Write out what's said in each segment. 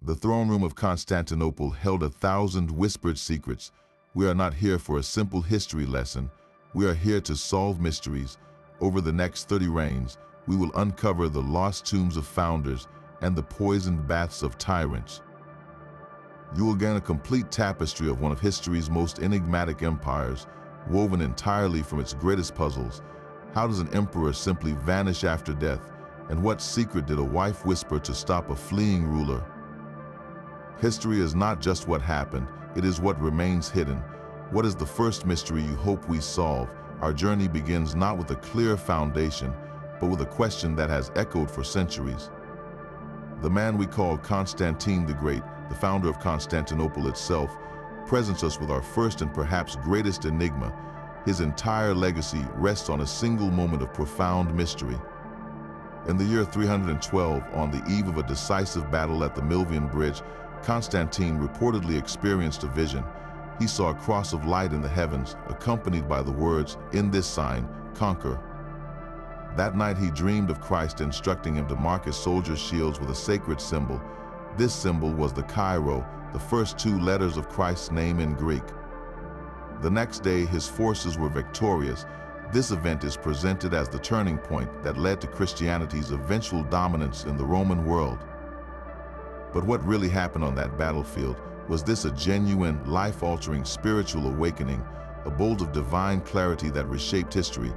The throne room of Constantinople held 1,000 whispered secrets. We are not here for a simple history lesson. We are here to solve mysteries. Over the next 30 reigns, we will uncover the lost tombs of founders and the poisoned baths of tyrants. You will gain a complete tapestry of one of history's most enigmatic empires, woven entirely from its greatest puzzles. How does an emperor simply vanish after death? And what secret did a wife whisper to stop a fleeing ruler? History is not just what happened, it is what remains hidden. What is the first mystery you hope we solve? Our journey begins not with a clear foundation, but with a question that has echoed for centuries. The man we call Constantine the Great, the founder of Constantinople itself, presents us with our first and perhaps greatest enigma. His entire legacy rests on a single moment of profound mystery. In the year 312, on the eve of a decisive battle at the Milvian Bridge, Constantine reportedly experienced a vision. He saw a cross of light in the heavens, accompanied by the words, "In this sign, conquer." That night he dreamed of Christ instructing him to mark his soldiers' shields with a sacred symbol. This symbol was the Chi-Rho, the first two letters of Christ's name in Greek. The next day his forces were victorious. This event is presented as the turning point that led to Christianity's eventual dominance in the Roman world. But what really happened on that battlefield? Was this a genuine, life-altering spiritual awakening, a bolt of divine clarity that reshaped history,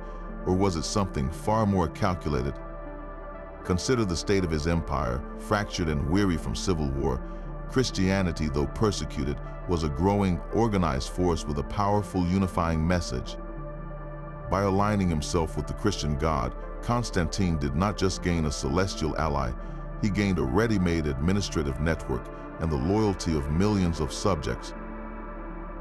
or was it something far more calculated? Consider the state of his empire, fractured and weary from civil war. Christianity, though persecuted, was a growing, organized force with a powerful unifying message. By aligning himself with the Christian God, Constantine did not just gain a celestial ally, he gained a ready-made administrative network and the loyalty of millions of subjects.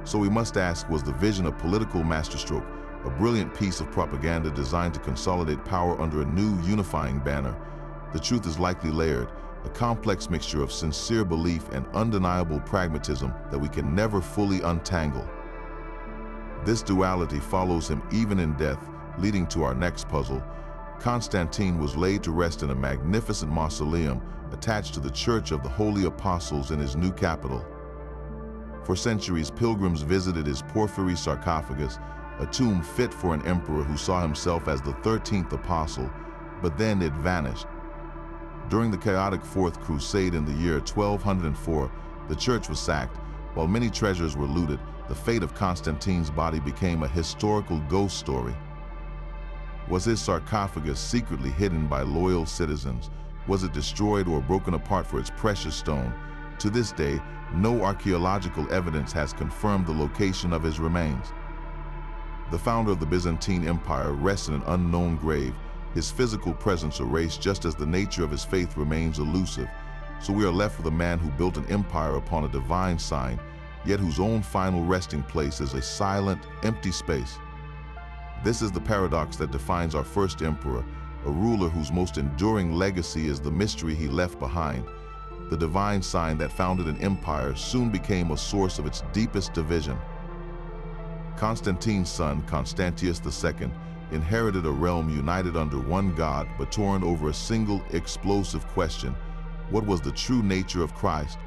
So we must ask, was the vision a political masterstroke, a brilliant piece of propaganda designed to consolidate power under a new unifying banner? The truth is likely layered, a complex mixture of sincere belief and undeniable pragmatism that we can never fully untangle. This duality follows him even in death, leading to our next puzzle. Constantine was laid to rest in a magnificent mausoleum attached to the Church of the Holy Apostles in his new capital. For centuries, pilgrims visited his porphyry sarcophagus, a tomb fit for an emperor who saw himself as the 13th apostle, but then it vanished. During the chaotic Fourth Crusade in the year 1204, the church was sacked. While many treasures were looted, the fate of Constantine's body became a historical ghost story. Was his sarcophagus secretly hidden by loyal citizens? Was it destroyed or broken apart for its precious stone? To this day, no archaeological evidence has confirmed the location of his remains. The founder of the Byzantine Empire rests in an unknown grave, his physical presence erased just as the nature of his faith remains elusive. So we are left with a man who built an empire upon a divine sign, yet whose own final resting place is a silent, empty space. This is the paradox that defines our first emperor, a ruler whose most enduring legacy is the mystery he left behind. The divine sign that founded an empire soon became a source of its deepest division. Constantine's son, Constantius II, inherited a realm united under one God but torn over a single explosive question: what was the true nature of Christ?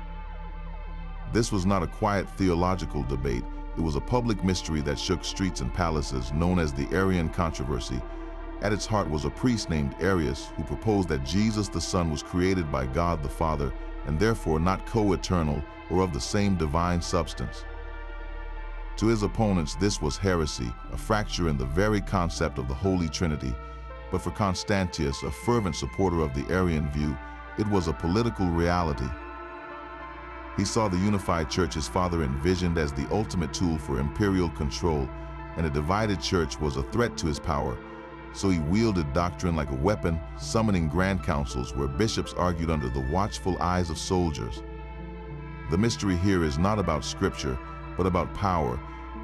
This was not a quiet theological debate. It was a public mystery that shook streets and palaces, known as the Arian controversy. At its heart was a priest named Arius, who proposed that Jesus the Son was created by God the Father and therefore not co-eternal or of the same divine substance. To his opponents, this was heresy, a fracture in the very concept of the Holy Trinity. But for Constantius, a fervent supporter of the Arian view, it was a political reality. He saw the unified church his father envisioned as the ultimate tool for imperial control, and a divided church was a threat to his power. So he wielded doctrine like a weapon, summoning grand councils where bishops argued under the watchful eyes of soldiers. The mystery here is not about scripture, but about power.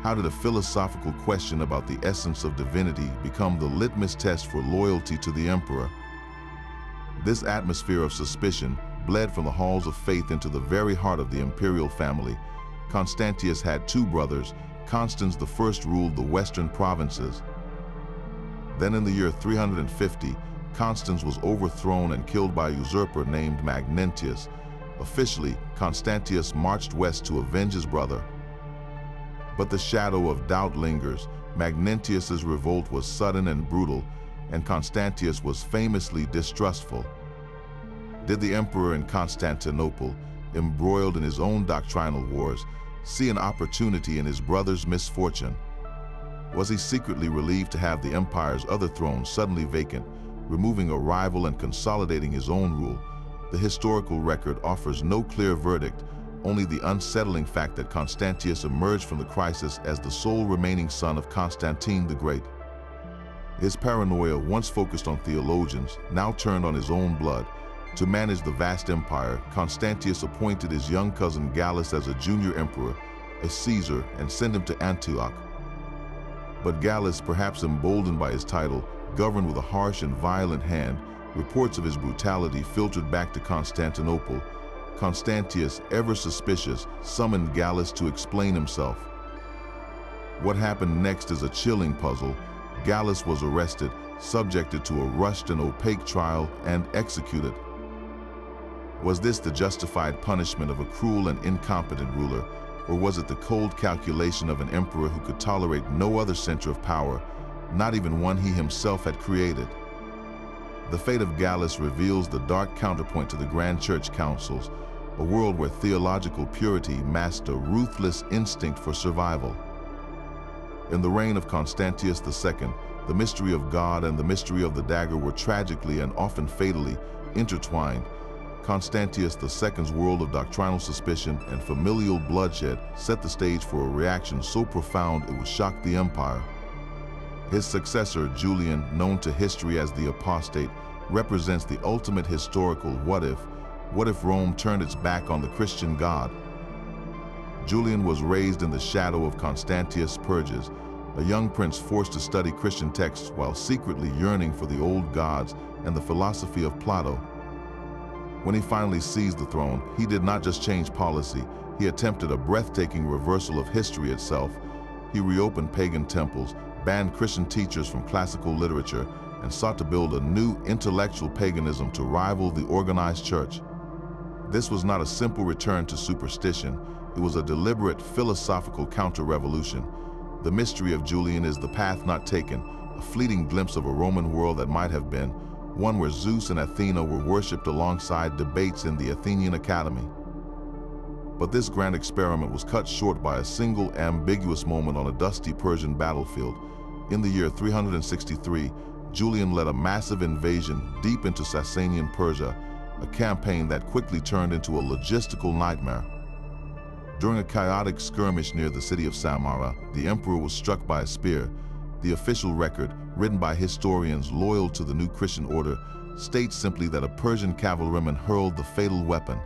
How did a philosophical question about the essence of divinity become the litmus test for loyalty to the emperor? This atmosphere of suspicion bled from the halls of faith into the very heart of the imperial family. Constantius had two brothers. Constans I ruled the western provinces. Then in the year 350, Constans was overthrown and killed by a usurper named Magnentius. Officially, Constantius marched west to avenge his brother. But the shadow of doubt lingers. Magnentius's revolt was sudden and brutal, and Constantius was famously distrustful. Did the emperor in Constantinople, embroiled in his own doctrinal wars, see an opportunity in his brother's misfortune? Was he secretly relieved to have the empire's other throne suddenly vacant, removing a rival and consolidating his own rule? The historical record offers no clear verdict, only the unsettling fact that Constantius emerged from the crisis as the sole remaining son of Constantine the Great. His paranoia, once focused on theologians, now turned on his own blood. To manage the vast empire, Constantius appointed his young cousin Gallus as a junior emperor, a Caesar, and sent him to Antioch. But Gallus, perhaps emboldened by his title, governed with a harsh and violent hand. Reports of his brutality filtered back to Constantinople. Constantius, ever suspicious, summoned Gallus to explain himself. What happened next is a chilling puzzle. Gallus was arrested, subjected to a rushed and opaque trial, and executed. Was this the justified punishment of a cruel and incompetent ruler, or was it the cold calculation of an emperor who could tolerate no other center of power, not even one he himself had created? The fate of Gallus reveals the dark counterpoint to the grand church councils, a world where theological purity masked a ruthless instinct for survival. In the reign of Constantius II, the mystery of God and the mystery of the dagger were tragically and often fatally intertwined. Constantius II's world of doctrinal suspicion and familial bloodshed set the stage for a reaction so profound it would shock the empire. His successor, Julian, known to history as the apostate, represents the ultimate historical what if. What if Rome turned its back on the Christian God? Julian was raised in the shadow of Constantius' purges, a young prince forced to study Christian texts while secretly yearning for the old gods and the philosophy of Plato. When he finally seized the throne, he did not just change policy, he attempted a breathtaking reversal of history itself. He reopened pagan temples, banned Christian teachers from classical literature, and sought to build a new intellectual paganism to rival the organized church. This was not a simple return to superstition, it was a deliberate philosophical counter-revolution. The mystery of Julian is the path not taken, a fleeting glimpse of a Roman world that might have been, one where Zeus and Athena were worshipped alongside debates in the Athenian Academy. But this grand experiment was cut short by a single ambiguous moment on a dusty Persian battlefield. In the year 363, Julian led a massive invasion deep into Sasanian Persia, a campaign that quickly turned into a logistical nightmare. During a chaotic skirmish near the city of Samarra, the emperor was struck by a spear. The official record, written by historians loyal to the new Christian order, states simply that a Persian cavalryman hurled the fatal weapon.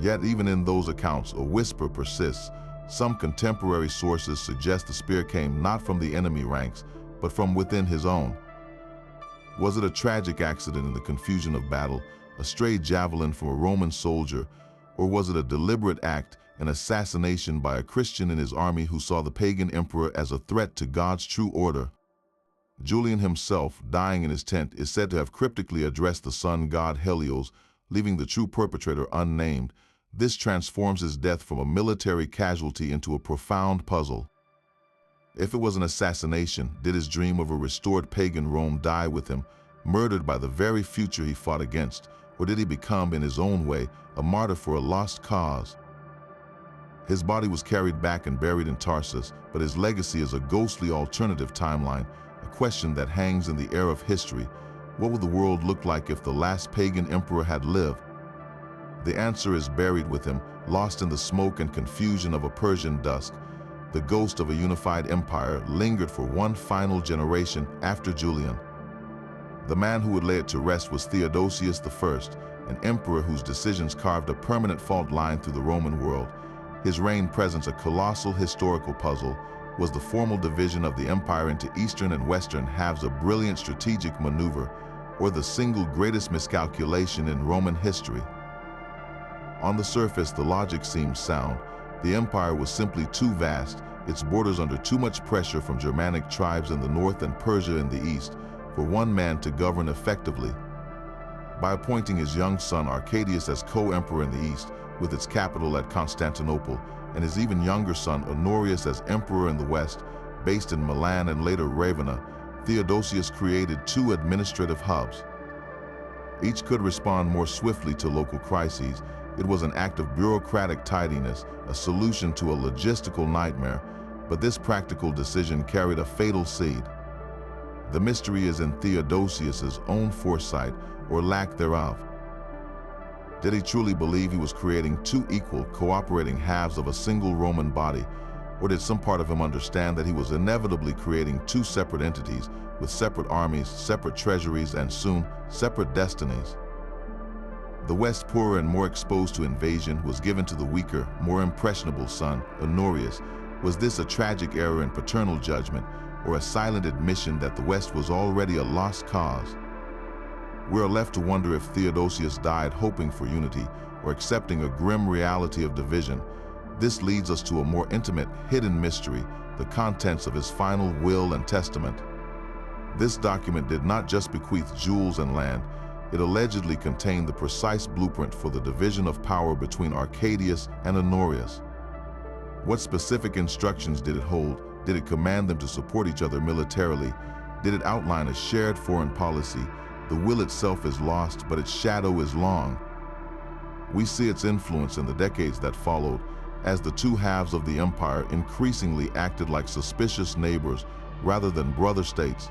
Yet even in those accounts, a whisper persists. Some contemporary sources suggest the spear came not from the enemy ranks, but from within his own. Was it a tragic accident in the confusion of battle, a stray javelin from a Roman soldier, or was it a deliberate act, an assassination by a Christian in his army who saw the pagan emperor as a threat to God's true order? Julian himself, dying in his tent, is said to have cryptically addressed the sun god Helios, leaving the true perpetrator unnamed. This transforms his death from a military casualty into a profound puzzle. If it was an assassination, did his dream of a restored pagan Rome die with him, murdered by the very future he fought against, or did he become, in his own way, a martyr for a lost cause? His body was carried back and buried in Tarsus, but his legacy is a ghostly alternative timeline, a question that hangs in the air of history. What would the world look like if the last pagan emperor had lived? The answer is buried with him, lost in the smoke and confusion of a Persian dusk. The ghost of a unified empire lingered for one final generation after Julian. The man who would lay it to rest was Theodosius I, an emperor whose decisions carved a permanent fault line through the Roman world. His reign presents a colossal historical puzzle. Was the formal division of the empire into eastern and western halves a brilliant strategic maneuver, or the single greatest miscalculation in Roman history? On the surface, the logic seems sound. The empire was simply too vast, its borders under too much pressure from Germanic tribes in the north and Persia in the east, for one man to govern effectively. by appointing his young son Arcadius as co-emperor in the east, with its capital at Constantinople, and his even younger son Honorius as emperor in the west, based in Milan and later Ravenna. Theodosius created two administrative hubs. Each could respond more swiftly to local crises. It was an act of bureaucratic tidiness, a solution to a logistical nightmare, but this practical decision carried a fatal seed. The mystery is in Theodosius's own foresight, or lack thereof. Did he truly believe he was creating two equal, cooperating halves of a single Roman body, or did some part of him understand that he was inevitably creating two separate entities, with separate armies, separate treasuries, and soon, separate destinies? The West, poorer and more exposed to invasion, was given to the weaker, more impressionable son, Honorius. Was this a tragic error in paternal judgment, or a silent admission that the West was already a lost cause? We are left to wonder if Theodosius died hoping for unity, or accepting a grim reality of division. This leads us to a more intimate, hidden mystery, the contents of his final will and testament. This document did not just bequeath jewels and land, it allegedly contained the precise blueprint for the division of power between Arcadius and Honorius. What specific instructions did it hold? Did it command them to support each other militarily? Did it outline a shared foreign policy? The will itself is lost, but its shadow is long. We see its influence in the decades that followed, as the two halves of the empire increasingly acted like suspicious neighbors rather than brother states.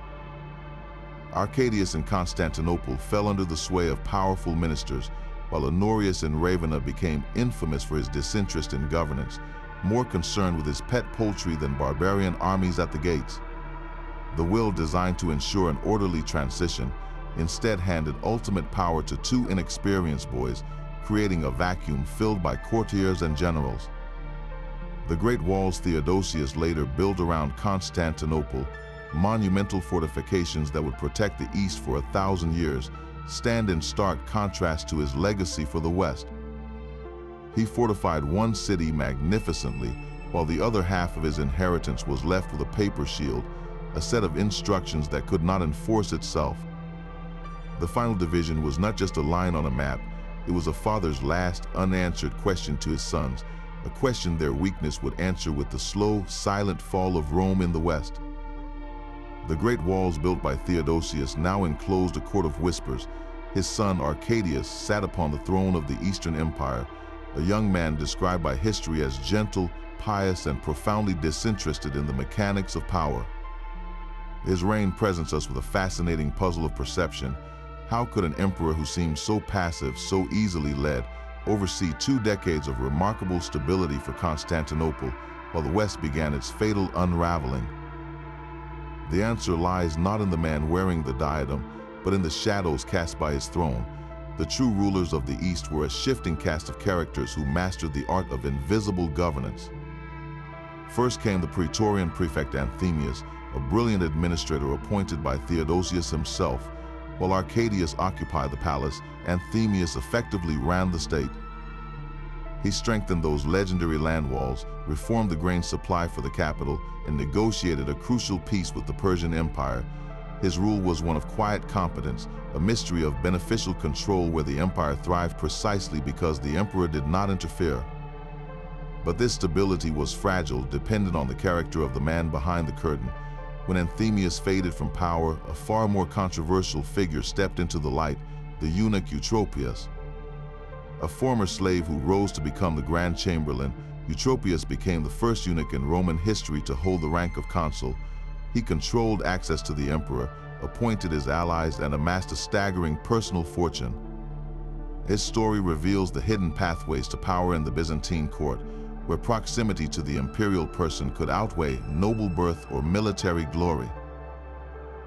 Arcadius in Constantinople fell under the sway of powerful ministers, while Honorius in Ravenna became infamous for his disinterest in governance, more concerned with his pet poultry than barbarian armies at the gates. The will, designed to ensure an orderly transition, instead handed ultimate power to two inexperienced boys, creating a vacuum filled by courtiers and generals. The great walls Theodosius later built around Constantinople, monumental fortifications that would protect the East for 1,000 years, stand in stark contrast to his legacy for the West. He fortified one city magnificently, while the other half of his inheritance was left with a paper shield, a set of instructions that could not enforce itself. The final division was not just a line on a map, it was a father's last unanswered question to his sons, a question their weakness would answer with the slow, silent fall of Rome in the West. The great walls built by Theodosius now enclosed a court of whispers. His son Arcadius sat upon the throne of the Eastern Empire, a young man described by history as gentle, pious, and profoundly disinterested in the mechanics of power. His reign presents us with a fascinating puzzle of perception. How could an emperor who seemed so passive, so easily led, oversee 2 decades of remarkable stability for Constantinople, while the West began its fatal unraveling? The answer lies not in the man wearing the diadem, but in the shadows cast by his throne. The true rulers of the East were a shifting cast of characters who mastered the art of invisible governance. First came the Praetorian prefect Anthemius, a brilliant administrator appointed by Theodosius himself. While Arcadius occupied the palace, Anthemius effectively ran the state. He strengthened those legendary land walls, reformed the grain supply for the capital, and negotiated a crucial peace with the Persian Empire. His rule was one of quiet competence, a mystery of beneficial control where the empire thrived precisely because the emperor did not interfere. But this stability was fragile, dependent on the character of the man behind the curtain. When Anthemius faded from power, a far more controversial figure stepped into the light, the eunuch Eutropius. A former slave who rose to become the Grand Chamberlain, Eutropius became the first eunuch in Roman history to hold the rank of consul. He controlled access to the emperor, appointed his allies, and amassed a staggering personal fortune. His story reveals the hidden pathways to power in the Byzantine court, where proximity to the imperial person could outweigh noble birth or military glory.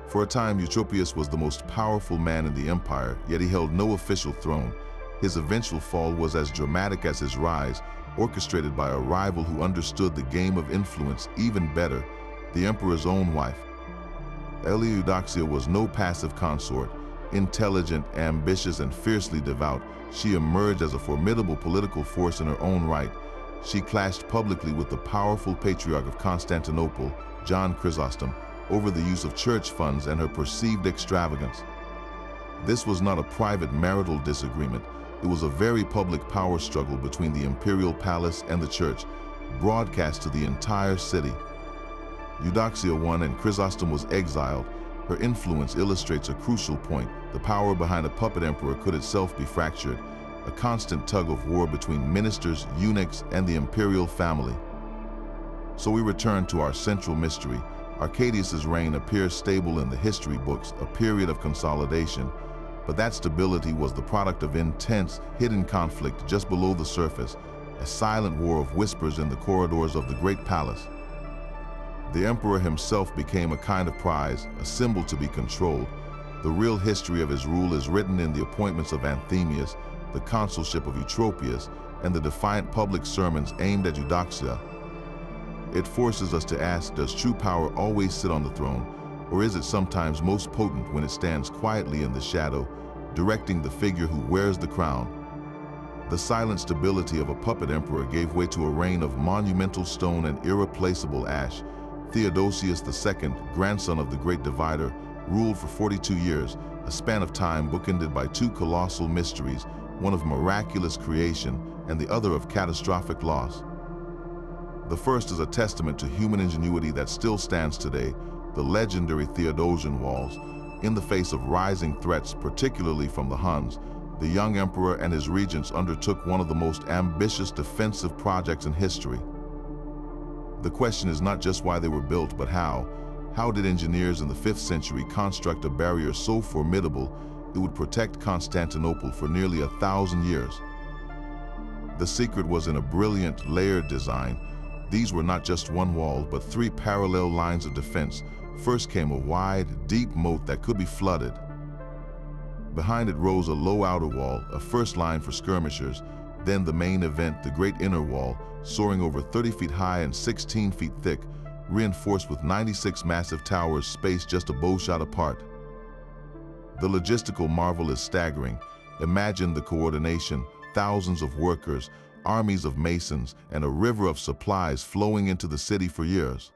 For a time, Eutropius was the most powerful man in the empire, yet he held no official throne. His eventual fall was as dramatic as his rise, orchestrated by a rival who understood the game of influence even better, the emperor's own wife. Eudoxia was no passive consort. Intelligent, ambitious, and fiercely devout, she emerged as a formidable political force in her own right. She clashed publicly with the powerful patriarch of Constantinople, John Chrysostom, over the use of church funds and her perceived extravagance. This was not a private marital disagreement. It was a very public power struggle between the imperial palace and the church, broadcast to the entire city. Eudoxia won and Chrysostom was exiled. Her influence illustrates a crucial point. The power behind a puppet emperor could itself be fractured, a constant tug of war between ministers, eunuchs, and the imperial family. So we return to our central mystery. Arcadius's reign appears stable in the history books, a period of consolidation, but that stability was the product of intense, hidden conflict just below the surface, a silent war of whispers in the corridors of the Great Palace. The emperor himself became a kind of prize, a symbol to be controlled. The real history of his rule is written in the appointments of Anthemius, the consulship of Eutropius, and the defiant public sermons aimed at Eudoxia. It forces us to ask, does true power always sit on the throne, or is it sometimes most potent when it stands quietly in the shadow, directing the figure who wears the crown? The silent stability of a puppet emperor gave way to a reign of monumental stone and irreplaceable ash. Theodosius II, grandson of the great divider, ruled for 42 years, a span of time bookended by two colossal mysteries, one of miraculous creation and the other of catastrophic loss. The first is a testament to human ingenuity that still stands today, the legendary Theodosian walls. In the face of rising threats, particularly from the Huns, the young emperor and his regents undertook one of the most ambitious defensive projects in history. The question is not just why they were built, but how. How did engineers in the 5th century construct a barrier so formidable it would protect Constantinople for nearly 1,000 years? The secret was in a brilliant, layered design. These were not just one wall, but 3 parallel lines of defense. First came a wide, deep moat that could be flooded. Behind it rose a low outer wall, a first line for skirmishers. Then the main event, the great inner wall, soaring over 30 feet high and 16 feet thick, reinforced with 96 massive towers spaced just a bowshot apart. The logistical marvel is staggering. Imagine the coordination, thousands of workers, armies of masons, and a river of supplies flowing into the city for years.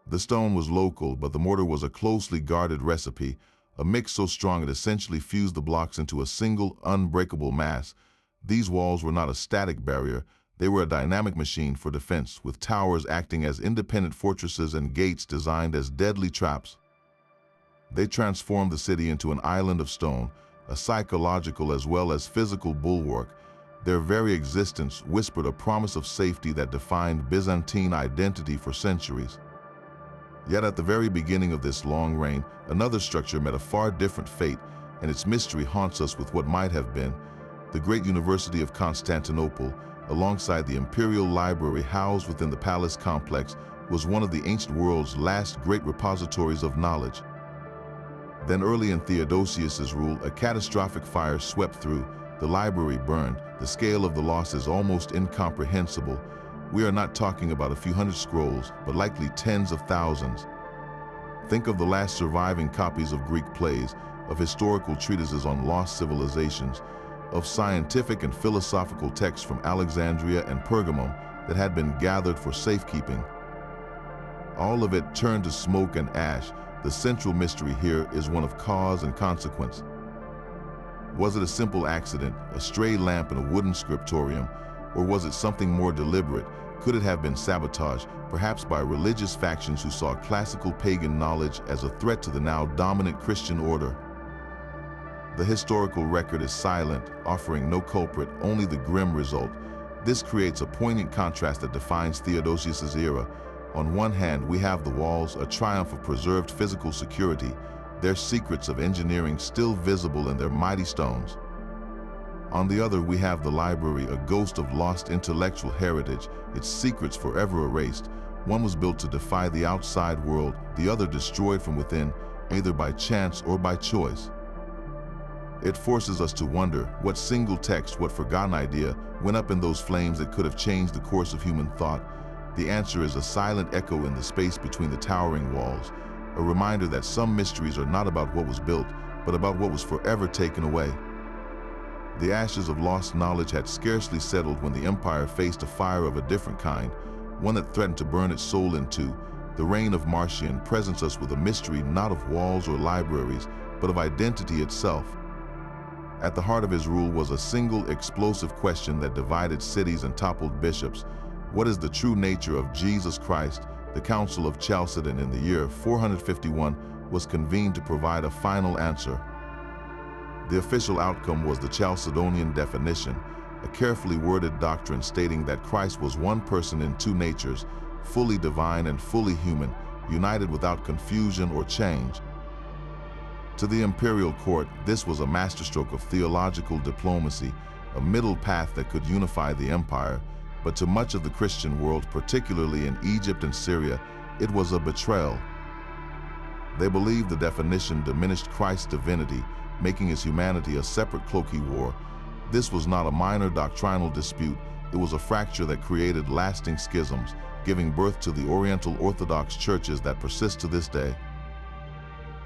The stone was local, but the mortar was a closely guarded recipe, a mix so strong it essentially fused the blocks into a single, unbreakable mass. These walls were not a static barrier, they were a dynamic machine for defense, with towers acting as independent fortresses and gates designed as deadly traps. They transformed the city into an island of stone, a psychological as well as physical bulwark. Their very existence whispered a promise of safety that defined Byzantine identity for centuries. Yet at the very beginning of this long reign, another structure met a far different fate, and its mystery haunts us with what might have been. The great University of Constantinople, alongside the Imperial Library housed within the palace complex, was one of the ancient world's last great repositories of knowledge. Then early in Theodosius's rule, a catastrophic fire swept through. The library burned. The scale of the loss is almost incomprehensible. We are not talking about a few hundred scrolls, but likely tens of thousands. Think of the last surviving copies of Greek plays, of historical treatises on lost civilizations, of scientific and philosophical texts from Alexandria and Pergamum that had been gathered for safekeeping. All of it turned to smoke and ash. The central mystery here is one of cause and consequence. Was it a simple accident, a stray lamp in a wooden scriptorium, or was it something more deliberate? Could it have been sabotage, perhaps by religious factions who saw classical pagan knowledge as a threat to the now dominant Christian order? The historical record is silent, offering no culprit, only the grim result. This creates a poignant contrast that defines Theodosius's era. On one hand, we have the walls, a triumph of preserved physical security, their secrets of engineering still visible in their mighty stones. On the other, we have the library, a ghost of lost intellectual heritage, its secrets forever erased. One was built to defy the outside world, the other destroyed from within, either by chance or by choice. It forces us to wonder, what single text, what forgotten idea went up in those flames that could have changed the course of human thought? The answer is a silent echo in the space between the towering walls, a reminder that some mysteries are not about what was built, but about what was forever taken away. The ashes of lost knowledge had scarcely settled when the empire faced a fire of a different kind, one that threatened to burn its soul in two. The reign of Marcian presents us with a mystery not of walls or libraries, but of identity itself. At the heart of his rule was a single explosive question that divided cities and toppled bishops. What is the true nature of Jesus Christ? The Council of Chalcedon in the year 451 was convened to provide a final answer. The official outcome was the Chalcedonian definition, a carefully worded doctrine stating that Christ was one person in two natures, fully divine and fully human, united without confusion or change. To the imperial court, this was a masterstroke of theological diplomacy, a middle path that could unify the empire, but to much of the Christian world, particularly in Egypt and Syria, it was a betrayal. They believed the definition diminished Christ's divinity, making his humanity a separate cloak he wore. This was not a minor doctrinal dispute, it was a fracture that created lasting schisms, giving birth to the Oriental Orthodox churches that persist to this day.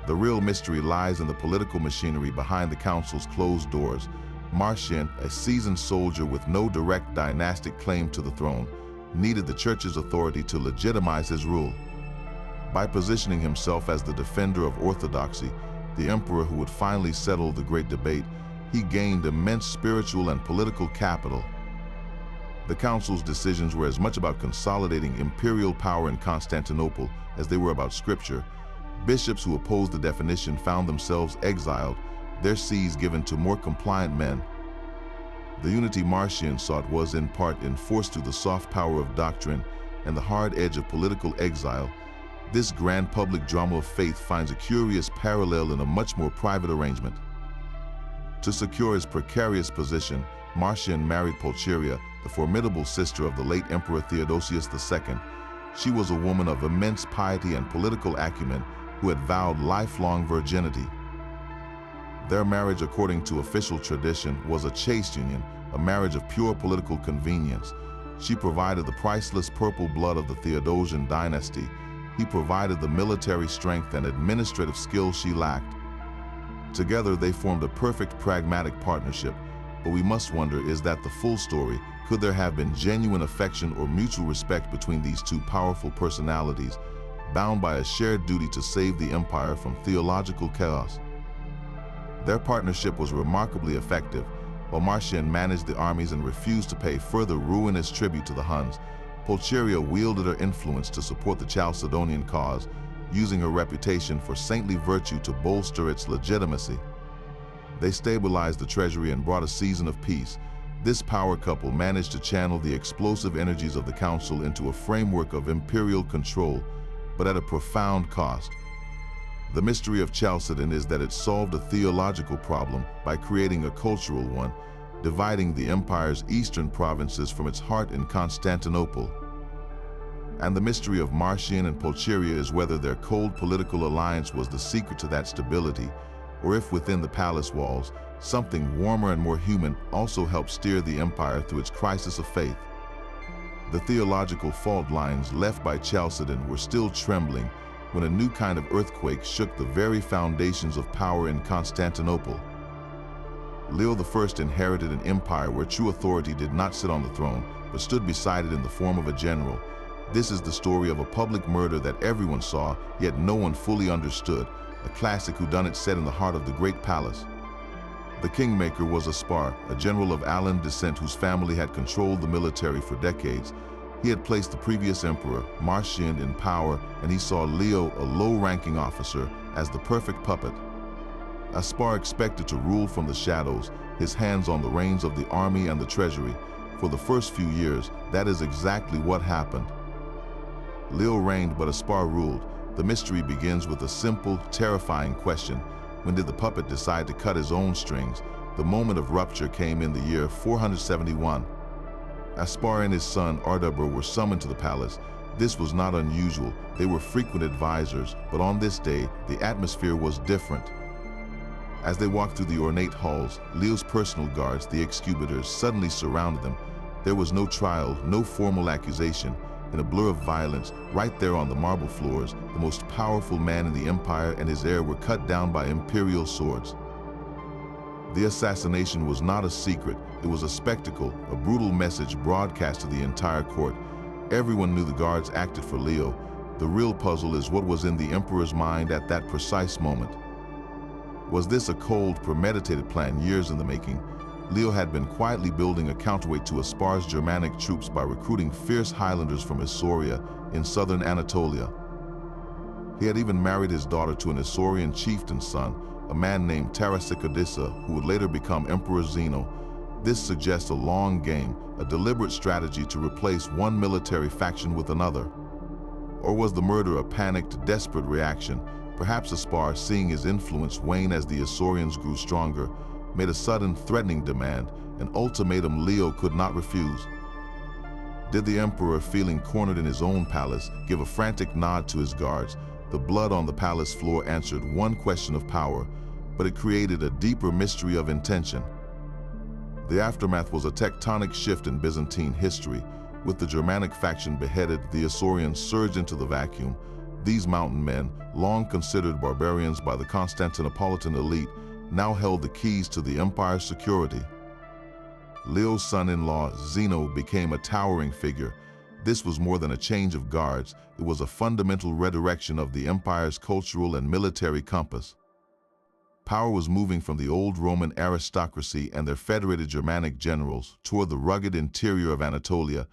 The real mystery lies in the political machinery behind the council's closed doors. Marcian, a seasoned soldier with no direct dynastic claim to the throne, needed the church's authority to legitimize his rule. By positioning himself as the defender of orthodoxy, the emperor who would finally settle the great debate, he gained immense spiritual and political capital. The council's decisions were as much about consolidating imperial power in Constantinople as they were about scripture. Bishops who opposed the definition found themselves exiled, their sees given to more compliant men. The unity Marcian sought was in part enforced through the soft power of doctrine and the hard edge of political exile. This grand public drama of faith finds a curious parallel in a much more private arrangement. To secure his precarious position, Marcian married Pulcheria, the formidable sister of the late Emperor Theodosius II. She was a woman of immense piety and political acumen who had vowed lifelong virginity. Their marriage, according to official tradition, was a chaste union, a marriage of pure political convenience. She provided the priceless purple blood of the Theodosian dynasty. He provided the military strength and administrative skill she lacked. Together they formed a perfect pragmatic partnership, but we must wonder, is that the full story? Could there have been genuine affection or mutual respect between these two powerful personalities, bound by a shared duty to save the empire from theological chaos? Their partnership was remarkably effective. While Marcian managed the armies and refused to pay further ruinous tribute to the Huns, Pulcheria wielded her influence to support the Chalcedonian cause, using her reputation for saintly virtue to bolster its legitimacy. They stabilized the treasury and brought a season of peace. This power couple managed to channel the explosive energies of the council into a framework of imperial control, but at a profound cost. The mystery of Chalcedon is that it solved a theological problem by creating a cultural one, dividing the empire's eastern provinces from its heart in Constantinople. And the mystery of Marcian and Pulcheria is whether their cold political alliance was the secret to that stability, or if within the palace walls, something warmer and more human also helped steer the empire through its crisis of faith. The theological fault lines left by Chalcedon were still trembling when a new kind of earthquake shook the very foundations of power in Constantinople. Leo I inherited an empire where true authority did not sit on the throne, but stood beside it in the form of a general. This is the story of a public murder that everyone saw, yet no one fully understood, a classic whodunit set in the heart of the Great Palace. The kingmaker was Aspar, a general of Alan descent whose family had controlled the military for decades. He had placed the previous emperor, Marcian, in power, and he saw Leo, a low-ranking officer, as the perfect puppet. Aspar expected to rule from the shadows, his hands on the reins of the army and the treasury. For the first few years, that is exactly what happened. Leo reigned, but Aspar ruled. The mystery begins with a simple, terrifying question. When did the puppet decide to cut his own strings? The moment of rupture came in the year 471. Aspar and his son Ardabur were summoned to the palace. This was not unusual. They were frequent advisors, but on this day, the atmosphere was different. As they walked through the ornate halls, Leo's personal guards, the excubitors, suddenly surrounded them. There was no trial, no formal accusation. In a blur of violence, right there on the marble floors, the most powerful man in the empire and his heir were cut down by imperial swords. The assassination was not a secret, it was a spectacle, a brutal message broadcast to the entire court. Everyone knew the guards acted for Leo. The real puzzle is what was in the emperor's mind at that precise moment. Was this a cold, premeditated plan years in the making? Leo had been quietly building a counterweight to Aspar's Germanic troops by recruiting fierce Highlanders from Isauria in southern Anatolia. He had even married his daughter to an Isaurian chieftain's son, a man named Tarasicodissa, who would later become Emperor Zeno. This suggests a long game, a deliberate strategy to replace one military faction with another. Or was the murder a panicked, desperate reaction? Perhaps Aspar, seeing his influence wane as the Isaurians grew stronger, made a sudden, threatening demand, an ultimatum Leo could not refuse. Did the emperor, feeling cornered in his own palace, give a frantic nod to his guards? The blood on the palace floor answered one question of power, but it created a deeper mystery of intention. The aftermath was a tectonic shift in Byzantine history. With the Germanic faction beheaded, the Isaurians surged into the vacuum. These mountain men, long considered barbarians by the Constantinopolitan elite, now held the keys to the empire's security. Leo's son-in-law, Zeno, became a towering figure. This was more than a change of guards. It was a fundamental redirection of the empire's cultural and military compass. Power was moving from the old Roman aristocracy and their federated Germanic generals toward the rugged interior of Anatolia.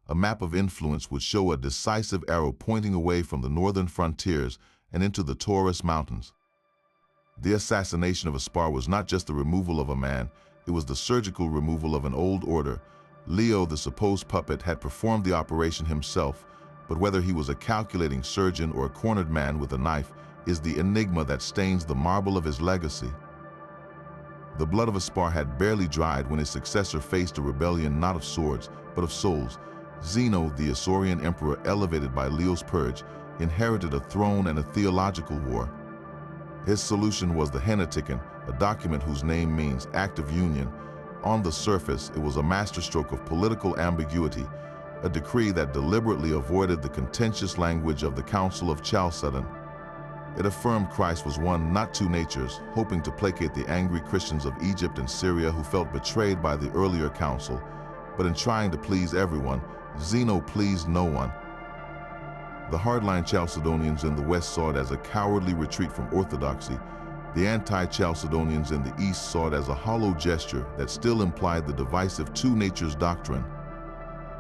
A map of influence would show a decisive arrow pointing away from the northern frontiers and into the Taurus Mountains. The assassination of Aspar was not just the removal of a man, it was the surgical removal of an old order. Leo, the supposed puppet, had performed the operation himself, but whether he was a calculating surgeon or a cornered man with a knife is the enigma that stains the marble of his legacy. The blood of Aspar had barely dried when his successor faced a rebellion not of swords, but of souls. Zeno, the Isaurian emperor elevated by Leo's purge, inherited a throne and a theological war. His solution was the Henoticon, a document whose name means act of union. On the surface, it was a masterstroke of political ambiguity, a decree that deliberately avoided the contentious language of the Council of Chalcedon. It affirmed Christ was one, not two natures, hoping to placate the angry Christians of Egypt and Syria who felt betrayed by the earlier council. But in trying to please everyone, Zeno pleased no one. The hardline Chalcedonians in the west saw it as a cowardly retreat from orthodoxy. The anti-Chalcedonians in the east saw it as a hollow gesture that still implied the divisive two natures doctrine.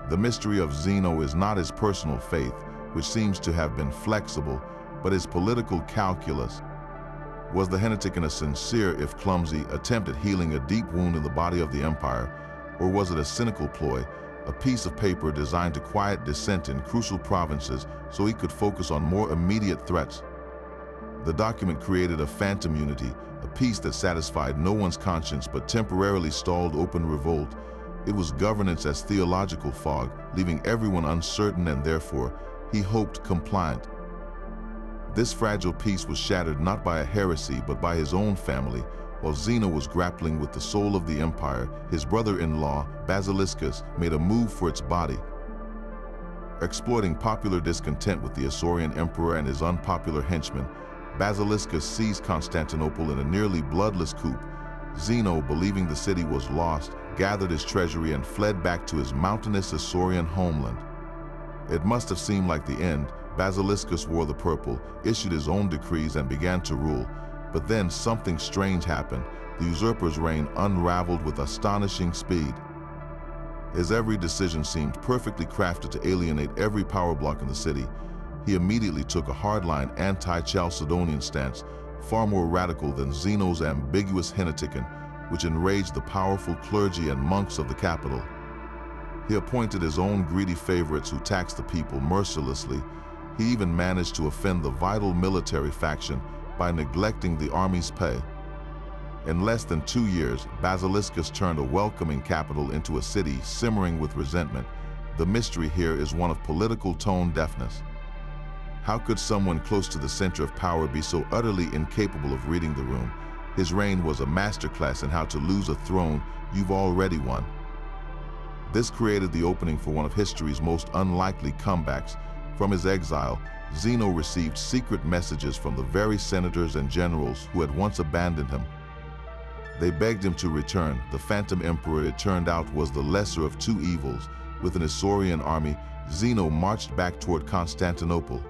The mystery of Zeno is not his personal faith, which seems to have been flexible, but his political calculus. Was the Henoticon a sincere, if clumsy, attempt at healing a deep wound in the body of the empire, or was it a cynical ploy, a piece of paper designed to quiet dissent in crucial provinces so he could focus on more immediate threats? The document created a phantom unity, a peace that satisfied no one's conscience but temporarily stalled open revolt. It was governance as theological fog, leaving everyone uncertain and therefore, he hoped, compliant. This fragile peace was shattered not by a heresy but by his own family. While Zeno was grappling with the soul of the empire, his brother-in-law, Basiliscus, made a move for its body. Exploiting popular discontent with the Isaurian emperor and his unpopular henchmen, Basiliscus seized Constantinople in a nearly bloodless coup. Zeno, believing the city was lost, gathered his treasury and fled back to his mountainous Isaurian homeland. It must have seemed like the end. Basiliscus wore the purple, issued his own decrees and began to rule. But then something strange happened. The usurper's reign unraveled with astonishing speed. His every decision seemed perfectly crafted to alienate every power block in the city. He immediately took a hardline anti-Chalcedonian stance, far more radical than Zeno's ambiguous Henoticon, which enraged the powerful clergy and monks of the capital. He appointed his own greedy favorites who taxed the people mercilessly. He even managed to offend the vital military faction by neglecting the army's pay. In less than 2 years, Basiliscus turned a welcoming capital into a city simmering with resentment. The mystery here is one of political tone deafness. How could someone close to the center of power be so utterly incapable of reading the room? His reign was a masterclass in how to lose a throne you've already won. This created the opening for one of history's most unlikely comebacks. From his exile, Zeno received secret messages from the very senators and generals who had once abandoned him. They begged him to return. The phantom emperor, it turned out, was the lesser of two evils. With an Isaurian army, Zeno marched back toward Constantinople.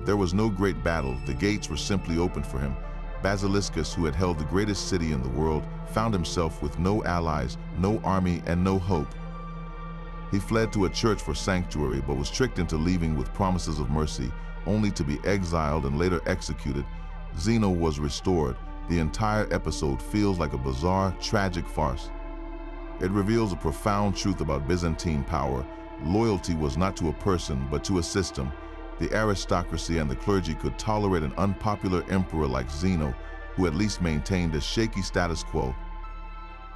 There was no great battle, the gates were simply opened for him. Basiliscus, who had held the greatest city in the world, found himself with no allies, no army, and no hope. He fled to a church for sanctuary, but was tricked into leaving with promises of mercy, only to be exiled and later executed. Zeno was restored. The entire episode feels like a bizarre, tragic farce. It reveals a profound truth about Byzantine power. Loyalty was not to a person, but to a system. The aristocracy and the clergy could tolerate an unpopular emperor like Zeno, who at least maintained a shaky status quo.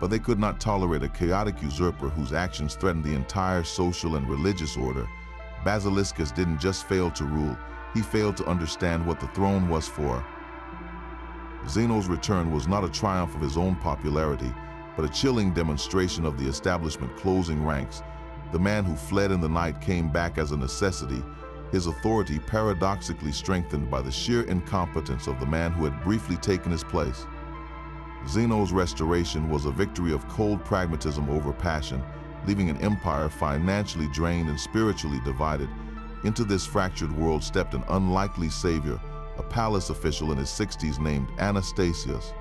But they could not tolerate a chaotic usurper whose actions threatened the entire social and religious order. Basiliscus didn't just fail to rule, he failed to understand what the throne was for. Zeno's return was not a triumph of his own popularity, but a chilling demonstration of the establishment closing ranks. The man who fled in the night came back as a necessity, his authority paradoxically strengthened by the sheer incompetence of the man who had briefly taken his place. Zeno's restoration was a victory of cold pragmatism over passion, leaving an empire financially drained and spiritually divided. Into this fractured world stepped an unlikely savior, a palace official in his 60s named Anastasius.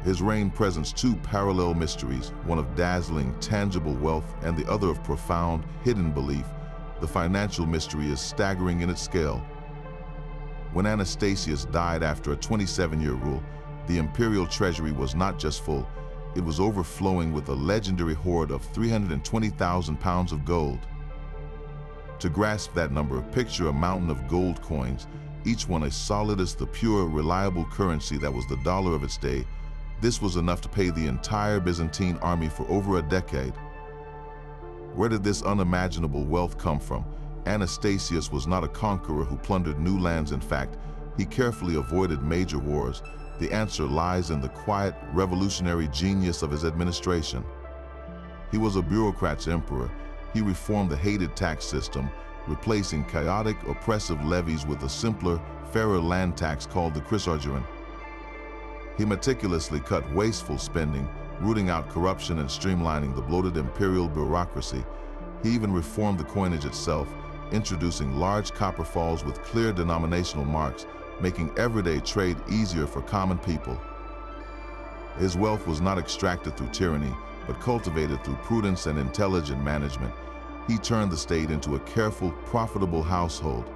His reign presents two parallel mysteries, one of dazzling, tangible wealth and the other of profound, hidden belief. The financial mystery is staggering in its scale. When Anastasius died after a 27-year rule, the imperial treasury was not just full, it was overflowing with a legendary hoard of 320,000 pounds of gold. To grasp that number, picture a mountain of gold coins, each one as solid as the pure, reliable currency that was the dollar of its day. This was enough to pay the entire Byzantine army for over a decade. Where did this unimaginable wealth come from? Anastasius was not a conqueror who plundered new lands. In fact, he carefully avoided major wars. The answer lies in the quiet, revolutionary genius of his administration. He was a bureaucrat's emperor. He reformed the hated tax system, replacing chaotic, oppressive levies with a simpler, fairer land tax called the chrysargeron. He meticulously cut wasteful spending, rooting out corruption and streamlining the bloated imperial bureaucracy. He even reformed the coinage itself, introducing large copper falls with clear denominational marks, making everyday trade easier for common people. His wealth was not extracted through tyranny, but cultivated through prudence and intelligent management. He turned the state into a careful, profitable household.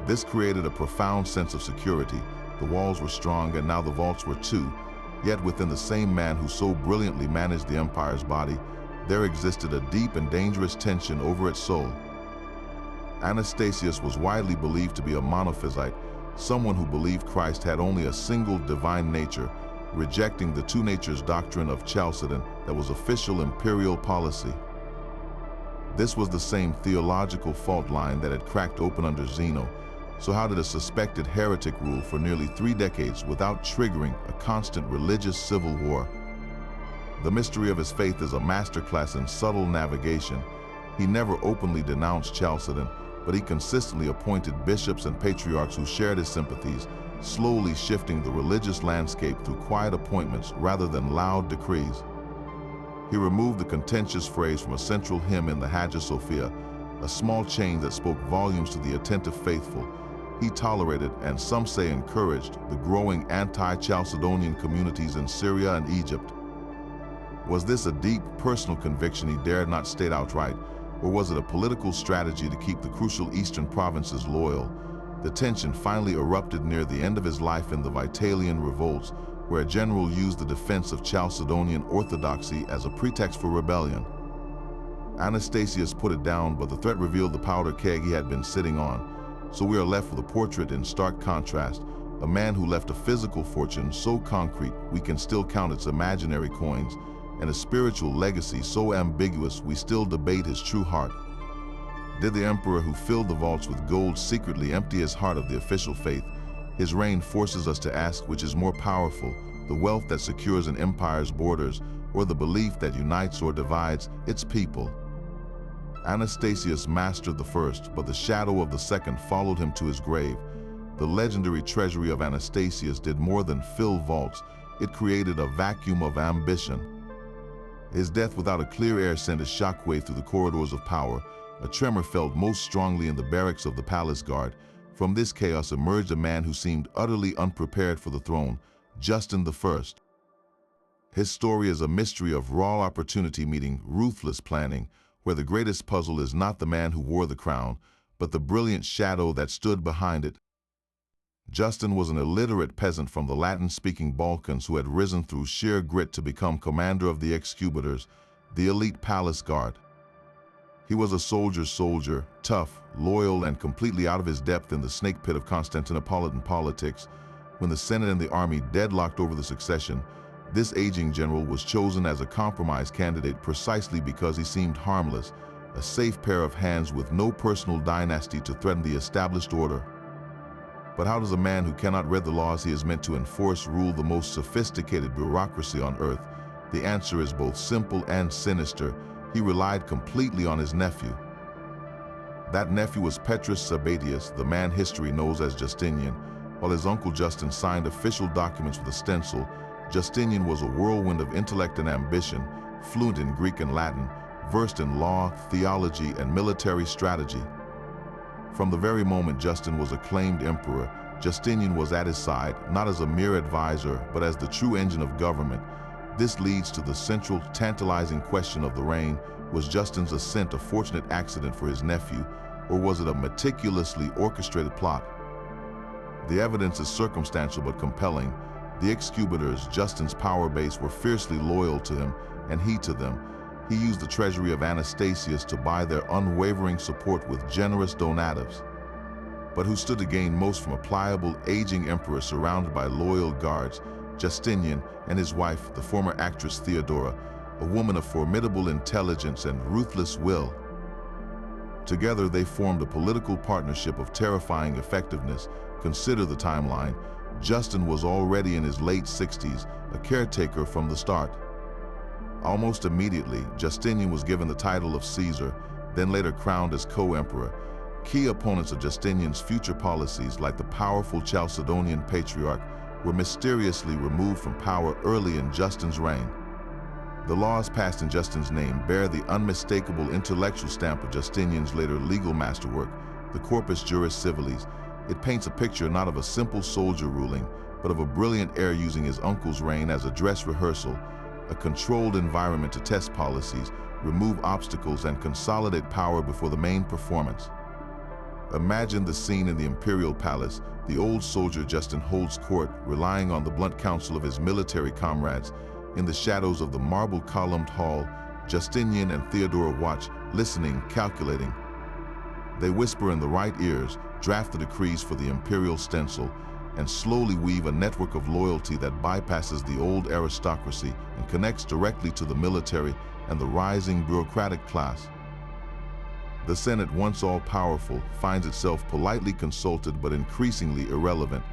This created a profound sense of security. The walls were strong, and now the vaults were too. Yet within the same man who so brilliantly managed the empire's body, there existed a deep and dangerous tension over its soul. Anastasius was widely believed to be a monophysite, someone who believed Christ had only a single divine nature, rejecting the two natures doctrine of Chalcedon that was official imperial policy. This was the same theological fault line that had cracked open under Zeno. So how did a suspected heretic rule for nearly 3 decades without triggering a constant religious civil war? The mystery of his faith is a masterclass in subtle navigation. He never openly denounced Chalcedon, but he consistently appointed bishops and patriarchs who shared his sympathies, slowly shifting the religious landscape through quiet appointments rather than loud decrees. He removed the contentious phrase from a central hymn in the Hagia Sophia, a small change that spoke volumes to the attentive faithful. He tolerated, and some say encouraged, the growing anti-Chalcedonian communities in Syria and Egypt. Was this a deep, personal conviction he dared not state outright, or was it a political strategy to keep the crucial eastern provinces loyal? The tension finally erupted near the end of his life in the Vitalian revolts, where a general used the defense of Chalcedonian orthodoxy as a pretext for rebellion. Anastasius put it down, but the threat revealed the powder keg he had been sitting on. So we are left with a portrait in stark contrast, a man who left a physical fortune so concrete we can still count its imaginary coins, and a spiritual legacy so ambiguous we still debate his true heart. Did the emperor who filled the vaults with gold secretly empty his heart of the official faith? His reign forces us to ask which is more powerful, the wealth that secures an empire's borders, or the belief that unites or divides its people. Anastasius mastered the first, but the shadow of the second followed him to his grave. The legendary treasury of Anastasius did more than fill vaults, it created a vacuum of ambition. His death without a clear heir sent a shockwave through the corridors of power. A tremor felt most strongly in the barracks of the palace guard. From this chaos emerged a man who seemed utterly unprepared for the throne, Justin I. His story is a mystery of raw opportunity meeting ruthless planning, where the greatest puzzle is not the man who wore the crown, but the brilliant shadow that stood behind it. Justin was an illiterate peasant from the Latin-speaking Balkans who had risen through sheer grit to become commander of the executors, the elite palace guard. He was a soldier's soldier, tough, loyal, and completely out of his depth in the snake pit of Constantinopolitan politics. When the Senate and the army deadlocked over the succession, this aging general was chosen as a compromise candidate precisely because he seemed harmless, a safe pair of hands with no personal dynasty to threaten the established order. But how does a man who cannot read the laws he is meant to enforce rule the most sophisticated bureaucracy on earth? The answer is both simple and sinister. He relied completely on his nephew. That nephew was Petrus Sabatius, the man history knows as Justinian. While his uncle Justin signed official documents with a stencil, Justinian was a whirlwind of intellect and ambition, fluent in Greek and Latin, versed in law, theology, and military strategy. From the very moment Justin was acclaimed emperor, Justinian was at his side, not as a mere advisor, but as the true engine of government. This leads to the central, tantalizing question of the reign. Was Justin's ascent a fortunate accident for his nephew, or was it a meticulously orchestrated plot? The evidence is circumstantial but compelling. The executors, Justin's power base, were fiercely loyal to him, and he to them. He used the treasury of Anastasius to buy their unwavering support with generous donatives. But who stood to gain most from a pliable, aging emperor surrounded by loyal guards? Justinian and his wife, the former actress Theodora, a woman of formidable intelligence and ruthless will. Together they formed a political partnership of terrifying effectiveness. Consider the timeline. Justin was already in his late 60s, a caretaker from the start. Almost immediately, Justinian was given the title of Caesar, then later crowned as co-emperor. Key opponents of Justinian's future policies, like the powerful Chalcedonian patriarch, were mysteriously removed from power early in Justin's reign. The laws passed in Justin's name bear the unmistakable intellectual stamp of Justinian's later legal masterwork, the Corpus Juris Civilis. It paints a picture not of a simple soldier ruling, but of a brilliant heir using his uncle's reign as a dress rehearsal, a controlled environment to test policies, remove obstacles, and consolidate power before the main performance. Imagine the scene in the imperial palace. The old soldier Justin holds court, relying on the blunt counsel of his military comrades. In the shadows of the marble-columned hall, Justinian and Theodora watch, listening, calculating. They whisper in the right ears, draft the decrees for the imperial stencil, and slowly weave a network of loyalty that bypasses the old aristocracy and connects directly to the military and the rising bureaucratic class. The Senate, once all-powerful, finds itself politely consulted but increasingly irrelevant.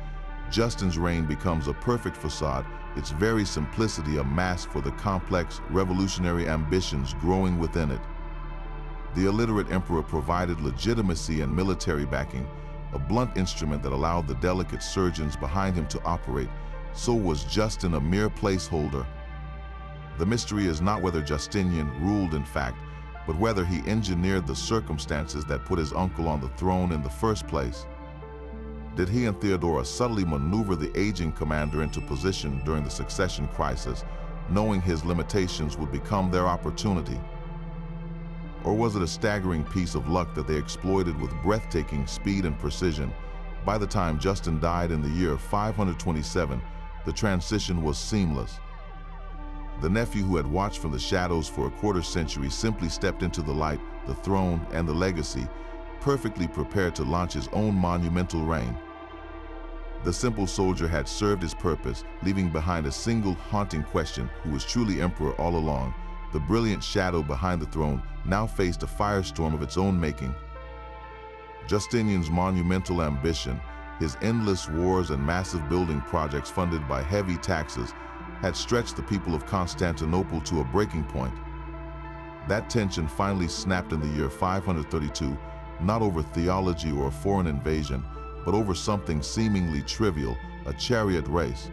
Justin's reign becomes a perfect facade, its very simplicity a mask for the complex, revolutionary ambitions growing within it. The illiterate emperor provided legitimacy and military backing, a blunt instrument that allowed the delicate surgeons behind him to operate. So was Justin a mere placeholder? The mystery is not whether Justinian ruled in fact, but whether he engineered the circumstances that put his uncle on the throne in the first place. Did he and Theodora subtly maneuver the aging commander into position during the succession crisis, knowing his limitations would become their opportunity? Or was it a staggering piece of luck that they exploited with breathtaking speed and precision? By the time Justin died in the year 527, the transition was seamless. The nephew who had watched from the shadows for a quarter century simply stepped into the light, the throne, and the legacy, perfectly prepared to launch his own monumental reign. The simple soldier had served his purpose, leaving behind a single haunting question: who was truly emperor all along? The brilliant shadow behind the throne now faced a firestorm of its own making. Justinian's monumental ambition, his endless wars and massive building projects funded by heavy taxes, had stretched the people of Constantinople to a breaking point. That tension finally snapped in the year 532, not over theology or a foreign invasion, but over something seemingly trivial, a chariot race.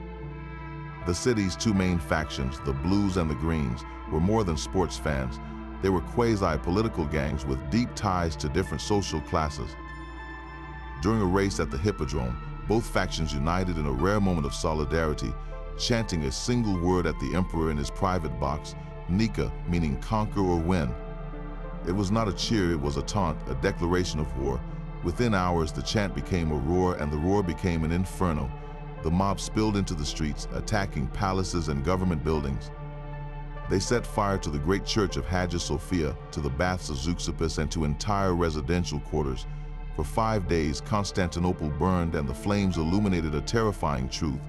The city's two main factions, the Blues and the Greens, were more than sports fans. They were quasi-political gangs with deep ties to different social classes. During a race at the Hippodrome, both factions united in a rare moment of solidarity, chanting a single word at the emperor in his private box, Nika, meaning conquer or win. It was not a cheer, it was a taunt, a declaration of war. Within hours, the chant became a roar, and the roar became an inferno. The mob spilled into the streets, attacking palaces and government buildings. They set fire to the great church of Hagia Sophia, to the baths of Eusebius, and to entire residential quarters. For 5 days, Constantinople burned, and the flames illuminated a terrifying truth.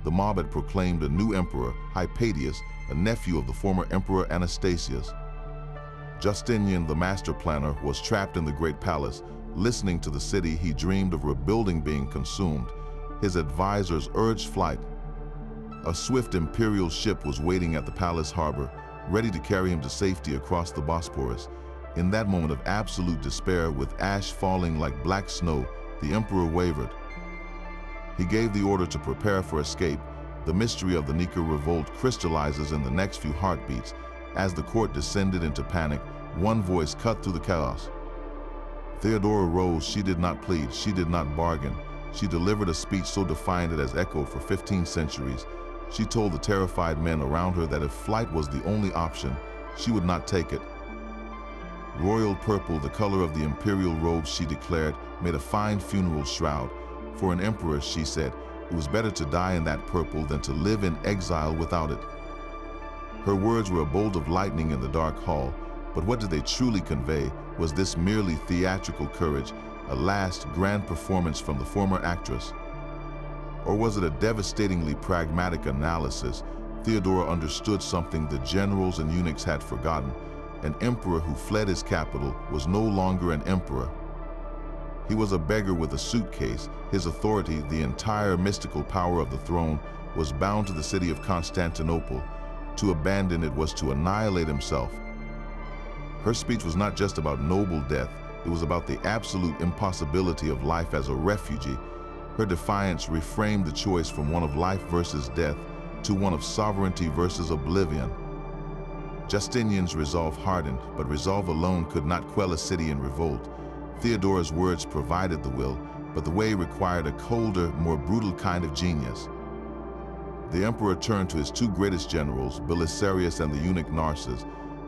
The mob had proclaimed a new emperor, Hypatius, a nephew of the former emperor Anastasius. Justinian, the master planner, was trapped in the Great Palace. Listening to the city, he dreamed of rebuilding being consumed. His advisors urged flight. A swift imperial ship was waiting at the palace harbor, ready to carry him to safety across the Bosporus. In that moment of absolute despair, with ash falling like black snow, the emperor wavered. He gave the order to prepare for escape. The mystery of the Nika revolt crystallizes in the next few heartbeats. As the court descended into panic, one voice cut through the chaos. Theodora rose. She did not plead, she did not bargain. She delivered a speech so defiant it has echoed for 15 centuries. She told the terrified men around her that if flight was the only option, she would not take it. Royal purple, the color of the imperial robes, she declared, made a fine funeral shroud. For an emperor, she said, it was better to die in that purple than to live in exile without it. Her words were a bolt of lightning in the dark hall, but what did they truly convey? Was this merely theatrical courage, a last grand performance from the former actress? Or was it a devastatingly pragmatic analysis? Theodora understood something the generals and eunuchs had forgotten. An emperor who fled his capital was no longer an emperor. He was a beggar with a suitcase. His authority, the entire mystical power of the throne, was bound to the city of Constantinople. To abandon it was to annihilate himself. Her speech was not just about noble death, it was about the absolute impossibility of life as a refugee. Her defiance reframed the choice from one of life versus death to one of sovereignty versus oblivion. Justinian's resolve hardened, but resolve alone could not quell a city in revolt. Theodora's words provided the will, but the way required a colder, more brutal kind of genius. The emperor turned to his two greatest generals, Belisarius and the eunuch Narses.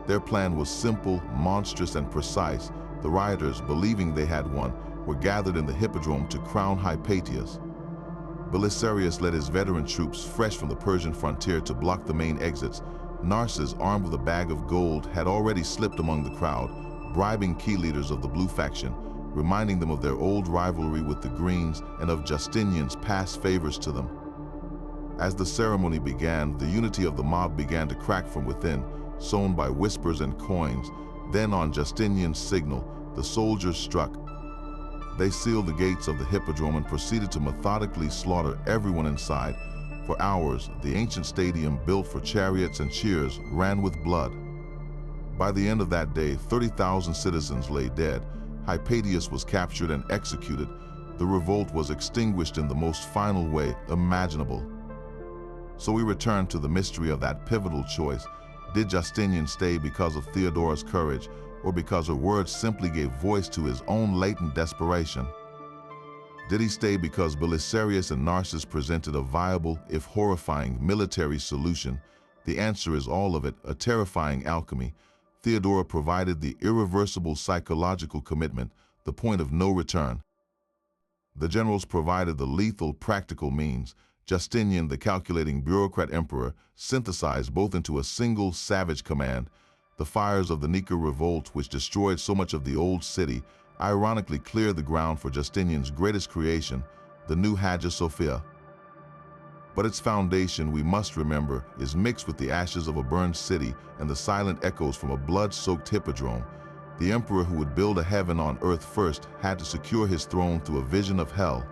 Their plan was simple, monstrous, and precise. The rioters, believing they had won, were gathered in the Hippodrome to crown Hypatius. Belisarius led his veteran troops fresh from the Persian frontier to block the main exits. Narses, armed with a bag of gold, had already slipped among the crowd, bribing key leaders of the blue faction, reminding them of their old rivalry with the Greens and of Justinian's past favors to them. As the ceremony began, the unity of the mob began to crack from within, sown by whispers and coins. Then, on Justinian's signal, the soldiers struck. They sealed the gates of the Hippodrome and proceeded to methodically slaughter everyone inside. For hours, the ancient stadium, built for chariots and cheers, ran with blood. By the end of that day, 30,000 citizens lay dead. Hypatius was captured and executed. The revolt was extinguished in the most final way imaginable. So we return to the mystery of that pivotal choice. Did Justinian stay because of Theodora's courage, or because her words simply gave voice to his own latent desperation? Did he stay because Belisarius and Narses presented a viable, if horrifying, military solution? The answer is all of it, a terrifying alchemy. Theodora provided the irreversible psychological commitment, the point of no return. The generals provided the lethal practical means. Justinian, the calculating bureaucrat emperor, synthesized both into a single savage command. The fires of the Nika revolt, which destroyed so much of the old city, ironically cleared the ground for Justinian's greatest creation, the new Hagia Sophia. But its foundation, we must remember, is mixed with the ashes of a burned city and the silent echoes from a blood-soaked hippodrome. The emperor who would build a heaven on earth first had to secure his throne through a vision of hell.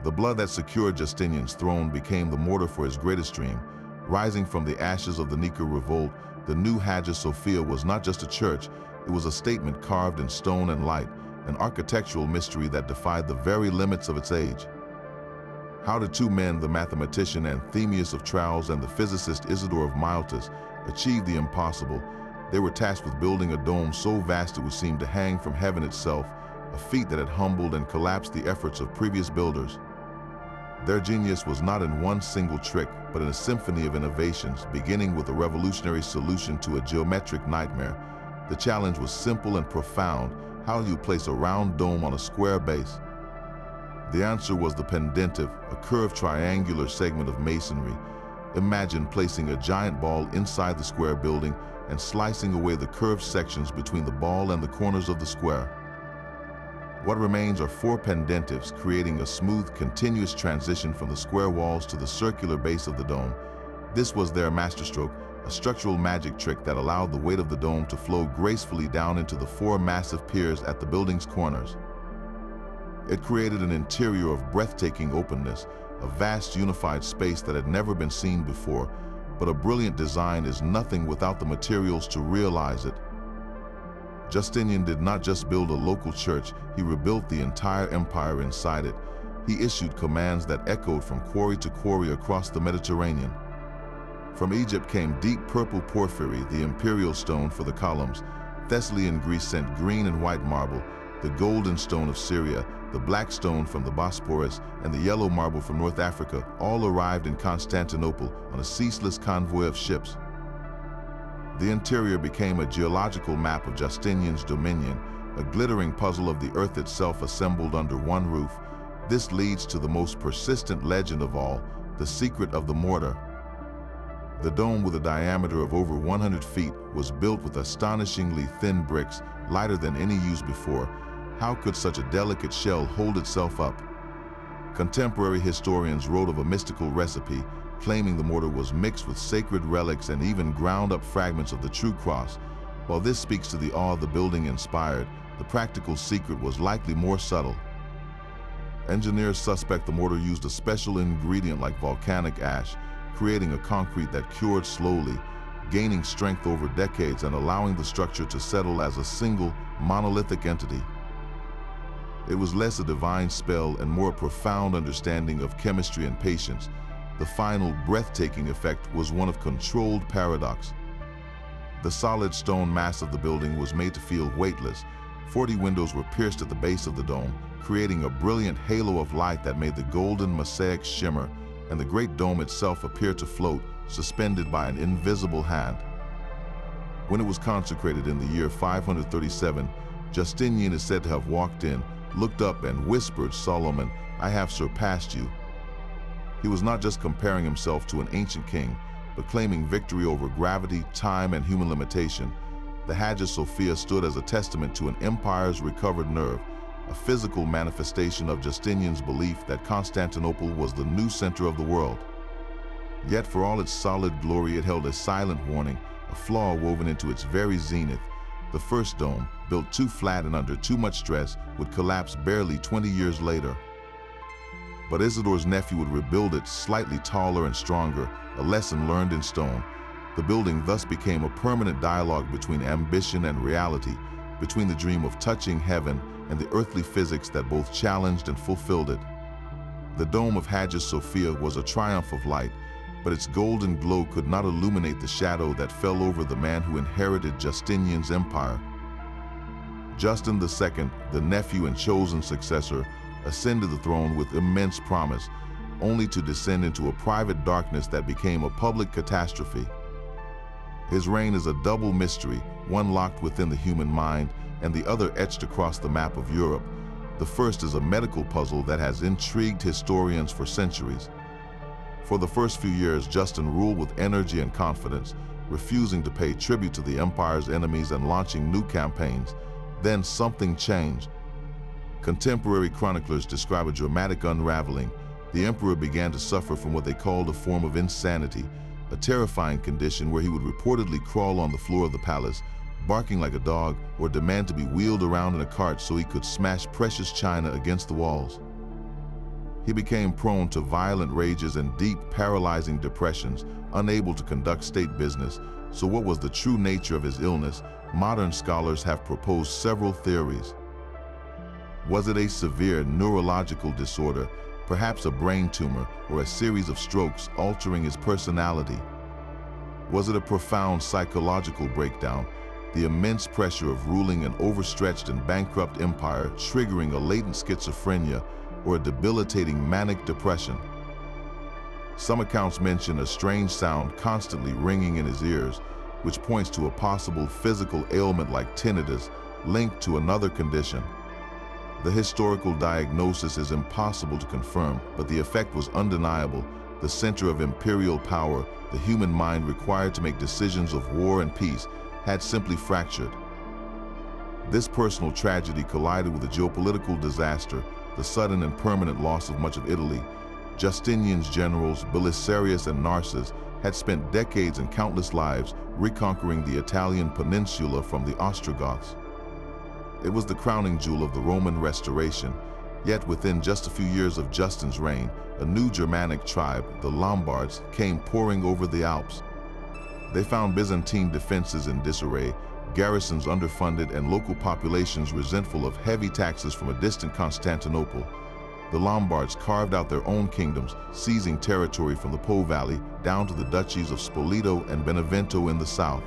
The blood that secured Justinian's throne became the mortar for his greatest dream. Rising from the ashes of the Nika revolt, the new Hagia Sophia was not just a church, it was a statement carved in stone and light, an architectural mystery that defied the very limits of its age. How did two men, the mathematician Anthemius of Tralles and the physicist Isidore of Miletus, achieve the impossible? They were tasked with building a dome so vast it would seem to hang from heaven itself, a feat that had humbled and collapsed the efforts of previous builders. Their genius was not in one single trick, but in a symphony of innovations, beginning with a revolutionary solution to a geometric nightmare. The challenge was simple and profound: how do you place a round dome on a square base? The answer was the pendentive, a curved triangular segment of masonry. Imagine placing a giant ball inside the square building and slicing away the curved sections between the ball and the corners of the square. What remains are four pendentives, creating a smooth, continuous transition from the square walls to the circular base of the dome. This was their masterstroke, a structural magic trick that allowed the weight of the dome to flow gracefully down into the four massive piers at the building's corners. It created an interior of breathtaking openness, a vast unified space that had never been seen before, but a brilliant design is nothing without the materials to realize it. Justinian did not just build a local church, he rebuilt the entire empire inside it. He issued commands that echoed from quarry to quarry across the Mediterranean. From Egypt came deep purple porphyry, the imperial stone for the columns. Thessaly in Greece sent green and white marble, the golden stone of Syria, the black stone from the Bosporus, and the yellow marble from North Africa all arrived in Constantinople on a ceaseless convoy of ships. The interior became a geological map of Justinian's dominion, a glittering puzzle of the earth itself assembled under one roof. This leads to the most persistent legend of all, the secret of the mortar. The dome, with a diameter of over 100 feet, was built with astonishingly thin bricks, lighter than any used before. How could such a delicate shell hold itself up? Contemporary historians wrote of a mystical recipe, claiming the mortar was mixed with sacred relics and even ground up fragments of the true cross. While this speaks to the awe the building inspired, the practical secret was likely more subtle. Engineers suspect the mortar used a special ingredient like volcanic ash, creating a concrete that cured slowly, gaining strength over decades and allowing the structure to settle as a single, monolithic entity. It was less a divine spell and more a profound understanding of chemistry and patience. The final, breathtaking effect was one of controlled paradox. The solid stone mass of the building was made to feel weightless. 40 windows were pierced at the base of the dome, creating a brilliant halo of light that made the golden mosaic shimmer, and the great dome itself appeared to float, suspended by an invisible hand. When it was consecrated in the year 537, Justinian is said to have walked in, looked up, and whispered, "Solomon, I have surpassed you." He was not just comparing himself to an ancient king, but claiming victory over gravity, time, and human limitation. The Hagia Sophia stood as a testament to an empire's recovered nerve, a physical manifestation of Justinian's belief that Constantinople was the new center of the world. Yet for all its solid glory, it held a silent warning, a flaw woven into its very zenith. The first dome, built too flat and under too much stress, would collapse barely 20 years later. But Isidore's nephew would rebuild it slightly taller and stronger, a lesson learned in stone. The building thus became a permanent dialogue between ambition and reality, between the dream of touching heaven and the earthly physics that both challenged and fulfilled it. The dome of Hagia Sophia was a triumph of light, but its golden glow could not illuminate the shadow that fell over the man who inherited Justinian's empire. Justin II, the nephew and chosen successor, ascended the throne with immense promise, only to descend into a private darkness that became a public catastrophe. His reign is a double mystery, one locked within the human mind and the other etched across the map of Europe. The first is a medical puzzle that has intrigued historians for centuries. For the first few years, Justin ruled with energy and confidence, refusing to pay tribute to the empire's enemies and launching new campaigns. Then something changed. Contemporary chroniclers describe a dramatic unraveling. The emperor began to suffer from what they called a form of insanity, a terrifying condition where he would reportedly crawl on the floor of the palace, barking like a dog, or demand to be wheeled around in a cart so he could smash precious china against the walls. He became prone to violent rages and deep, paralyzing depressions, unable to conduct state business. So what was the true nature of his illness? Modern scholars have proposed several theories. Was it a severe neurological disorder, perhaps a brain tumor, or a series of strokes altering his personality? Was it a profound psychological breakdown, the immense pressure of ruling an overstretched and bankrupt empire triggering a latent schizophrenia or a debilitating manic depression. Some accounts mention a strange sound constantly ringing in his ears, which points to a possible physical ailment like tinnitus linked to another condition. The historical diagnosis is impossible to confirm, but the effect was undeniable. The center of imperial power, the human mind required to make decisions of war and peace, had simply fractured. This personal tragedy collided with a geopolitical disaster, the sudden and permanent loss of much of Italy. Justinian's generals, Belisarius and Narses, had spent decades and countless lives reconquering the Italian peninsula from the Ostrogoths. It was the crowning jewel of the Roman Restoration, yet within just a few years of Justin's reign, a new Germanic tribe, the Lombards, came pouring over the Alps. They found Byzantine defenses in disarray, garrisons underfunded, and local populations resentful of heavy taxes from a distant Constantinople. The Lombards carved out their own kingdoms, seizing territory from the Po Valley down to the duchies of Spoleto and Benevento in the south.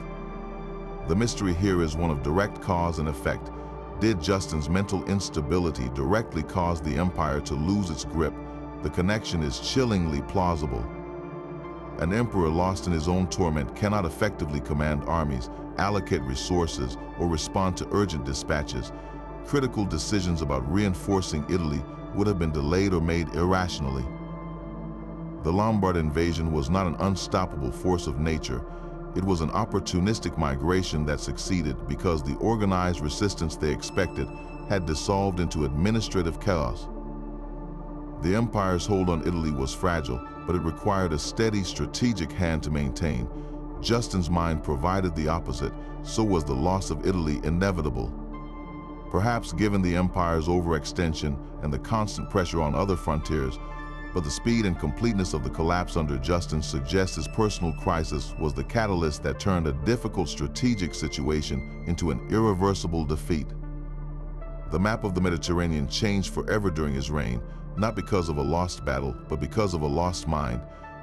The mystery here is one of direct cause and effect. Did Justin's mental instability directly cause the empire to lose its grip? The connection is chillingly plausible. An emperor lost in his own torment cannot effectively command armies, allocate resources, or respond to urgent dispatches. Critical decisions about reinforcing Italy would have been delayed or made irrationally. The Lombard invasion was not an unstoppable force of nature. It was an opportunistic migration that succeeded because the organized resistance they expected had dissolved into administrative chaos. The empire's hold on Italy was fragile, but it required a steady strategic hand to maintain. Justin's mind provided the opposite, so was the loss of Italy inevitable. Perhaps given the empire's overextension and the constant pressure on other frontiers, but the speed and completeness of the collapse under Justin suggests his personal crisis was the catalyst that turned a difficult strategic situation into an irreversible defeat. The map of the Mediterranean changed forever during his reign, not because of a lost battle, but because of a lost mind.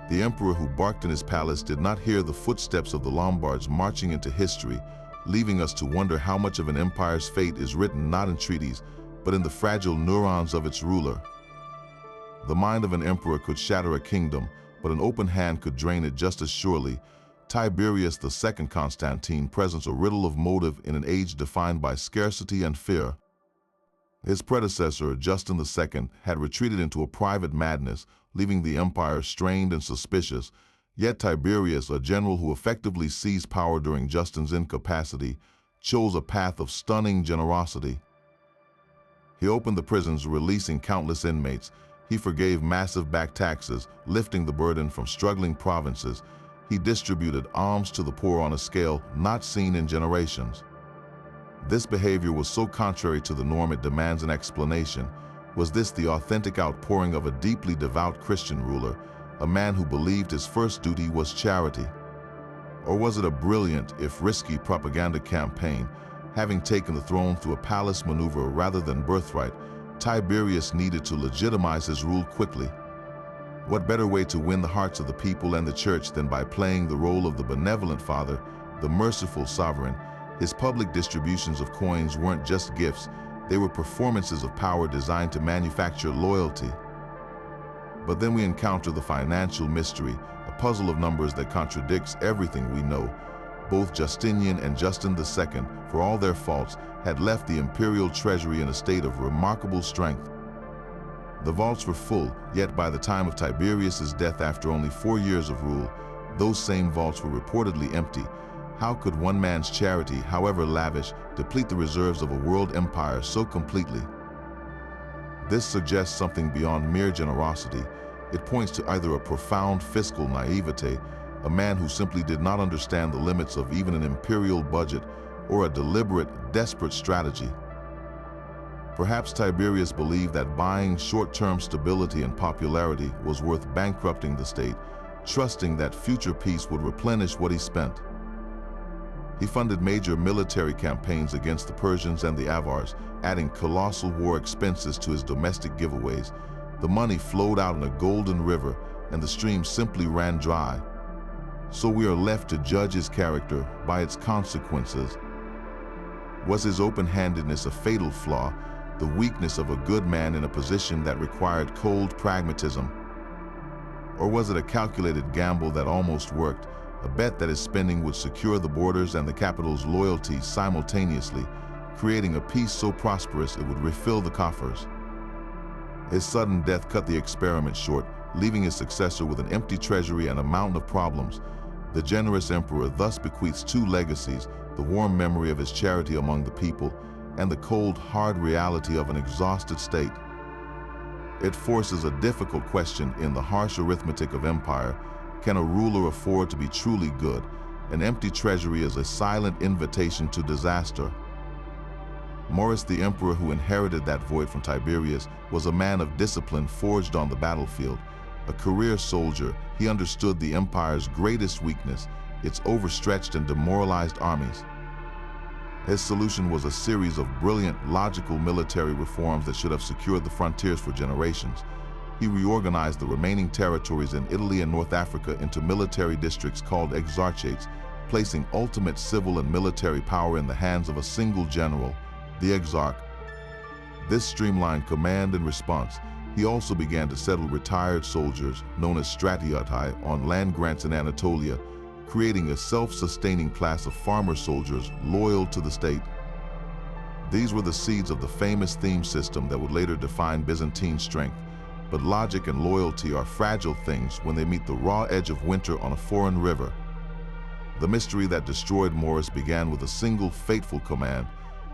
The emperor who barked in his palace did not hear the footsteps of the Lombards marching into history, leaving us to wonder how much of an empire's fate is written not in treaties, but in the fragile neurons of its ruler. The mind of an emperor could shatter a kingdom, but an open hand could drain it just as surely. Tiberius II Constantine presents a riddle of motive in an age defined by scarcity and fear. His predecessor, Justin II, had retreated into a private madness, leaving the empire strained and suspicious. Yet Tiberius, a general who effectively seized power during Justin's incapacity, chose a path of stunning generosity. He opened the prisons, releasing countless inmates. He forgave massive back taxes, lifting the burden from struggling provinces. He distributed alms to the poor on a scale not seen in generations. This behavior was so contrary to the norm it demands an explanation. Was this the authentic outpouring of a deeply devout Christian ruler, a man who believed his first duty was charity? Or was it a brilliant, if risky, propaganda campaign? Having taken the throne through a palace maneuver rather than birthright, Tiberius needed to legitimize his rule quickly. What better way to win the hearts of the people and the church than by playing the role of the benevolent father, the merciful sovereign? His public distributions of coins weren't just gifts, they were performances of power designed to manufacture loyalty. But then we encounter the financial mystery, a puzzle of numbers that contradicts everything we know. Both Justinian and Justin II, for all their faults, had left the imperial treasury in a state of remarkable strength. The vaults were full, yet by the time of Tiberius's death after only 4 years of rule, those same vaults were reportedly empty. How could one man's charity, however lavish, deplete the reserves of a world empire so completely? This suggests something beyond mere generosity. It points to either a profound fiscal naivete, a man who simply did not understand the limits of even an imperial budget, or a deliberate, desperate strategy. Perhaps Tiberius believed that buying short-term stability and popularity was worth bankrupting the state, trusting that future peace would replenish what he spent. He funded major military campaigns against the Persians and the Avars, adding colossal war expenses to his domestic giveaways. The money flowed out in a golden river, and the stream simply ran dry. So we are left to judge his character by its consequences. Was his open-handedness a fatal flaw, the weakness of a good man in a position that required cold pragmatism? Or was it a calculated gamble that almost worked, a bet that his spending would secure the borders and the capital's loyalty simultaneously, creating a peace so prosperous it would refill the coffers? His sudden death cut the experiment short, leaving his successor with an empty treasury and a mountain of problems. The generous emperor thus bequeaths two legacies: the warm memory of his charity among the people, and the cold, hard reality of an exhausted state. It forces a difficult question in the harsh arithmetic of empire. Can a ruler afford to be truly good? An empty treasury is a silent invitation to disaster. Maurice the emperor, who inherited that void from Tiberius, was a man of discipline forged on the battlefield. A career soldier, he understood the empire's greatest weakness, its overstretched and demoralized armies. His solution was a series of brilliant, logical military reforms that should have secured the frontiers for generations. He reorganized the remaining territories in Italy and North Africa into military districts called exarchates, placing ultimate civil and military power in the hands of a single general, the exarch. This streamlined command and response. He also began to settle retired soldiers, known as stratiotai, on land grants in Anatolia, creating a self-sustaining class of farmer soldiers loyal to the state. These were the seeds of the famous theme system that would later define Byzantine strength. But logic and loyalty are fragile things when they meet the raw edge of winter on a foreign river. The mystery that destroyed Maurice began with a single fateful command.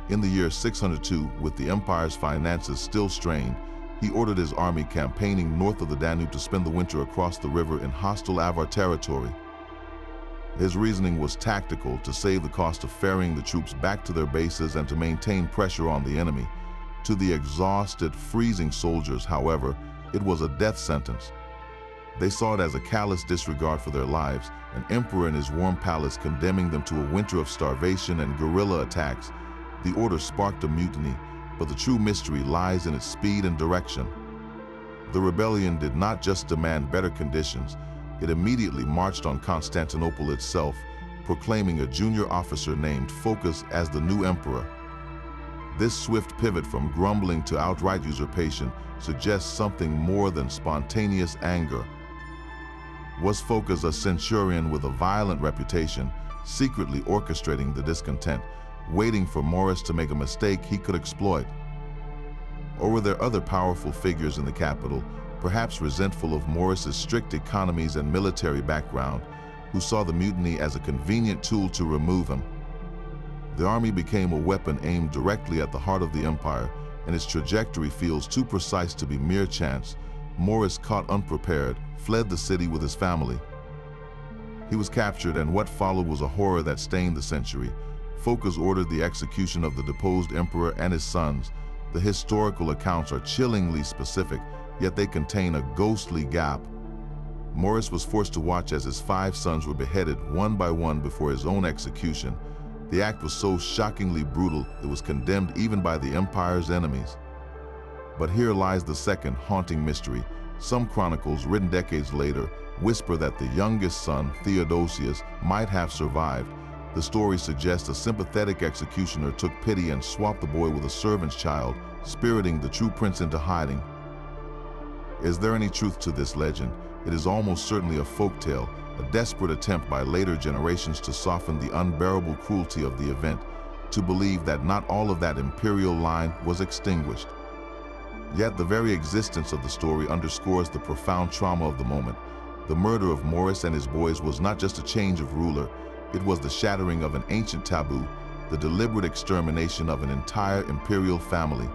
In the year 602, with the empire's finances still strained, he ordered his army campaigning north of the Danube to spend the winter across the river in hostile Avar territory. His reasoning was tactical: to save the cost of ferrying the troops back to their bases and to maintain pressure on the enemy. To the exhausted, freezing soldiers, however, it was a death sentence. They saw it as a callous disregard for their lives, an emperor in his warm palace condemning them to a winter of starvation and guerrilla attacks. The order sparked a mutiny, but the true mystery lies in its speed and direction. The rebellion did not just demand better conditions, it immediately marched on Constantinople itself, proclaiming a junior officer named Phocas as the new emperor. This swift pivot from grumbling to outright usurpation suggests something more than spontaneous anger. Was Phocas a centurion with a violent reputation, secretly orchestrating the discontent, waiting for Maurice to make a mistake he could exploit? Or were there other powerful figures in the capital, perhaps resentful of Maurice's strict economies and military background, who saw the mutiny as a convenient tool to remove him? The army became a weapon aimed directly at the heart of the empire, and its trajectory feels too precise to be mere chance. Maurice, caught unprepared, fled the city with his family. He was captured, and what followed was a horror that stained the century. Phocas ordered the execution of the deposed emperor and his sons. The historical accounts are chillingly specific, yet they contain a ghostly gap. Maurice was forced to watch as his 5 sons were beheaded one by one before his own execution. The act was so shockingly brutal, it was condemned even by the empire's enemies. But here lies the second haunting mystery. Some chronicles, written decades later, whisper that the youngest son, Theodosius, might have survived. The story suggests a sympathetic executioner took pity and swapped the boy with a servant's child, spiriting the true prince into hiding. Is there any truth to this legend? It is almost certainly a folktale, a desperate attempt by later generations to soften the unbearable cruelty of the event, to believe that not all of that imperial line was extinguished. Yet the very existence of the story underscores the profound trauma of the moment. The murder of Maurice and his boys was not just a change of ruler, it was the shattering of an ancient taboo, the deliberate extermination of an entire imperial family.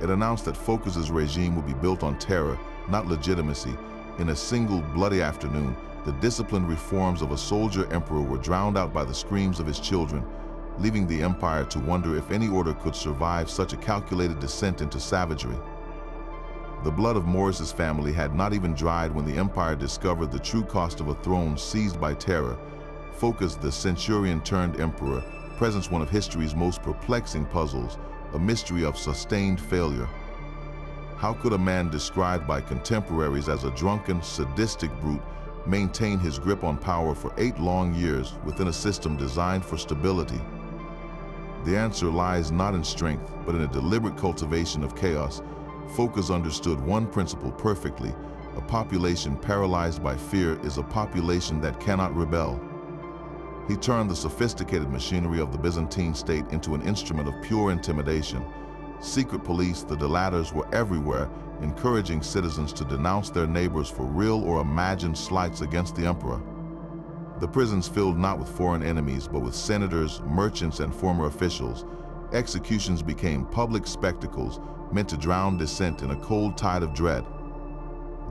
It announced that Phocas's regime would be built on terror, not legitimacy. In a single bloody afternoon, the disciplined reforms of a soldier emperor were drowned out by the screams of his children, leaving the empire to wonder if any order could survive such a calculated descent into savagery. The blood of Maurice's family had not even dried when the empire discovered the true cost of a throne seized by terror. Phocas, the centurion-turned-emperor, presents one of history's most perplexing puzzles, a mystery of sustained failure. How could a man described by contemporaries as a drunken, sadistic brute maintain his grip on power for 8 long years within a system designed for stability? The answer lies not in strength, but in a deliberate cultivation of chaos. Phocas understood one principle perfectly: a population paralyzed by fear is a population that cannot rebel. He turned the sophisticated machinery of the Byzantine state into an instrument of pure intimidation. Secret police, the delators, were everywhere, encouraging citizens to denounce their neighbors for real or imagined slights against the emperor. The prisons filled not with foreign enemies, but with senators, merchants, and former officials. Executions became public spectacles meant to drown dissent in a cold tide of dread.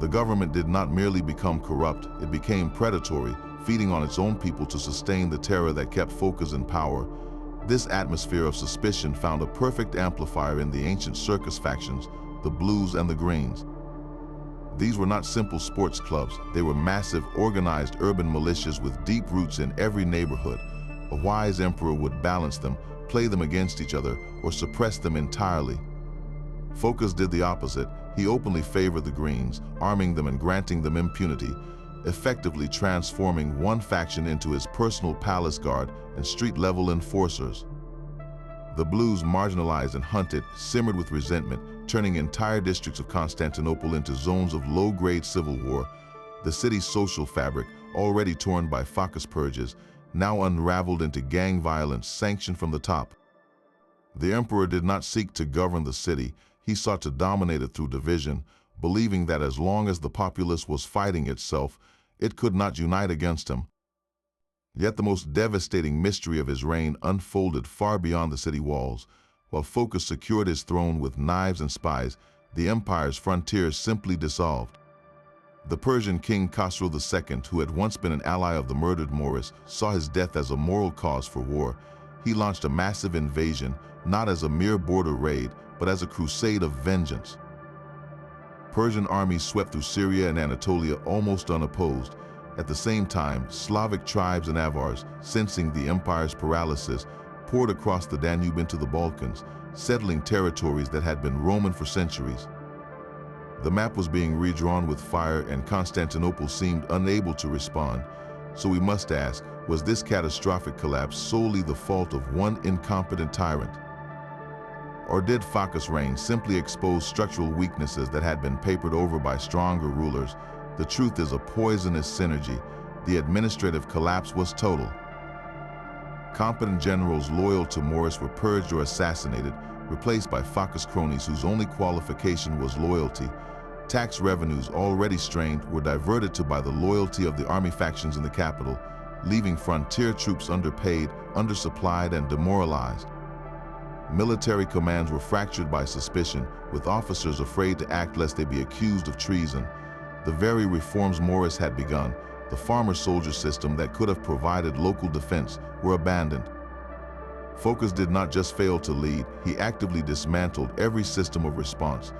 The government did not merely become corrupt, it became predatory, feeding on its own people to sustain the terror that kept Phocas in power. This atmosphere of suspicion found a perfect amplifier in the ancient circus factions, the Blues and the Greens. These were not simple sports clubs, they were massive, organized urban militias with deep roots in every neighborhood. A wise emperor would balance them, play them against each other, or suppress them entirely. Phocas did the opposite. He openly favored the Greens, arming them and granting them impunity, effectively transforming one faction into his personal palace guard and street-level enforcers. The Blues, marginalized and hunted, simmered with resentment, turning entire districts of Constantinople into zones of low-grade civil war. The city's social fabric, already torn by Phocas purges, now unraveled into gang violence sanctioned from the top. The emperor did not seek to govern the city, he sought to dominate it through division, believing that as long as the populace was fighting itself, it could not unite against him. Yet the most devastating mystery of his reign unfolded far beyond the city walls. While Phocas secured his throne with knives and spies, the empire's frontiers simply dissolved. The Persian king Khosrow II, who had once been an ally of the murdered Moris, saw his death as a moral cause for war. He launched a massive invasion, not as a mere border raid, but as a crusade of vengeance. Persian armies swept through Syria and Anatolia almost unopposed. At the same time, Slavic tribes and Avars, sensing the empire's paralysis, poured across the Danube into the Balkans, settling territories that had been Roman for centuries. The map was being redrawn with fire, and Constantinople seemed unable to respond. So we must ask, was this catastrophic collapse solely the fault of one incompetent tyrant? Or did Phocas' reign simply expose structural weaknesses that had been papered over by stronger rulers? The truth is a poisonous synergy. The administrative collapse was total. Competent generals loyal to Moris were purged or assassinated, replaced by Phocas cronies whose only qualification was loyalty. Tax revenues, already strained, were diverted to by the loyalty of the army factions in the capital, leaving frontier troops underpaid, undersupplied, and demoralized. Military commands were fractured by suspicion, with officers afraid to act lest they be accused of treason. The very reforms Moris had begun, the farmer-soldier system that could have provided local defense, were abandoned. Phocas did not just fail to lead, he actively dismantled every system of response.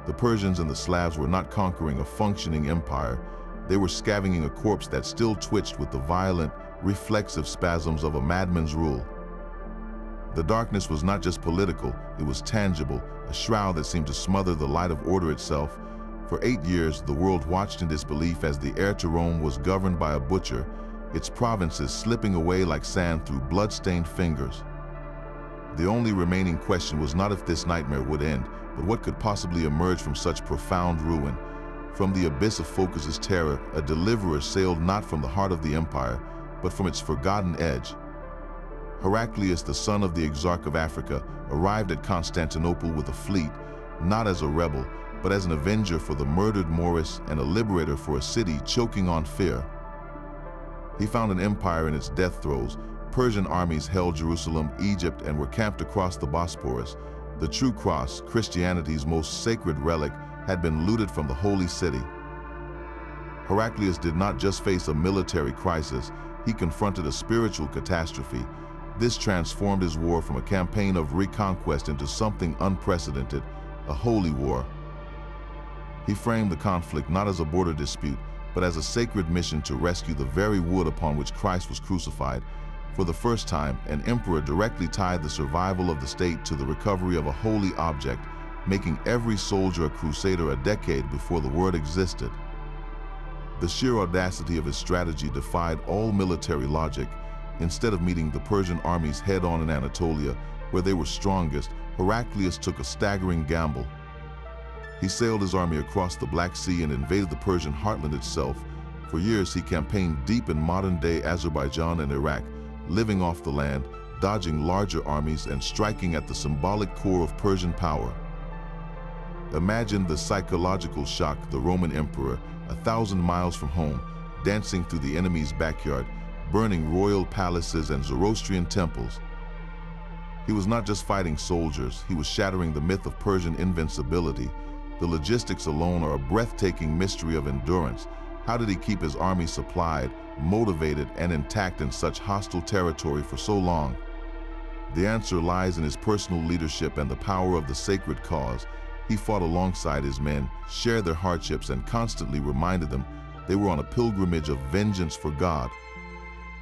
The Persians and the Slavs were not conquering a functioning empire, they were scavenging a corpse that still twitched with the violent, reflexive spasms of a madman's rule. The darkness was not just political, it was tangible, a shroud that seemed to smother the light of order itself. For 8 years, the world watched in disbelief as the heir to Rome was governed by a butcher, its provinces slipping away like sand through blood-stained fingers. The only remaining question was not if this nightmare would end, but what could possibly emerge from such profound ruin. From the abyss of Phocas's terror, a deliverer sailed not from the heart of the empire, but from its forgotten edge. Heraclius, the son of the Exarch of Africa, arrived at Constantinople with a fleet, not as a rebel, but as an avenger for the murdered Moris and a liberator for a city choking on fear. He found an empire in its death throes. Persian armies held Jerusalem, Egypt, and were camped across the Bosporus. The true cross, Christianity's most sacred relic, had been looted from the holy city. Heraclius did not just face a military crisis, he confronted a spiritual catastrophe. This transformed his war from a campaign of reconquest into something unprecedented, a holy war. He framed the conflict not as a border dispute, but as a sacred mission to rescue the very wood upon which Christ was crucified. For the first time, an emperor directly tied the survival of the state to the recovery of a holy object, making every soldier a crusader a decade before the word existed. The sheer audacity of his strategy defied all military logic. Instead of meeting the Persian armies head-on in Anatolia, where they were strongest, Heraclius took a staggering gamble. He sailed his army across the Black Sea and invaded the Persian heartland itself. For years, he campaigned deep in modern-day Azerbaijan and Iraq, living off the land, dodging larger armies and striking at the symbolic core of Persian power. Imagine the psychological shock: the Roman emperor, 1,000 miles from home, dancing through the enemy's backyard, burning royal palaces and Zoroastrian temples. He was not just fighting soldiers, he was shattering the myth of Persian invincibility. The logistics alone are a breathtaking mystery of endurance. How did he keep his army supplied, motivated, and intact in such hostile territory for so long? The answer lies in his personal leadership and the power of the sacred cause. He fought alongside his men, shared their hardships, and constantly reminded them they were on a pilgrimage of vengeance for God.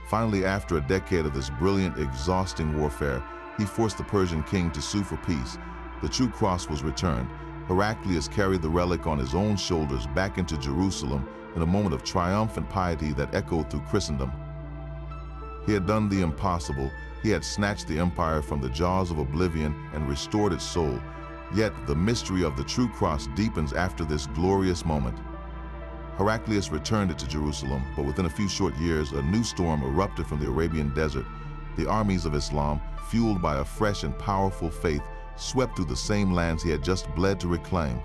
Finally, after a decade of this brilliant, exhausting warfare, he forced the Persian king to sue for peace. The true cross was returned. Heraclius carried the relic on his own shoulders back into Jerusalem in a moment of triumphant piety that echoed through Christendom. He had done the impossible. He had snatched the empire from the jaws of oblivion and restored its soul. Yet the mystery of the true cross deepens after this glorious moment. Heraclius returned it to Jerusalem, but within a few short years, a new storm erupted from the Arabian desert. The armies of Islam, fueled by a fresh and powerful faith, swept through the same lands he had just bled to reclaim.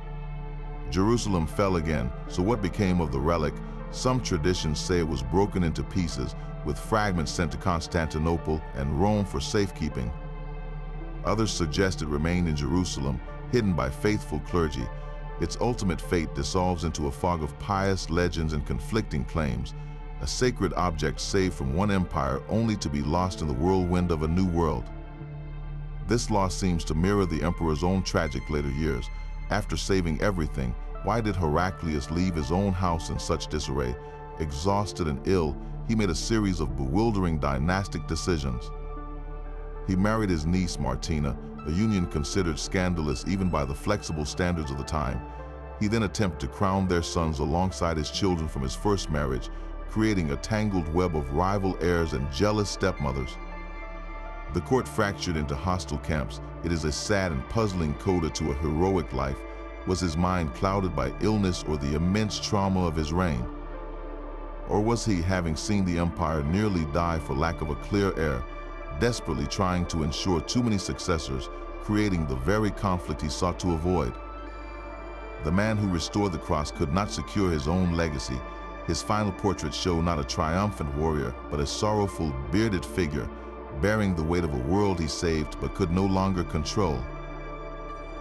Jerusalem fell again, so what became of the relic? Some traditions say it was broken into pieces, with fragments sent to Constantinople and Rome for safekeeping. Others suggest it remained in Jerusalem, hidden by faithful clergy. Its ultimate fate dissolves into a fog of pious legends and conflicting claims, a sacred object saved from one empire only to be lost in the whirlwind of a new world. This loss seems to mirror the emperor's own tragic later years. After saving everything, why did Heraclius leave his own house in such disarray? Exhausted and ill, he made a series of bewildering dynastic decisions. He married his niece Martina, a union considered scandalous even by the flexible standards of the time. He then attempted to crown their sons alongside his children from his first marriage, creating a tangled web of rival heirs and jealous stepmothers. The court fractured into hostile camps. It is a sad and puzzling coda to a heroic life. Was his mind clouded by illness or the immense trauma of his reign? Or was he, having seen the empire nearly die for lack of a clear heir, desperately trying to ensure too many successors, creating the very conflict he sought to avoid? The man who restored the cross could not secure his own legacy. His final portraits show not a triumphant warrior, but a sorrowful, bearded figure, bearing the weight of a world he saved but could no longer control.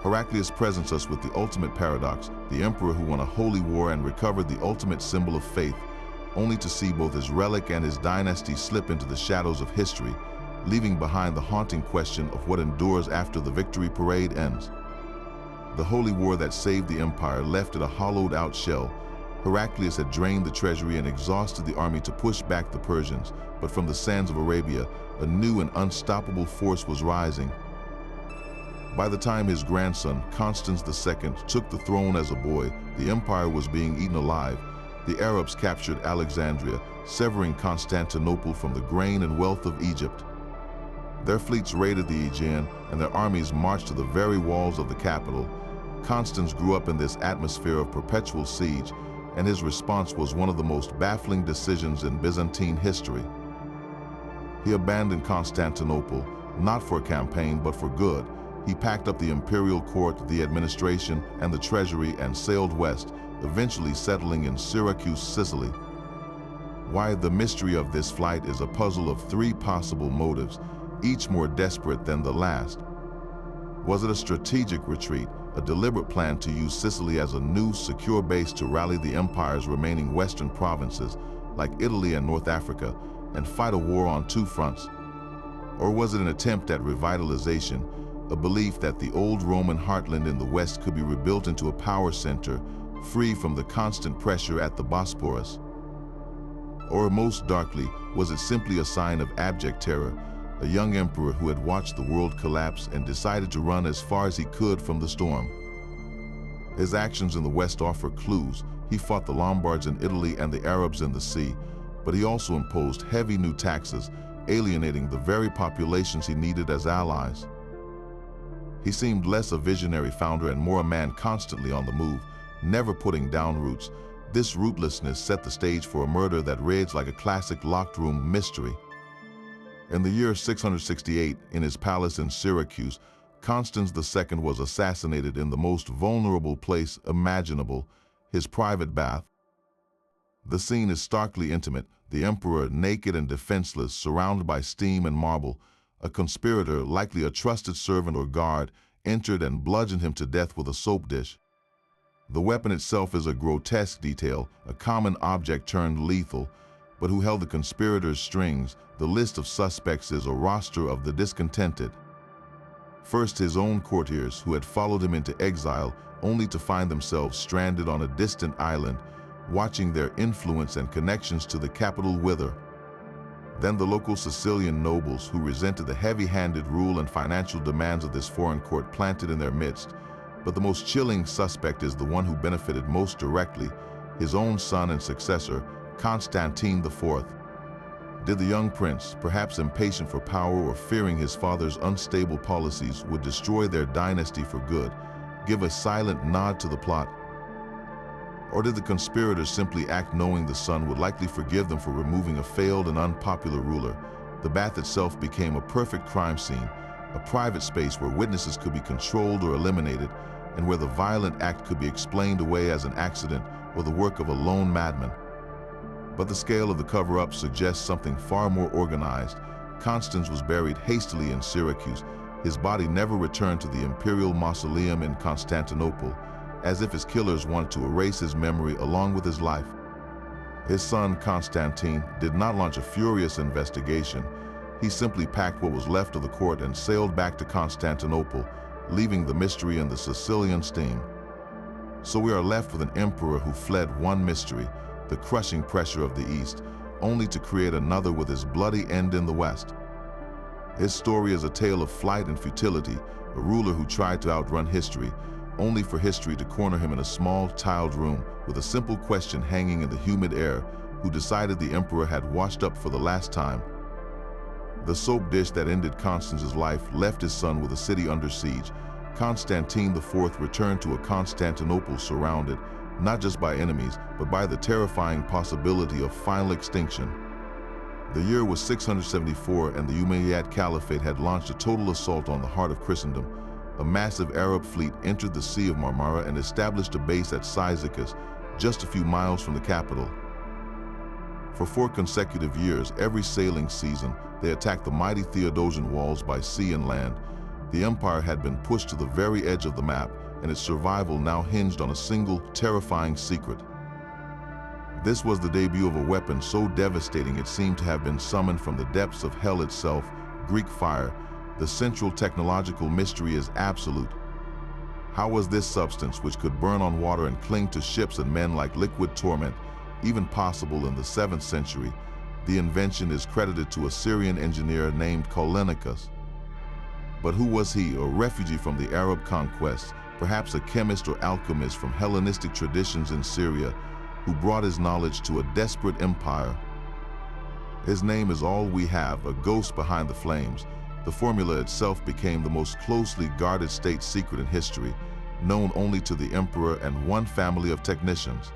Heraclius presents us with the ultimate paradox, the emperor who won a holy war and recovered the ultimate symbol of faith, only to see both his relic and his dynasty slip into the shadows of history, leaving behind the haunting question of what endures after the victory parade ends. The holy war that saved the empire left it a hollowed-out shell. Heraclius had drained the treasury and exhausted the army to push back the Persians, but from the sands of Arabia, a new and unstoppable force was rising. By the time his grandson, Constans II, took the throne as a boy, the empire was being eaten alive. The Arabs captured Alexandria, severing Constantinople from the grain and wealth of Egypt. Their fleets raided the Aegean, and their armies marched to the very walls of the capital. Constans grew up in this atmosphere of perpetual siege, and his response was one of the most baffling decisions in Byzantine history. He abandoned Constantinople, not for a campaign but for good. He packed up the imperial court, the administration, and the treasury and sailed west, eventually settling in Syracuse, Sicily. Why? The mystery of this flight is a puzzle of three possible motives, each more desperate than the last. Was it a strategic retreat, a deliberate plan to use Sicily as a new, secure base to rally the empire's remaining western provinces, like Italy and North Africa, and fight a war on two fronts? Or was it an attempt at revitalization, a belief that the old Roman heartland in the west could be rebuilt into a power center, free from the constant pressure at the Bosporus? Or most darkly, was it simply a sign of abject terror, a young emperor who had watched the world collapse and decided to run as far as he could from the storm? His actions in the west offer clues. He fought the Lombards in Italy and the Arabs in the sea, but he also imposed heavy new taxes, alienating the very populations he needed as allies. He seemed less a visionary founder and more a man constantly on the move, never putting down roots. This rootlessness set the stage for a murder that reads like a classic locked-room mystery. In the year 668, in his palace in Syracuse, Constans II was assassinated in the most vulnerable place imaginable, his private bath. The scene is starkly intimate, the emperor naked and defenseless, surrounded by steam and marble. A conspirator, likely a trusted servant or guard, entered and bludgeoned him to death with a soap dish. The weapon itself is a grotesque detail, a common object turned lethal, but who held the conspirators' strings? The list of suspects is a roster of the discontented. First, his own courtiers, who had followed him into exile, only to find themselves stranded on a distant island, watching their influence and connections to the capital wither. Then the local Sicilian nobles, who resented the heavy-handed rule and financial demands of this foreign court planted in their midst. But the most chilling suspect is the one who benefited most directly, his own son and successor, Constantine IV. Did the young prince, perhaps impatient for power or fearing his father's unstable policies would destroy their dynasty for good, give a silent nod to the plot? Or did the conspirators simply act knowing the son would likely forgive them for removing a failed and unpopular ruler? The bath itself became a perfect crime scene, a private space where witnesses could be controlled or eliminated, and where the violent act could be explained away as an accident or the work of a lone madman. But the scale of the cover-up suggests something far more organized. Constans was buried hastily in Syracuse. His body never returned to the imperial mausoleum in Constantinople, as if his killers wanted to erase his memory along with his life. His son, Constantine, did not launch a furious investigation. He simply packed what was left of the court and sailed back to Constantinople, leaving the mystery in the Sicilian steam. So we are left with an emperor who fled one mystery, the crushing pressure of the East, only to create another with his bloody end in the West. His story is a tale of flight and futility, a ruler who tried to outrun history, only for history to corner him in a small, tiled room with a simple question hanging in the humid air: who decided the emperor had washed up for the last time? The soap dish that ended Constance's life left his son with a city under siege. Constantine IV returned to a Constantinople surrounded, not just by enemies, but by the terrifying possibility of final extinction. The year was 674, and the Umayyad Caliphate had launched a total assault on the heart of Christendom. A massive Arab fleet entered the Sea of Marmara and established a base at Cyzicus, just a few miles from the capital. For 4 consecutive years, every sailing season, they attacked the mighty Theodosian walls by sea and land. The empire had been pushed to the very edge of the map, and its survival now hinged on a single, terrifying secret. This was the debut of a weapon so devastating it seemed to have been summoned from the depths of hell itself: Greek fire. The central technological mystery is absolute. How was this substance, which could burn on water and cling to ships and men like liquid torment, even possible in the 7th century? The invention is credited to a Syrian engineer named Callinicus. But who was he? A refugee from the Arab conquests, perhaps a chemist or alchemist from Hellenistic traditions in Syria, who brought his knowledge to a desperate empire? His name is all we have, a ghost behind the flames. The formula itself became the most closely guarded state secret in history, known only to the emperor and one family of technicians.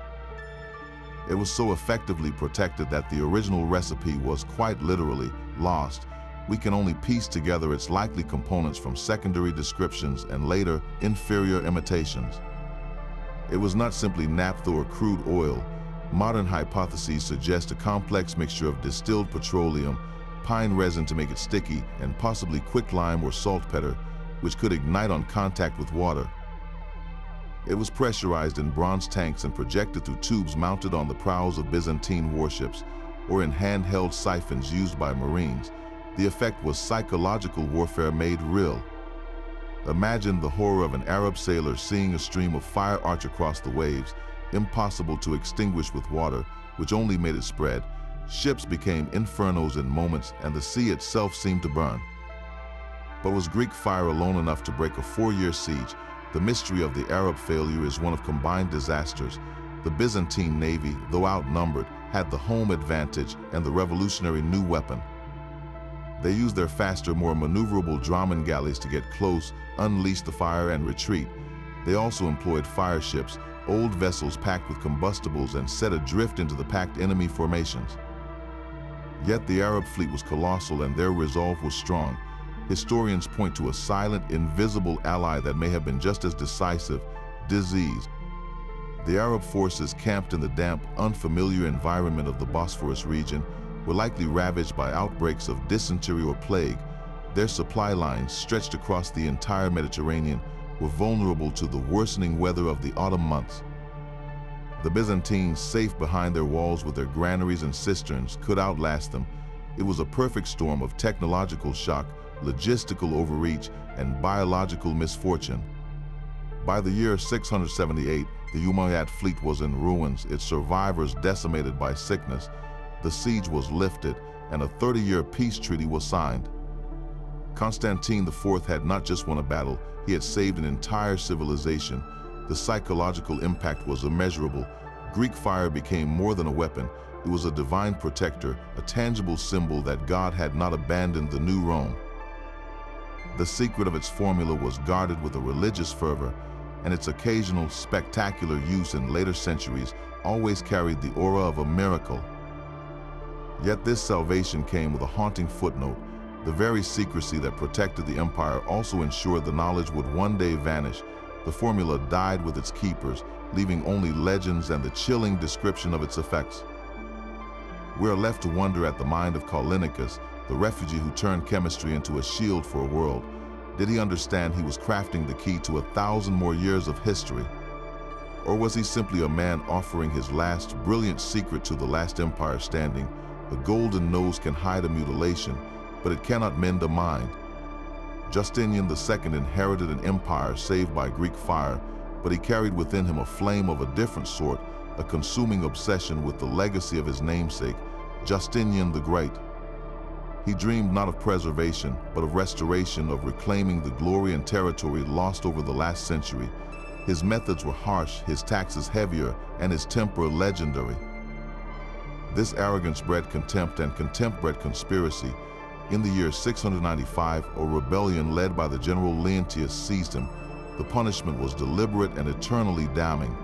It was so effectively protected that the original recipe was quite literally lost. We can only piece together its likely components from secondary descriptions and later inferior imitations. It was not simply naphtha or crude oil. Modern hypotheses suggest a complex mixture of distilled petroleum, pine resin to make it sticky, and possibly quicklime or saltpeter, which could ignite on contact with water. It was pressurized in bronze tanks and projected through tubes mounted on the prows of Byzantine warships, or in handheld siphons used by Marines. The effect was psychological warfare made real. Imagine the horror of an Arab sailor seeing a stream of fire arch across the waves, impossible to extinguish with water, which only made it spread. Ships became infernos in moments, and the sea itself seemed to burn. But was Greek fire alone enough to break a 4-year siege? The mystery of the Arab failure is one of combined disasters. The Byzantine navy, though outnumbered, had the home advantage and the revolutionary new weapon. They used their faster, more maneuverable Draman galleys to get close, unleash the fire, and retreat. They also employed fire ships, old vessels packed with combustibles, and set adrift into the packed enemy formations. Yet the Arab fleet was colossal and their resolve was strong. Historians point to a silent, invisible ally that may have been just as decisive: disease. The Arab forces camped in the damp, unfamiliar environment of the Bosphorus region were likely ravaged by outbreaks of dysentery or plague. Their supply lines, stretched across the entire Mediterranean, were vulnerable to the worsening weather of the autumn months. The Byzantines, safe behind their walls with their granaries and cisterns, could outlast them. It was a perfect storm of technological shock, logistical overreach, and biological misfortune. By the year 678, the Umayyad fleet was in ruins, its survivors decimated by sickness. The siege was lifted, and a 30-year peace treaty was signed. Constantine IV had not just won a battle, he had saved an entire civilization. The psychological impact was immeasurable. Greek fire became more than a weapon. It was a divine protector, a tangible symbol that God had not abandoned the new Rome. The secret of its formula was guarded with a religious fervor, and its occasional, spectacular use in later centuries always carried the aura of a miracle. Yet this salvation came with a haunting footnote. The very secrecy that protected the empire also ensured the knowledge would one day vanish. The formula died with its keepers, leaving only legends and the chilling description of its effects. We are left to wonder at the mind of Callinicus, the refugee who turned chemistry into a shield for a world. Did he understand he was crafting the key to 1,000 more years of history? Or was he simply a man offering his last brilliant secret to the last empire standing? A golden nose can hide a mutilation, but it cannot mend a mind. Justinian II inherited an empire saved by Greek fire, but he carried within him a flame of a different sort, a consuming obsession with the legacy of his namesake, Justinian the Great. He dreamed not of preservation, but of restoration, of reclaiming the glory and territory lost over the last century. His methods were harsh, his taxes heavier, and his temper legendary. This arrogance bred contempt, and contempt bred conspiracy. In the year 695, a rebellion led by the general Leontius seized him. The punishment was deliberate and eternally damning.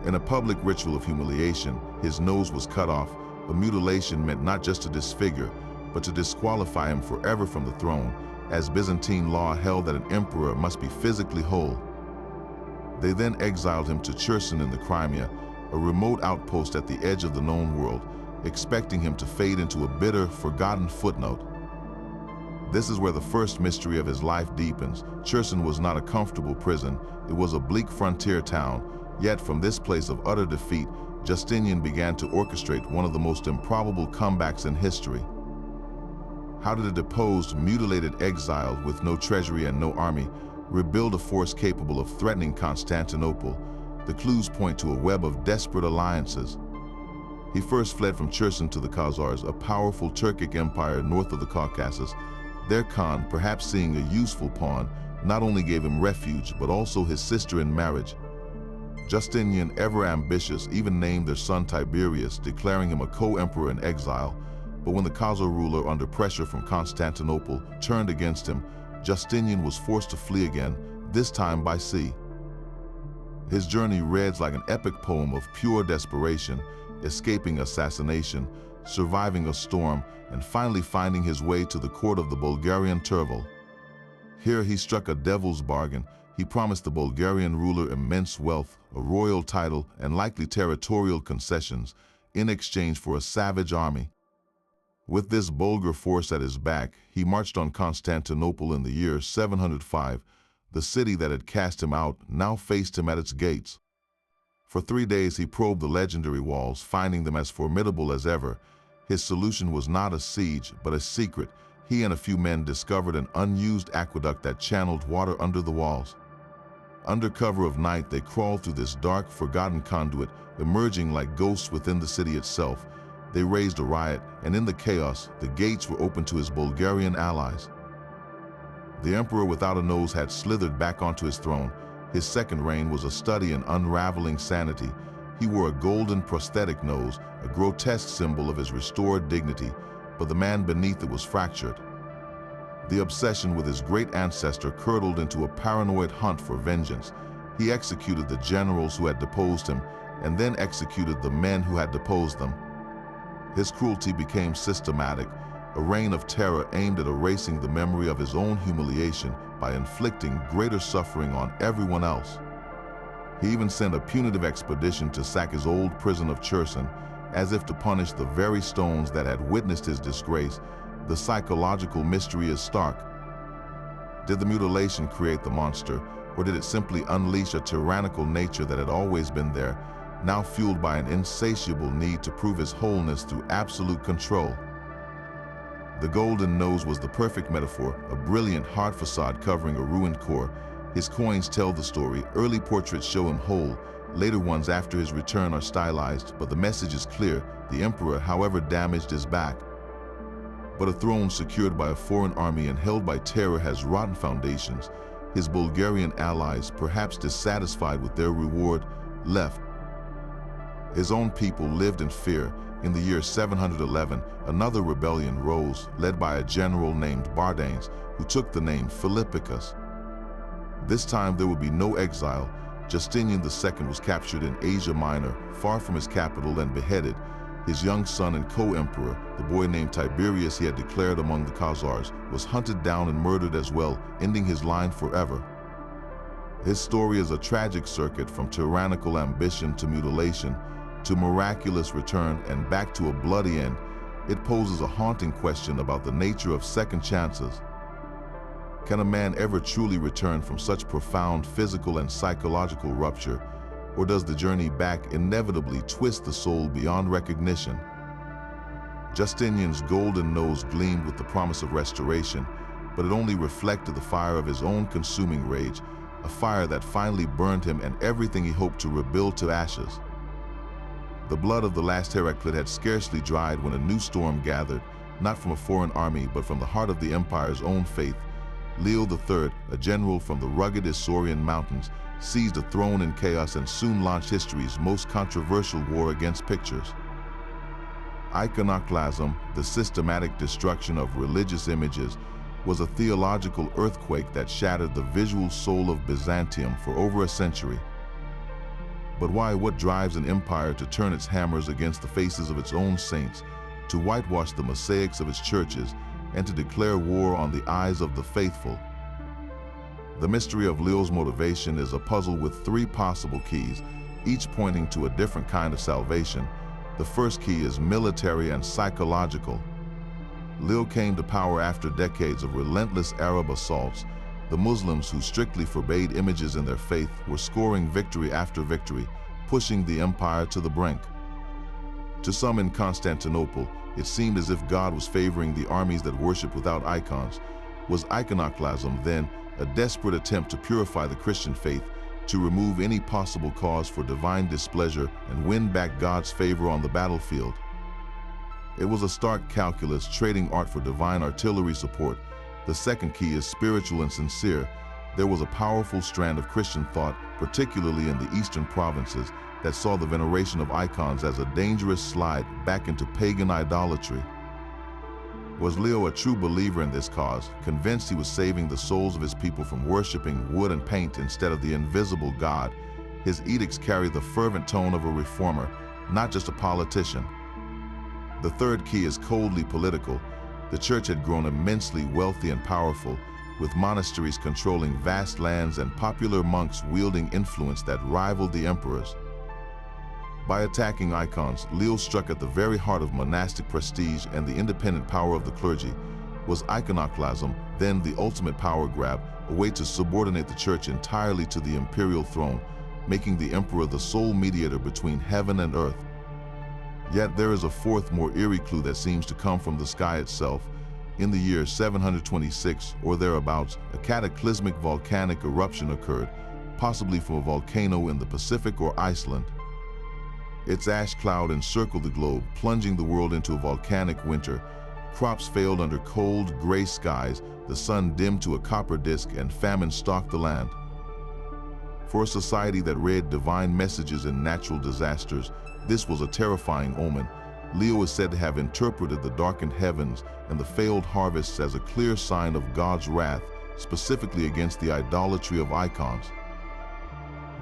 In a public ritual of humiliation, his nose was cut off. A mutilation meant not just to disfigure, but to disqualify him forever from the throne, as Byzantine law held that an emperor must be physically whole. They then exiled him to Cherson in the Crimea, a remote outpost at the edge of the known world, expecting him to fade into a bitter, forgotten footnote. This is where the first mystery of his life deepens. Cherson was not a comfortable prison, it was a bleak frontier town. Yet from this place of utter defeat, Justinian began to orchestrate one of the most improbable comebacks in history. How did a deposed, mutilated exile with no treasury and no army rebuild a force capable of threatening Constantinople? The clues point to a web of desperate alliances. He first fled from Cherson to the Khazars, a powerful Turkic empire north of the Caucasus. Their Khan, perhaps seeing a useful pawn, not only gave him refuge, but also his sister in marriage. Justinian, ever ambitious, even named their son Tiberius, declaring him a co-emperor in exile. But when the Khazar ruler, under pressure from Constantinople, turned against him, Justinian was forced to flee again, this time by sea. His journey reads like an epic poem of pure desperation, escaping assassination, surviving a storm, and finally finding his way to the court of the Bulgarian Tervel. Here he struck a devil's bargain. He promised the Bulgarian ruler immense wealth, a royal title, and likely territorial concessions in exchange for a savage army. With this Bulgar force at his back, he marched on Constantinople in the year 705. The city that had cast him out now faced him at its gates. For 3 days he probed the legendary walls, finding them as formidable as ever. His solution was not a siege, but a secret. He and a few men discovered an unused aqueduct that channeled water under the walls. Under cover of night, they crawled through this dark, forgotten conduit, emerging like ghosts within the city itself. They raised a riot, and in the chaos, the gates were opened to his Bulgarian allies. The emperor without a nose had slithered back onto his throne. His second reign was a study in unraveling sanity. He wore a golden prosthetic nose, a grotesque symbol of his restored dignity. but the man beneath it was fractured. The obsession with his great ancestor curdled into a paranoid hunt for vengeance. He executed the generals who had deposed him, and then executed the men who had deposed them. His cruelty became systematic, a reign of terror aimed at erasing the memory of his own humiliation by inflicting greater suffering on everyone else. He even sent a punitive expedition to sack his old prison of Cherson, as if to punish the very stones that had witnessed his disgrace. The psychological mystery is stark. Did the mutilation create the monster, or did it simply unleash a tyrannical nature that had always been there, now fueled by an insatiable need to prove his wholeness through absolute control? The golden nose was the perfect metaphor, a brilliant hard facade covering a ruined core. His coins tell the story. Early portraits show him whole, later ones after his return are stylized, but the message is clear. The emperor, however damaged, is back. But a throne secured by a foreign army and held by terror has rotten foundations. His Bulgarian allies, perhaps dissatisfied with their reward, left. His own people lived in fear. In the year 711, another rebellion rose, led by a general named Bardanes, who took the name Philippicus. This time there would be no exile. Justinian II was captured in Asia Minor, far from his capital, and beheaded. His young son and co-emperor, the boy named Tiberius he had declared among the Khazars, was hunted down and murdered as well, ending his line forever. His story is a tragic circuit from tyrannical ambition to mutilation, to miraculous return and back to a bloody end. It poses a haunting question about the nature of second chances. Can a man ever truly return from such profound physical and psychological rupture? Or does the journey back inevitably twist the soul beyond recognition? Justinian's golden nose gleamed with the promise of restoration, but it only reflected the fire of his own consuming rage, a fire that finally burned him and everything he hoped to rebuild to ashes. The blood of the last Heraclid had scarcely dried when a new storm gathered, not from a foreign army but from the heart of the empire's own faith. Leo III, a general from the rugged Isaurian mountains, seized a throne in chaos and soon launched history's most controversial war against pictures. Iconoclasm, the systematic destruction of religious images, was a theological earthquake that shattered the visual soul of Byzantium for over a century. But why? What drives an empire to turn its hammers against the faces of its own saints, to whitewash the mosaics of its churches, and to declare war on the eyes of the faithful? The mystery of Leo's motivation is a puzzle with three possible keys, each pointing to a different kind of salvation. The first key is military and psychological. Leo came to power after decades of relentless Arab assaults. The Muslims, who strictly forbade images in their faith, were scoring victory after victory, pushing the empire to the brink. To some in Constantinople, it seemed as if God was favoring the armies that worshiped without icons. Was iconoclasm, then, a desperate attempt to purify the Christian faith, to remove any possible cause for divine displeasure and win back God's favor on the battlefield? It was a stark calculus, trading art for divine artillery support. The second key is spiritual and sincere. There was a powerful strand of Christian thought, particularly in the eastern provinces, that saw the veneration of icons as a dangerous slide back into pagan idolatry. Was Leo a true believer in this cause, convinced he was saving the souls of his people from worshiping wood and paint instead of the invisible God? His edicts carried the fervent tone of a reformer, not just a politician. The third key is coldly political. The church had grown immensely wealthy and powerful, with monasteries controlling vast lands and popular monks wielding influence that rivaled the emperors. By attacking icons, Leo struck at the very heart of monastic prestige and the independent power of the clergy. Was iconoclasm, then, the ultimate power grab, a way to subordinate the church entirely to the imperial throne, making the emperor the sole mediator between heaven and earth? Yet there is a fourth, more eerie clue that seems to come from the sky itself. In the year 726 or thereabouts, a cataclysmic volcanic eruption occurred, possibly from a volcano in the Pacific or Iceland. Its ash cloud encircled the globe, plunging the world into a volcanic winter. Crops failed under cold, gray skies, the sun dimmed to a copper disk, and famine stalked the land. For a society that read divine messages in natural disasters, this was a terrifying omen. Leo is said to have interpreted the darkened heavens and the failed harvests as a clear sign of God's wrath, specifically against the idolatry of icons.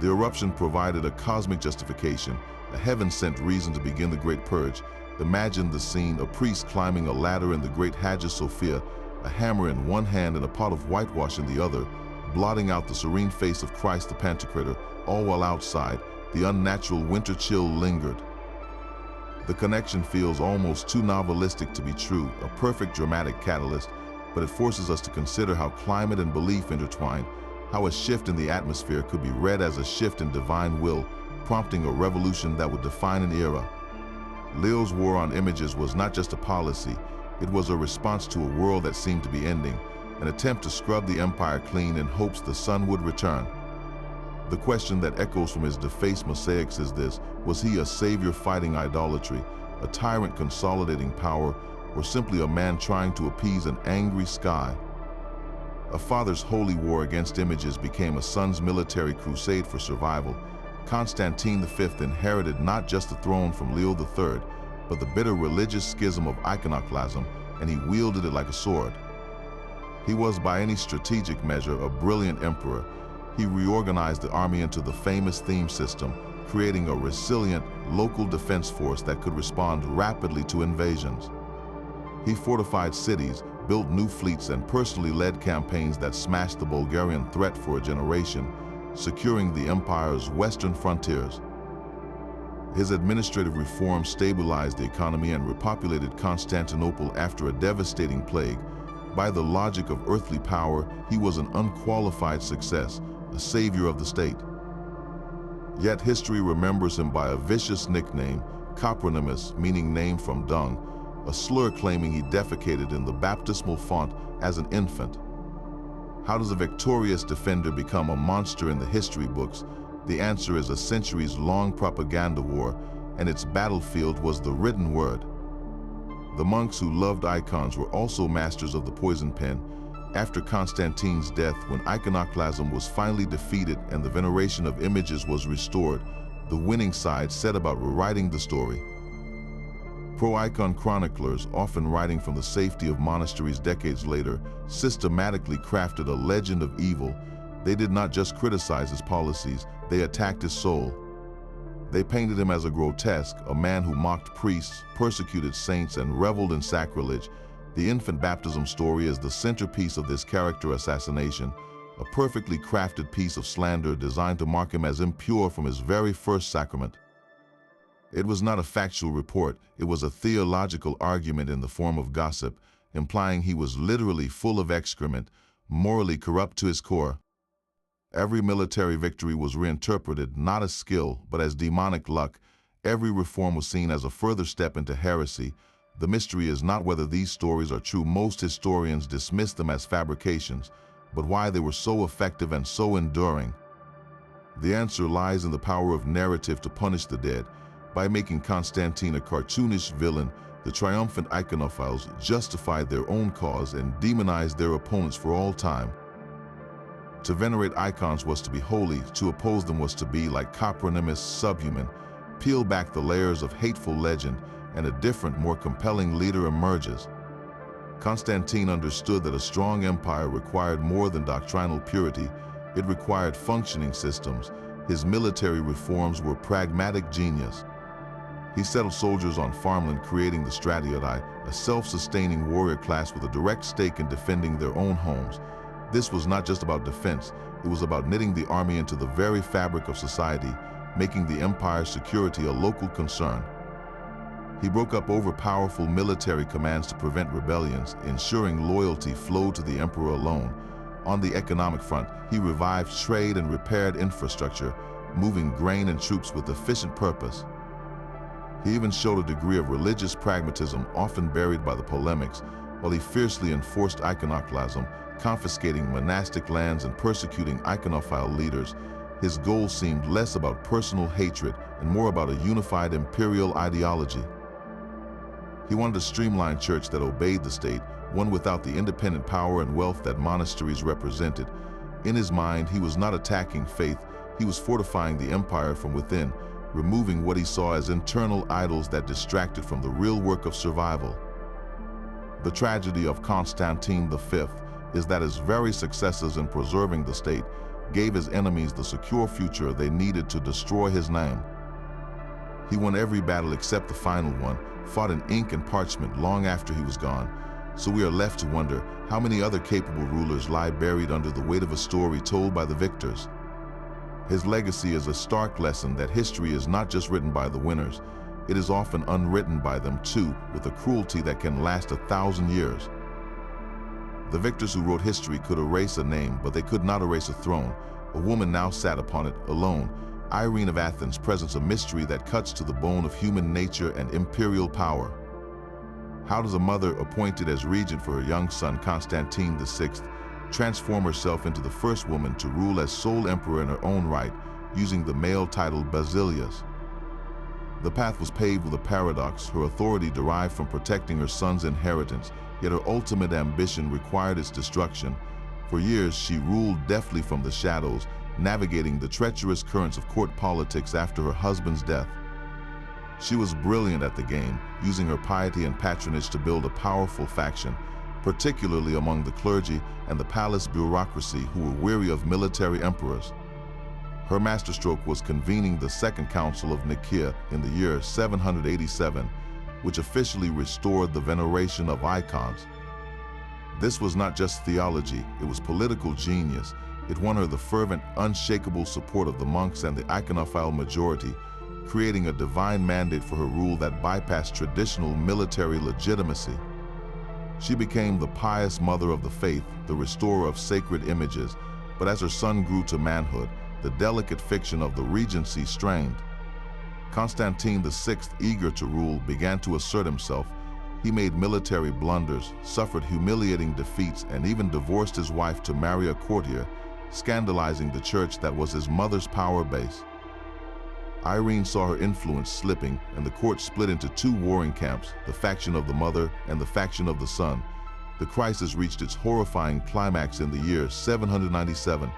The eruption provided a cosmic justification, a heaven-sent reason to begin the Great Purge. Imagine the scene: a priest climbing a ladder in the great Hagia Sophia, a hammer in one hand and a pot of whitewash in the other, blotting out the serene face of Christ the Pantocrator, all while outside, the unnatural winter chill lingered. The connection feels almost too novelistic to be true, a perfect dramatic catalyst, but it forces us to consider how climate and belief intertwine, how a shift in the atmosphere could be read as a shift in divine will, prompting a revolution that would define an era. Leo's war on images was not just a policy, it was a response to a world that seemed to be ending, an attempt to scrub the empire clean in hopes the sun would return. The question that echoes from his defaced mosaics is this: was he a savior fighting idolatry, a tyrant consolidating power, or simply a man trying to appease an angry sky? A father's holy war against images became a son's military crusade for survival. Constantine V inherited not just the throne from Leo III, but the bitter religious schism of iconoclasm, and he wielded it like a sword. He was, by any strategic measure, a brilliant emperor. He reorganized the army into the famous theme system, creating a resilient, local defense force that could respond rapidly to invasions. He fortified cities, built new fleets, and personally led campaigns that smashed the Bulgarian threat for a generation, securing the empire's western frontiers. His administrative reforms stabilized the economy and repopulated Constantinople after a devastating plague. By the logic of earthly power, he was an unqualified success, a savior of the state. Yet history remembers him by a vicious nickname, copronymus, meaning name from dung, a slur claiming he defecated in the baptismal font as an infant. How does a victorious defender become a monster in the history books? The answer is a centuries-long propaganda war, and its battlefield was the written word. The monks who loved icons were also masters of the poison pen. After Constantine's death, when iconoclasm was finally defeated and the veneration of images was restored, the winning side set about rewriting the story. Pro-icon chroniclers, often writing from the safety of monasteries decades later, systematically crafted a legend of evil. They did not just criticize his policies, they attacked his soul. They painted him as a grotesque, a man who mocked priests, persecuted saints, and reveled in sacrilege. The infant baptism story is the centerpiece of this character assassination, a perfectly crafted piece of slander designed to mark him as impure from his very first sacrament. It was not a factual report, it was a theological argument in the form of gossip, implying he was literally full of excrement, morally corrupt to his core. Every military victory was reinterpreted not as skill, but as demonic luck. Every reform was seen as a further step into heresy. The mystery is not whether these stories are true. Most historians dismiss them as fabrications, but why they were so effective and so enduring. The answer lies in the power of narrative to punish the dead. By making Constantine a cartoonish villain, the triumphant iconophiles justified their own cause and demonized their opponents for all time. To venerate icons was to be holy, to oppose them was to be, like copronymus, subhuman. Peel back the layers of hateful legend, and a different, more compelling leader emerges. Constantine understood that a strong empire required more than doctrinal purity. It required functioning systems. His military reforms were pragmatic genius. He settled soldiers on farmland, creating the stratioti, a self-sustaining warrior class with a direct stake in defending their own homes. This was not just about defense, it was about knitting the army into the very fabric of society, making the empire's security a local concern. He broke up over-powerful military commands to prevent rebellions, ensuring loyalty flowed to the emperor alone. On the economic front, he revived trade and repaired infrastructure, moving grain and troops with efficient purpose. He even showed a degree of religious pragmatism often buried by the polemics, while he fiercely enforced iconoclasm, confiscating monastic lands and persecuting iconophile leaders. His goal seemed less about personal hatred and more about a unified imperial ideology. He wanted a streamlined church that obeyed the state, one without the independent power and wealth that monasteries represented. In his mind, he was not attacking faith, he was fortifying the empire from within. removing what he saw as internal idols that distracted from the real work of survival. The tragedy of Constantine V is that his very successes in preserving the state gave his enemies the secure future they needed to destroy his name. He won every battle except the final one, fought in ink and parchment long after he was gone, so we are left to wonder how many other capable rulers lie buried under the weight of a story told by the victors. His legacy is a stark lesson that history is not just written by the winners, it is often unwritten by them too, with a cruelty that can last 1,000 years. The victors who wrote history could erase a name, but they could not erase a throne. A woman now sat upon it, alone. Irene of Athens presents a mystery that cuts to the bone of human nature and imperial power. How does a mother appointed as regent for her young son Constantine VI transform herself into the first woman to rule as sole emperor in her own right, using the male title Basileus? The path was paved with a paradox. Her authority derived from protecting her son's inheritance, yet her ultimate ambition required its destruction. For years, she ruled deftly from the shadows, navigating the treacherous currents of court politics after her husband's death. She was brilliant at the game, using her piety and patronage to build a powerful faction, particularly among the clergy and the palace bureaucracy who were weary of military emperors. Her masterstroke was convening the Second Council of Nicaea in the year 787, which officially restored the veneration of icons. This was not just theology, it was political genius. It won her the fervent, unshakable support of the monks and the iconophile majority, creating a divine mandate for her rule that bypassed traditional military legitimacy. She became the pious mother of the faith, the restorer of sacred images, but as her son grew to manhood, the delicate fiction of the regency strained. Constantine VI, eager to rule, began to assert himself. He made military blunders, suffered humiliating defeats, and even divorced his wife to marry a courtier, scandalizing the church that was his mother's power base. Irene saw her influence slipping, and the court split into two warring camps, the faction of the mother and the faction of the son. The crisis reached its horrifying climax in the year 797.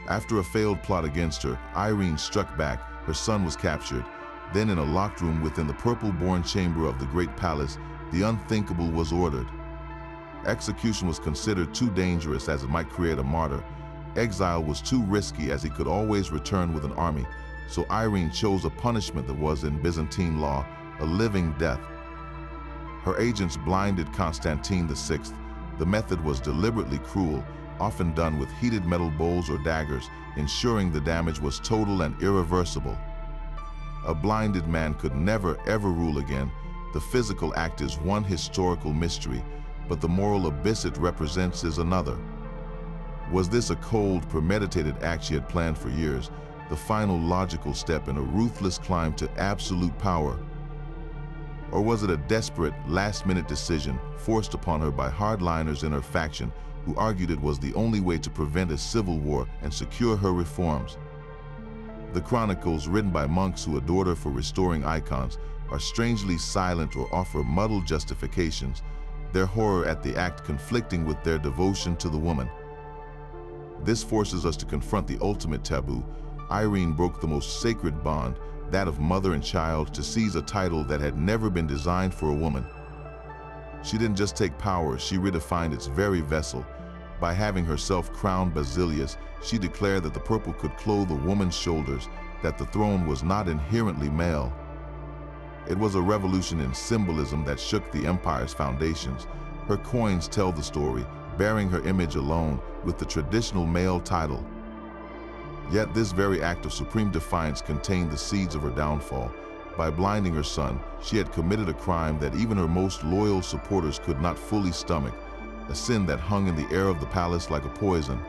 After a failed plot against her, Irene struck back. Her son was captured. Then in a locked room within the purple-born chamber of the Great Palace, the unthinkable was ordered. Execution was considered too dangerous as it might create a martyr. Exile was too risky as he could always return with an army. So Irene chose a punishment that was, in Byzantine law, a living death. Her agents blinded Constantine VI. The method was deliberately cruel, often done with heated metal bowls or daggers, ensuring the damage was total and irreversible. A blinded man could never ever rule again. The physical act is one historical mystery, but the moral abyss it represents is another. Was this a cold, premeditated act she had planned for years, the final logical step in a ruthless climb to absolute power? Or was it a desperate, last-minute decision forced upon her by hardliners in her faction who argued it was the only way to prevent a civil war and secure her reforms? The chronicles, written by monks who adored her for restoring icons, are strangely silent or offer muddled justifications, their horror at the act conflicting with their devotion to the woman. This forces us to confront the ultimate taboo. Irene broke the most sacred bond, that of mother and child, to seize a title that had never been designed for a woman. She didn't just take power, she redefined its very vessel. By having herself crowned Basileus, she declared that the purple could clothe a woman's shoulders, that the throne was not inherently male. It was a revolution in symbolism that shook the empire's foundations. Her coins tell the story, bearing her image alone, with the traditional male title. Yet this very act of supreme defiance contained the seeds of her downfall. By blinding her son, she had committed a crime that even her most loyal supporters could not fully stomach, a sin that hung in the air of the palace like a poison.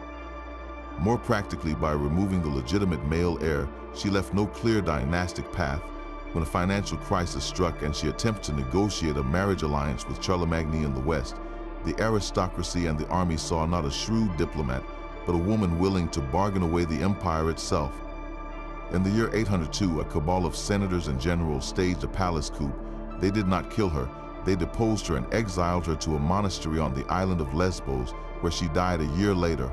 More practically, by removing the legitimate male heir, she left no clear dynastic path. When a financial crisis struck and she attempted to negotiate a marriage alliance with Charlemagne in the West, the aristocracy and the army saw not a shrewd diplomat, but a woman willing to bargain away the empire itself. In the year 802, a cabal of senators and generals staged a palace coup. They did not kill her. They deposed her and exiled her to a monastery on the island of Lesbos, where she died a year later.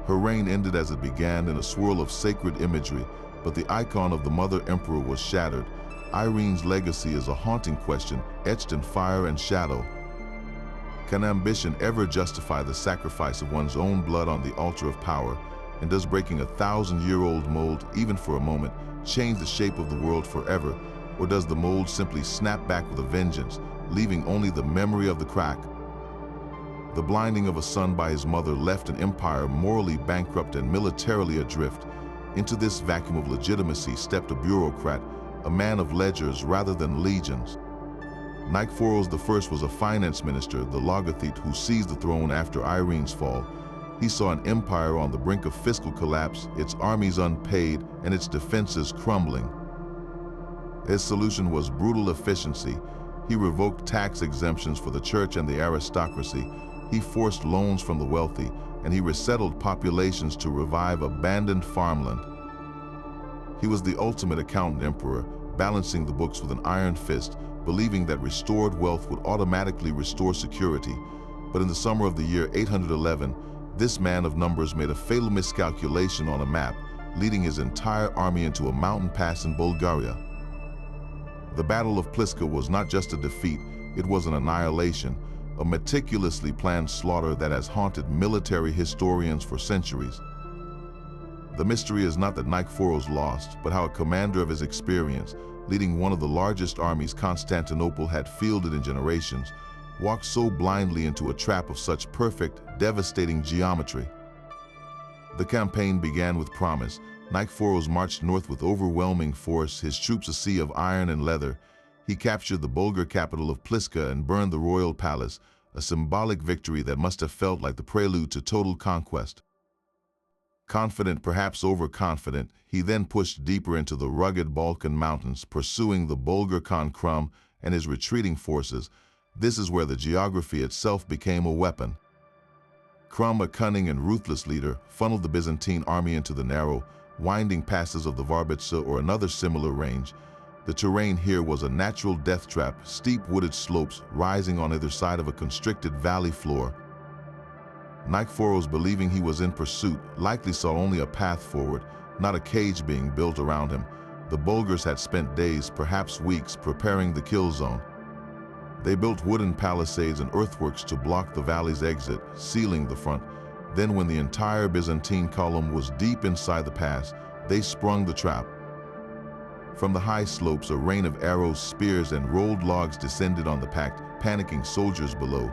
Her reign ended as it began, in a swirl of sacred imagery. but the icon of the mother emperor was shattered. Irene's legacy is a haunting question, etched in fire and shadow. Can ambition ever justify the sacrifice of one's own blood on the altar of power? And does breaking a 1,000-year-old mold, even for a moment, change the shape of the world forever? Or does the mold simply snap back with a vengeance, leaving only the memory of the crack? The blinding of a son by his mother left an empire morally bankrupt and militarily adrift. Into this vacuum of legitimacy stepped a bureaucrat, a man of ledgers rather than legions. Nicephorus I was a finance minister, the logothete who seized the throne after Irene's fall. He saw an empire on the brink of fiscal collapse, its armies unpaid, and its defenses crumbling. His solution was brutal efficiency. He revoked tax exemptions for the church and the aristocracy. He forced loans from the wealthy, and he resettled populations to revive abandoned farmland. He was the ultimate accountant emperor, balancing the books with an iron fist, believing that restored wealth would automatically restore security. But in the summer of the year 811, this man of numbers made a fatal miscalculation on a map, leading his entire army into a mountain pass in Bulgaria. The Battle of Pliska was not just a defeat, it was an annihilation, a meticulously planned slaughter that has haunted military historians for centuries. The mystery is not that Nicephorus lost, but how a commander of his experience, leading one of the largest armies Constantinople had fielded in generations, walked so blindly into a trap of such perfect, devastating geometry. The campaign began with promise. Nicephorus marched north with overwhelming force, his troops a sea of iron and leather. He captured the Bulgar capital of Pliska and burned the royal palace, a symbolic victory that must have felt like the prelude to total conquest. Confident, perhaps overconfident, he then pushed deeper into the rugged Balkan mountains, pursuing the Bulgar Khan Krum and his retreating forces. This is where the geography itself became a weapon. Krum, a cunning and ruthless leader, funneled the Byzantine army into the narrow, winding passes of the Varbitsa or another similar range. The terrain here was a natural death trap, steep wooded slopes rising on either side of a constricted valley floor. Nicephorus, believing he was in pursuit, likely saw only a path forward, not a cage being built around him. The Bulgars had spent days, perhaps weeks, preparing the kill zone. They built wooden palisades and earthworks to block the valley's exit, sealing the front. Then, when the entire Byzantine column was deep inside the pass, they sprung the trap. From the high slopes, a rain of arrows, spears, and rolled logs descended on the packed, panicking soldiers below.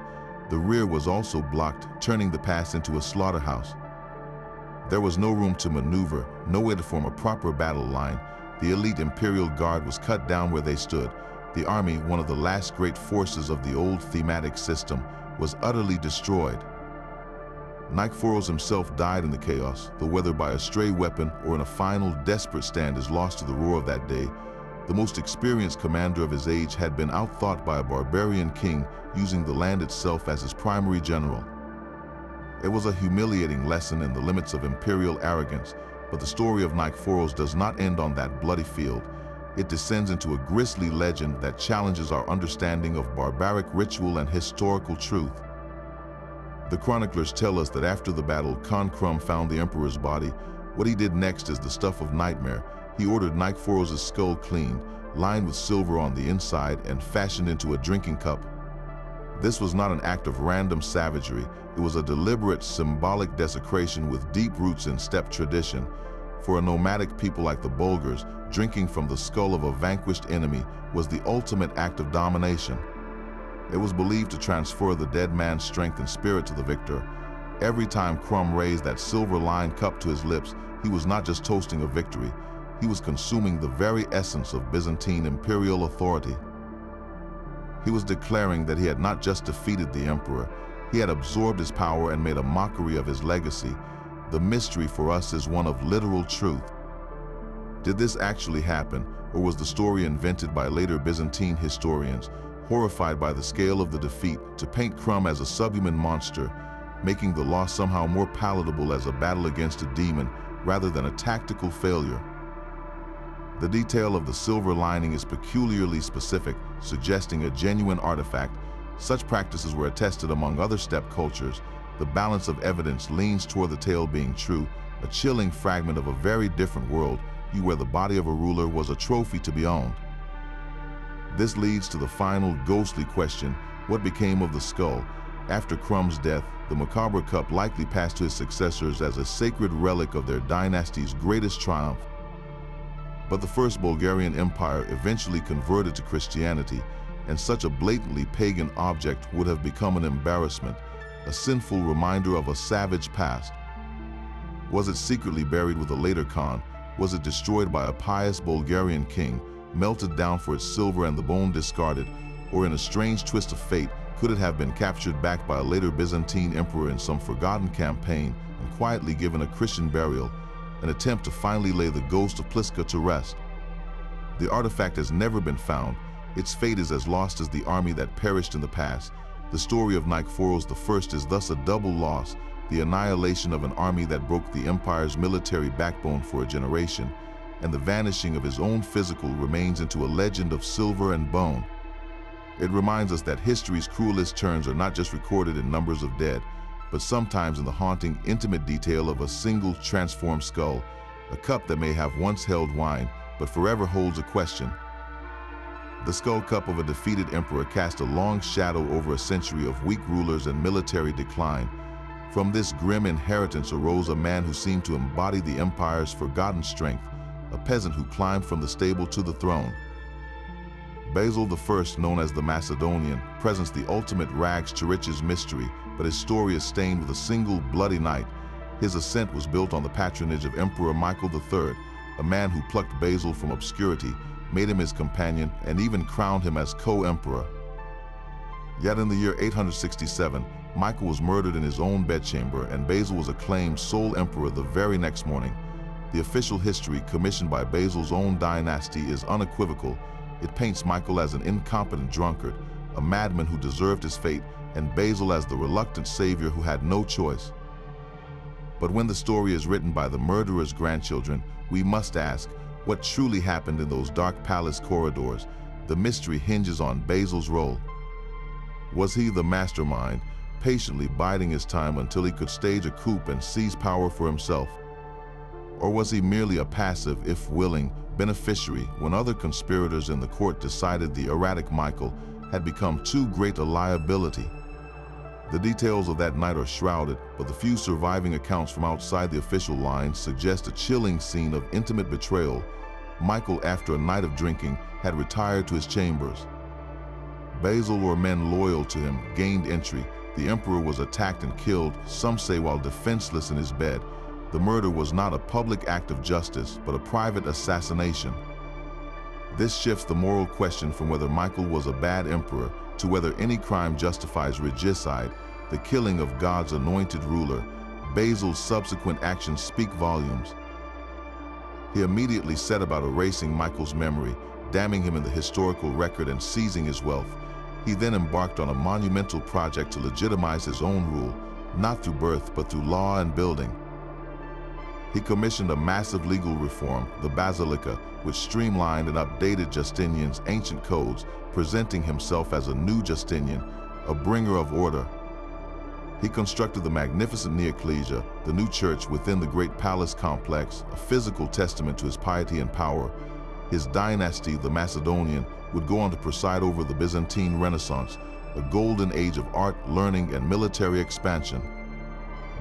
The rear was also blocked, turning the pass into a slaughterhouse. There was no room to maneuver, no way to form a proper battle line. The elite imperial guard was cut down where they stood. The army, one of the last great forces of the old thematic system, was utterly destroyed. Nicephorus himself died in the chaos, though whether by a stray weapon or in a final desperate stand is lost to the roar of that day. The most experienced commander of his age had been outthought by a barbarian king, using the land itself as his primary general. It was a humiliating lesson in the limits of imperial arrogance, but the story of Nicephorus does not end on that bloody field. It descends into a grisly legend that challenges our understanding of barbaric ritual and historical truth. The chroniclers tell us that after the battle, Khan Krum found the emperor's body. What he did next is the stuff of nightmare. He ordered Nicephorus' skull cleaned, lined with silver on the inside, and fashioned into a drinking cup. This was not an act of random savagery. It was a deliberate, symbolic desecration with deep roots in steppe tradition. For a nomadic people like the Bulgars, drinking from the skull of a vanquished enemy was the ultimate act of domination. It was believed to transfer the dead man's strength and spirit to the victor. Every time Krum raised that silver-lined cup to his lips, he was not just toasting a victory, he was consuming the very essence of Byzantine imperial authority. He was declaring that he had not just defeated the emperor, he had absorbed his power and made a mockery of his legacy. The mystery for us is one of literal truth. Did this actually happen, or was the story invented by later Byzantine historians, horrified by the scale of the defeat, to paint Krum as a subhuman monster, making the loss somehow more palatable as a battle against a demon rather than a tactical failure? The detail of the silver lining is peculiarly specific, suggesting a genuine artifact. Such practices were attested among other steppe cultures. The balance of evidence leans toward the tale being true, a chilling fragment of a very different world, where the body of a ruler was a trophy to be owned. This leads to the final ghostly question: what became of the skull? After Crumb's death, the macabre cup likely passed to his successors as a sacred relic of their dynasty's greatest triumph. But the First Bulgarian Empire eventually converted to Christianity, and such a blatantly pagan object would have become an embarrassment, a sinful reminder of a savage past. Was it secretly buried with a later Khan? Was it destroyed by a pious Bulgarian king, melted down for its silver and the bone discarded? Or in a strange twist of fate, could it have been captured back by a later Byzantine emperor in some forgotten campaign and quietly given a Christian burial, an attempt to finally lay the ghost of Pliska to rest? The artifact has never been found. Its fate is as lost as the army that perished in the past. The story of Nikephoros I is thus a double loss: the annihilation of an army that broke the empire's military backbone for a generation, and the vanishing of his own physical remains into a legend of silver and bone. It reminds us that history's cruelest turns are not just recorded in numbers of dead, but sometimes in the haunting, intimate detail of a single transformed skull, a cup that may have once held wine, but forever holds a question. The skull cup of a defeated emperor cast a long shadow over a century of weak rulers and military decline. From this grim inheritance arose a man who seemed to embody the empire's forgotten strength, a peasant who climbed from the stable to the throne. Basil I, known as the Macedonian, presents the ultimate rags to riches mystery, but his story is stained with a single bloody night. His ascent was built on the patronage of Emperor Michael III, a man who plucked Basil from obscurity, made him his companion, and even crowned him as co-emperor. Yet in the year 867, Michael was murdered in his own bedchamber, and Basil was acclaimed sole emperor the very next morning. The official history, commissioned by Basil's own dynasty, is unequivocal. It paints Michael as an incompetent drunkard, a madman who deserved his fate, and Basil as the reluctant savior who had no choice. But when the story is written by the murderer's grandchildren, we must ask, what truly happened in those dark palace corridors? The mystery hinges on Basil's role. Was he the mastermind, patiently biding his time until he could stage a coup and seize power for himself? Or was he merely a passive, if willing, beneficiary when other conspirators in the court decided the erratic Michael had become too great a liability? The details of that night are shrouded, but the few surviving accounts from outside the official lines suggest a chilling scene of intimate betrayal. Michael, after a night of drinking, had retired to his chambers. Basil, or men loyal to him, gained entry. The emperor was attacked and killed, some say while defenseless in his bed. The murder was not a public act of justice, but a private assassination. This shifts the moral question from whether Michael was a bad emperor to whether any crime justifies regicide, the killing of God's anointed ruler. Basil's subsequent actions speak volumes. He immediately set about erasing Michael's memory, damning him in the historical record and seizing his wealth. He then embarked on a monumental project to legitimize his own rule, not through birth but through law and building. He commissioned a massive legal reform, the Basilica, which streamlined and updated Justinian's ancient codes, presenting himself as a new Justinian, a bringer of order. He constructed the magnificent Neoecclesia, the new church within the Great Palace complex, a physical testament to his piety and power. His dynasty, the Macedonian, would go on to preside over the Byzantine Renaissance, a golden age of art, learning, and military expansion.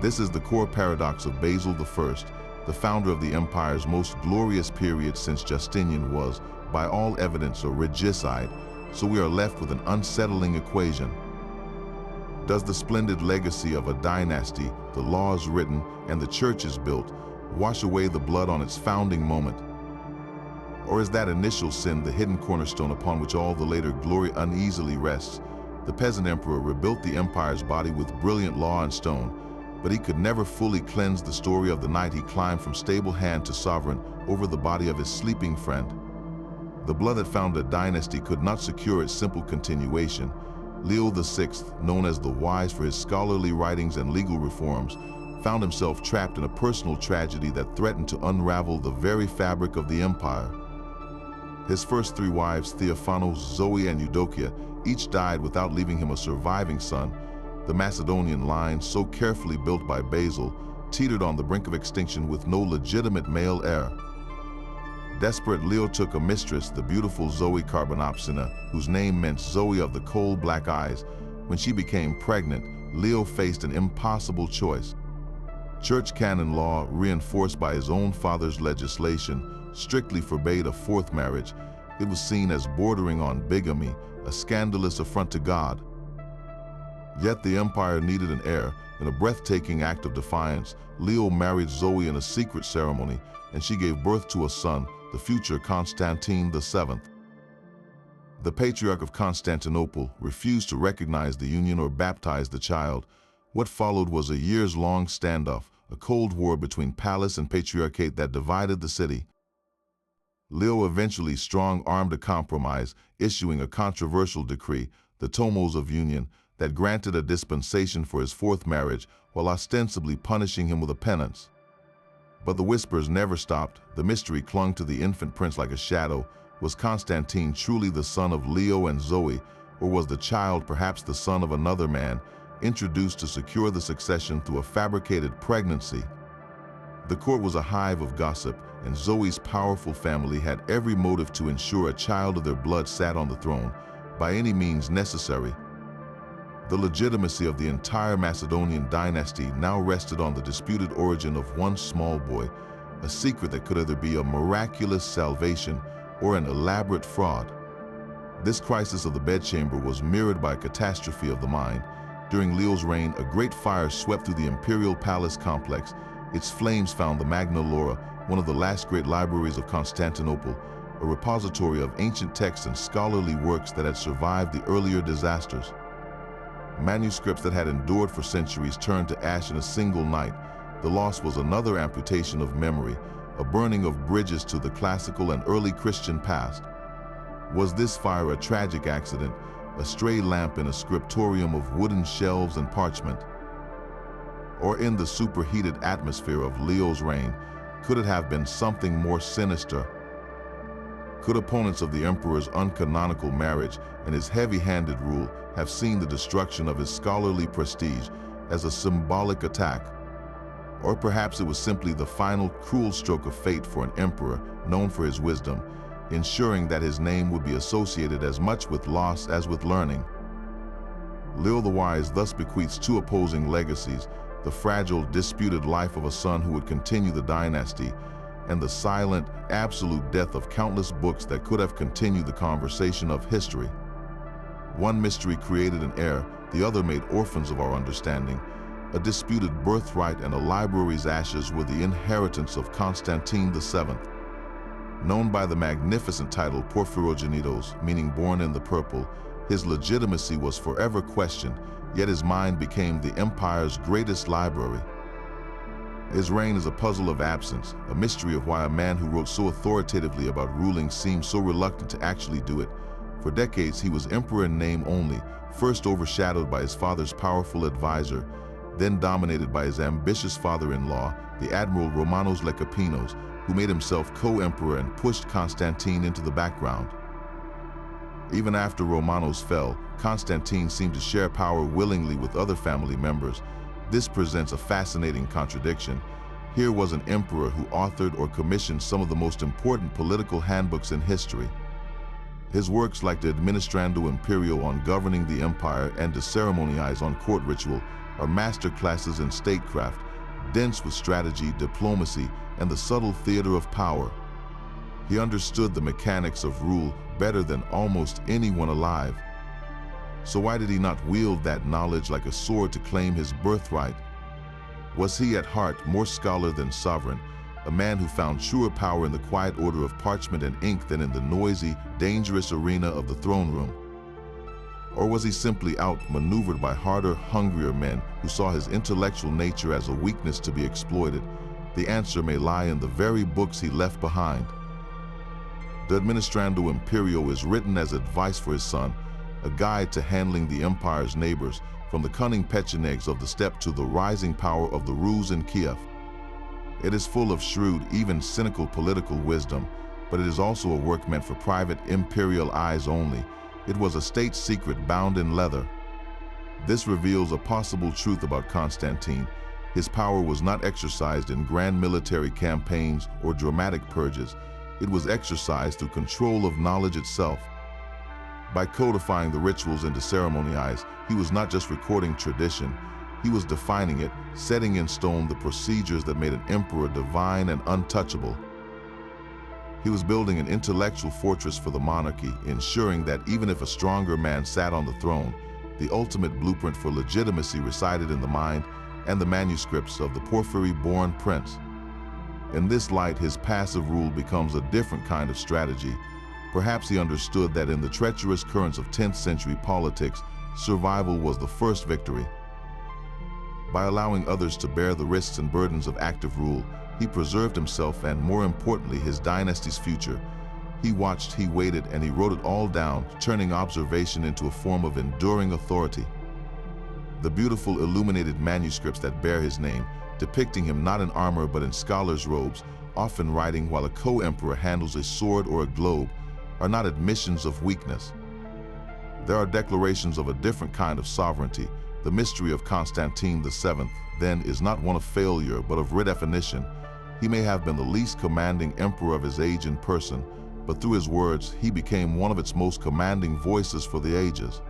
This is the core paradox of Basil I, the founder of the empire's most glorious period since Justinian was, by all evidence, a regicide, so we are left with an unsettling equation. Does the splendid legacy of a dynasty, the laws written, and the churches built, wash away the blood on its founding moment? Or is that initial sin the hidden cornerstone upon which all the later glory uneasily rests? The peasant emperor rebuilt the empire's body with brilliant law and stone, but he could never fully cleanse the story of the night he climbed from stable hand to sovereign over the body of his sleeping friend. The blood that founded a dynasty could not secure its simple continuation. Leo VI, known as the Wise for his scholarly writings and legal reforms, found himself trapped in a personal tragedy that threatened to unravel the very fabric of the empire. His first three wives, Theophanos, Zoe, and Eudokia, each died without leaving him a surviving son. The Macedonian line, so carefully built by Basil, teetered on the brink of extinction with no legitimate male heir. Desperate, Leo took a mistress, the beautiful Zoe Carbonopsina, whose name meant Zoe of the coal black eyes. When she became pregnant, Leo faced an impossible choice. Church canon law, reinforced by his own father's legislation, strictly forbade a fourth marriage. It was seen as bordering on bigamy, a scandalous affront to God. Yet the empire needed an heir. In a breathtaking act of defiance, Leo married Zoe in a secret ceremony, and she gave birth to a son, the future Constantine VII. The Patriarch of Constantinople refused to recognize the union or baptize the child. What followed was a years-long standoff, a cold war between palace and patriarchate that divided the city. Leo eventually strong-armed a compromise, issuing a controversial decree, the Tomos of Union, that granted a dispensation for his fourth marriage while ostensibly punishing him with a penance. But the whispers never stopped. The mystery clung to the infant prince like a shadow. Was Constantine truly the son of Leo and Zoe, or was the child perhaps the son of another man, introduced to secure the succession through a fabricated pregnancy? The court was a hive of gossip, and Zoe's powerful family had every motive to ensure a child of their blood sat on the throne, by any means necessary. The legitimacy of the entire Macedonian dynasty now rested on the disputed origin of one small boy, a secret that could either be a miraculous salvation or an elaborate fraud. This crisis of the bedchamber was mirrored by a catastrophe of the mind. During Leo's reign, a great fire swept through the imperial palace complex. Its flames found the Magna Laura, one of the last great libraries of Constantinople, a repository of ancient texts and scholarly works that had survived the earlier disasters. Manuscripts that had endured for centuries turned to ash in a single night. The loss was another amputation of memory, a burning of bridges to the classical and early Christian past. Was this fire a tragic accident, a stray lamp in a scriptorium of wooden shelves and parchment? Or in the superheated atmosphere of Leo's reign, could it have been something more sinister? Could opponents of the emperor's uncanonical marriage and his heavy-handed rule have seen the destruction of his scholarly prestige as a symbolic attack? Or perhaps it was simply the final cruel stroke of fate for an emperor known for his wisdom, ensuring that his name would be associated as much with loss as with learning. Leo the Wise thus bequeaths two opposing legacies: the fragile, disputed life of a son who would continue the dynasty, and the silent, absolute death of countless books that could have continued the conversation of history. One mystery created an heir, the other made orphans of our understanding. A disputed birthright and a library's ashes were the inheritance of Constantine VII. Known by the magnificent title Porphyrogenitos, meaning born in the purple, his legitimacy was forever questioned, yet his mind became the empire's greatest library. His reign is a puzzle of absence, a mystery of why a man who wrote so authoritatively about ruling seemed so reluctant to actually do it. For decades, he was emperor in name only, first overshadowed by his father's powerful advisor, then dominated by his ambitious father-in-law, the Admiral Romanos Lecapinos, who made himself co-emperor and pushed Constantine into the background. Even after Romanos fell, Constantine seemed to share power willingly with other family members. This presents a fascinating contradiction. Here was an emperor who authored or commissioned some of the most important political handbooks in history. His works like the Administrando Imperio on governing the empire and De Ceremoniis on court ritual are masterclasses in statecraft, dense with strategy, diplomacy, and the subtle theater of power. He understood the mechanics of rule better than almost anyone alive. So why did he not wield that knowledge like a sword to claim his birthright? Was he at heart more scholar than sovereign, a man who found truer power in the quiet order of parchment and ink than in the noisy, dangerous arena of the throne room? Or was he simply outmaneuvered by harder, hungrier men who saw his intellectual nature as a weakness to be exploited? The answer may lie in the very books he left behind. The Administrando Imperio is written as advice for his son, a guide to handling the empire's neighbors, from the cunning pechenegs of the steppe to the rising power of the Rus in Kiev. It is full of shrewd, even cynical political wisdom, but it is also a work meant for private imperial eyes only. It was a state secret bound in leather. This reveals a possible truth about Constantine. His power was not exercised in grand military campaigns or dramatic purges. It was exercised through control of knowledge itself. By codifying the rituals into ceremonies, he was not just recording tradition, he was defining it, setting in stone the procedures that made an emperor divine and untouchable. He was building an intellectual fortress for the monarchy, ensuring that even if a stronger man sat on the throne, the ultimate blueprint for legitimacy resided in the mind and the manuscripts of the porphyry-born prince. In this light, his passive rule becomes a different kind of strategy. Perhaps he understood that in the treacherous currents of 10th century politics, survival was the first victory. By allowing others to bear the risks and burdens of active rule, he preserved himself and, more importantly, his dynasty's future. He watched, he waited, and he wrote it all down, turning observation into a form of enduring authority. The beautiful illuminated manuscripts that bear his name, depicting him not in armor but in scholar's robes, often writing while a co-emperor handles a sword or a globe, are not admissions of weakness. There are declarations of a different kind of sovereignty. The mystery of Constantine VII, then, is not one of failure but of redefinition. He may have been the least commanding emperor of his age in person, but through his words, he became one of its most commanding voices for the ages.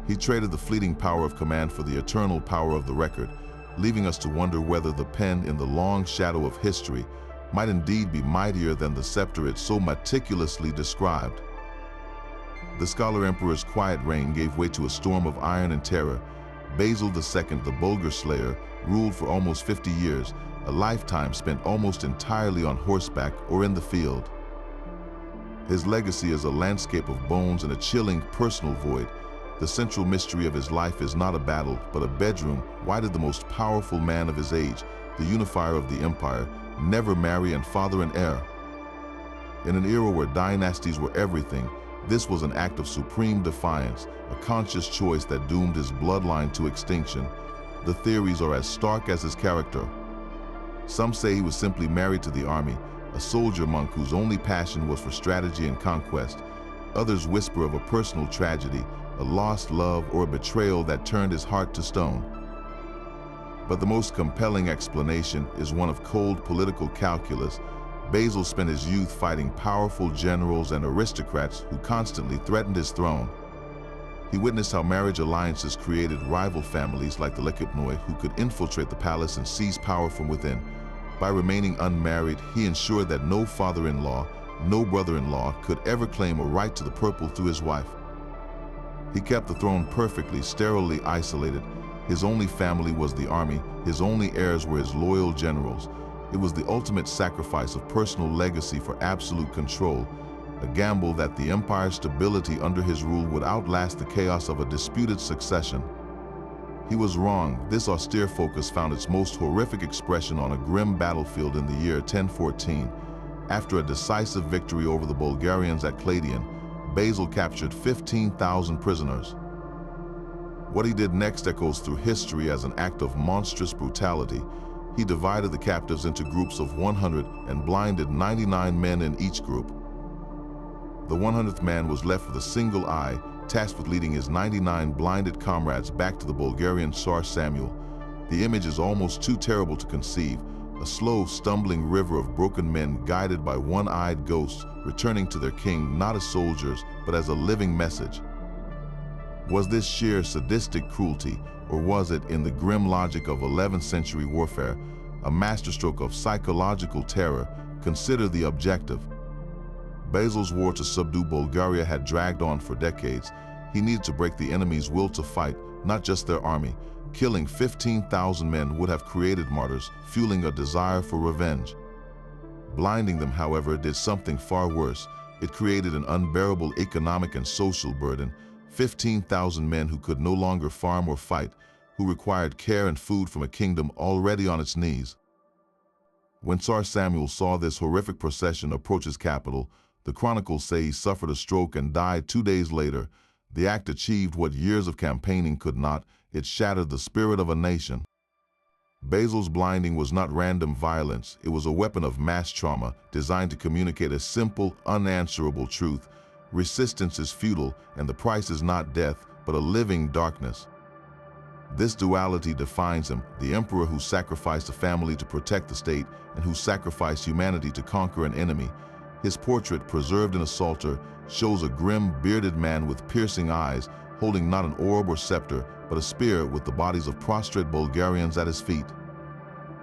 He traded the fleeting power of command for the eternal power of the record, leaving us to wonder whether the pen in the long shadow of history might indeed be mightier than the scepter it so meticulously described. The scholar emperor's quiet reign gave way to a storm of iron and terror. Basil II, the Bulgar slayer, ruled for almost 50 years, a lifetime spent almost entirely on horseback or in the field. His legacy is a landscape of bones and a chilling personal void. The central mystery of his life is not a battle, but a bedroom. Why did the most powerful man of his age, the unifier of the empire, never marry and father an heir? In an era where dynasties were everything, this was an act of supreme defiance, a conscious choice that doomed his bloodline to extinction. The theories are as stark as his character. Some say he was simply married to the army, a soldier monk whose only passion was for strategy and conquest. Others whisper of a personal tragedy, a lost love, or a betrayal that turned his heart to stone. But the most compelling explanation is one of cold political calculus. Basil spent his youth fighting powerful generals and aristocrats who constantly threatened his throne. He witnessed how marriage alliances created rival families like the Lekipnoi who could infiltrate the palace and seize power from within. By remaining unmarried, he ensured that no father-in-law, no brother-in-law could ever claim a right to the purple through his wife. He kept the throne perfectly, sterilely isolated. His only family was the army, his only heirs were his loyal generals. It was the ultimate sacrifice of personal legacy for absolute control, a gamble that the empire's stability under his rule would outlast the chaos of a disputed succession. He was wrong. This austere focus found its most horrific expression on a grim battlefield in the year 1014. After a decisive victory over the Bulgarians at Cladion, Basil captured 15,000 prisoners. What he did next echoes through history as an act of monstrous brutality. He divided the captives into groups of 100 and blinded 99 men in each group. The 100th man was left with a single eye, tasked with leading his 99 blinded comrades back to the Bulgarian Tsar Samuel. The image is almost too terrible to conceive, a slow, stumbling river of broken men guided by one-eyed ghosts, returning to their king not as soldiers, but as a living message. Was this sheer sadistic cruelty, or was it, in the grim logic of 11th century warfare, a masterstroke of psychological terror? Consider the objective. Basil's war to subdue Bulgaria had dragged on for decades. He needed to break the enemy's will to fight, not just their army. Killing 15,000 men would have created martyrs, fueling a desire for revenge. Blinding them, however, did something far worse. It created an unbearable economic and social burden. 15,000 men who could no longer farm or fight, who required care and food from a kingdom already on its knees. When Tsar Samuel saw this horrific procession approach his capital, the chronicles say he suffered a stroke and died 2 days later. The act achieved what years of campaigning could not. It shattered the spirit of a nation. Basil's blinding was not random violence. It was a weapon of mass trauma designed to communicate a simple, unanswerable truth. Resistance is futile, and the price is not death, but a living darkness. This duality defines him, the emperor who sacrificed a family to protect the state and who sacrificed humanity to conquer an enemy. His portrait, preserved in a psalter, shows a grim, bearded man with piercing eyes, holding not an orb or scepter, but a spear with the bodies of prostrate Bulgarians at his feet.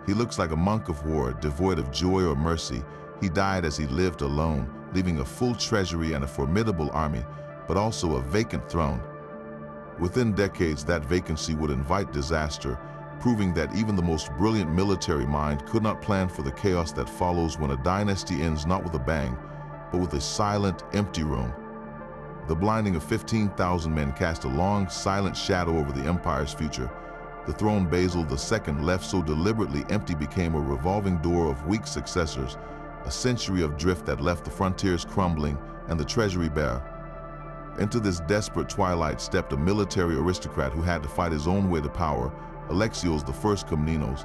He looks like a monk of war, devoid of joy or mercy. He died as he lived alone, leaving a full treasury and a formidable army, but also a vacant throne. Within decades, that vacancy would invite disaster, proving that even the most brilliant military mind could not plan for the chaos that follows when a dynasty ends not with a bang, but with a silent, empty room. The blinding of 15,000 men cast a long, silent shadow over the empire's future. The throne Basil II, left so deliberately empty, became a revolving door of weak successors, a century of drift that left the frontiers crumbling and the treasury bare. Into this desperate twilight stepped a military aristocrat who had to fight his own way to power, Alexios I Komnenos.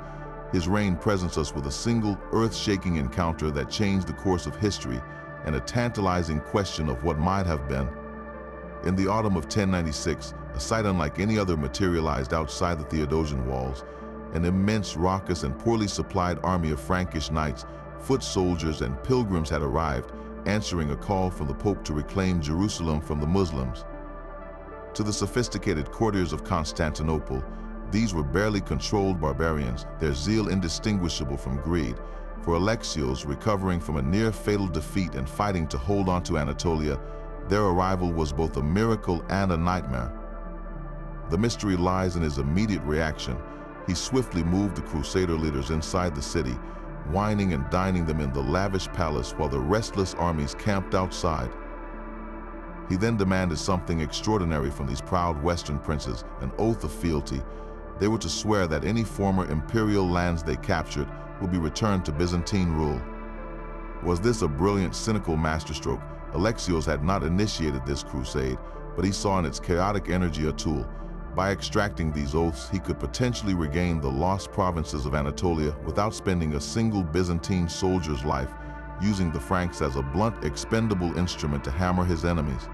His reign presents us with a single, earth-shaking encounter that changed the course of history, and a tantalizing question of what might have been. In the autumn of 1096, a sight unlike any other materialized outside the Theodosian walls. An immense, raucous, and poorly supplied army of Frankish knights, foot soldiers, and pilgrims had arrived, answering a call from the Pope to reclaim Jerusalem from the Muslims. To the sophisticated courtiers of Constantinople, these were barely controlled barbarians, their zeal indistinguishable from greed. For Alexios, recovering from a near-fatal defeat and fighting to hold on to Anatolia, their arrival was both a miracle and a nightmare. The mystery lies in his immediate reaction. He swiftly moved the Crusader leaders inside the city, wining and dining them in the lavish palace while the restless armies camped outside. He then demanded something extraordinary from these proud Western princes, an oath of fealty. They were to swear that any former imperial lands they captured would be returned to Byzantine rule. Was this a brilliant, cynical masterstroke? Alexios had not initiated this crusade, but he saw in its chaotic energy a tool. By extracting these oaths, he could potentially regain the lost provinces of Anatolia without spending a single Byzantine soldier's life, using the Franks as a blunt, expendable instrument to hammer his enemies.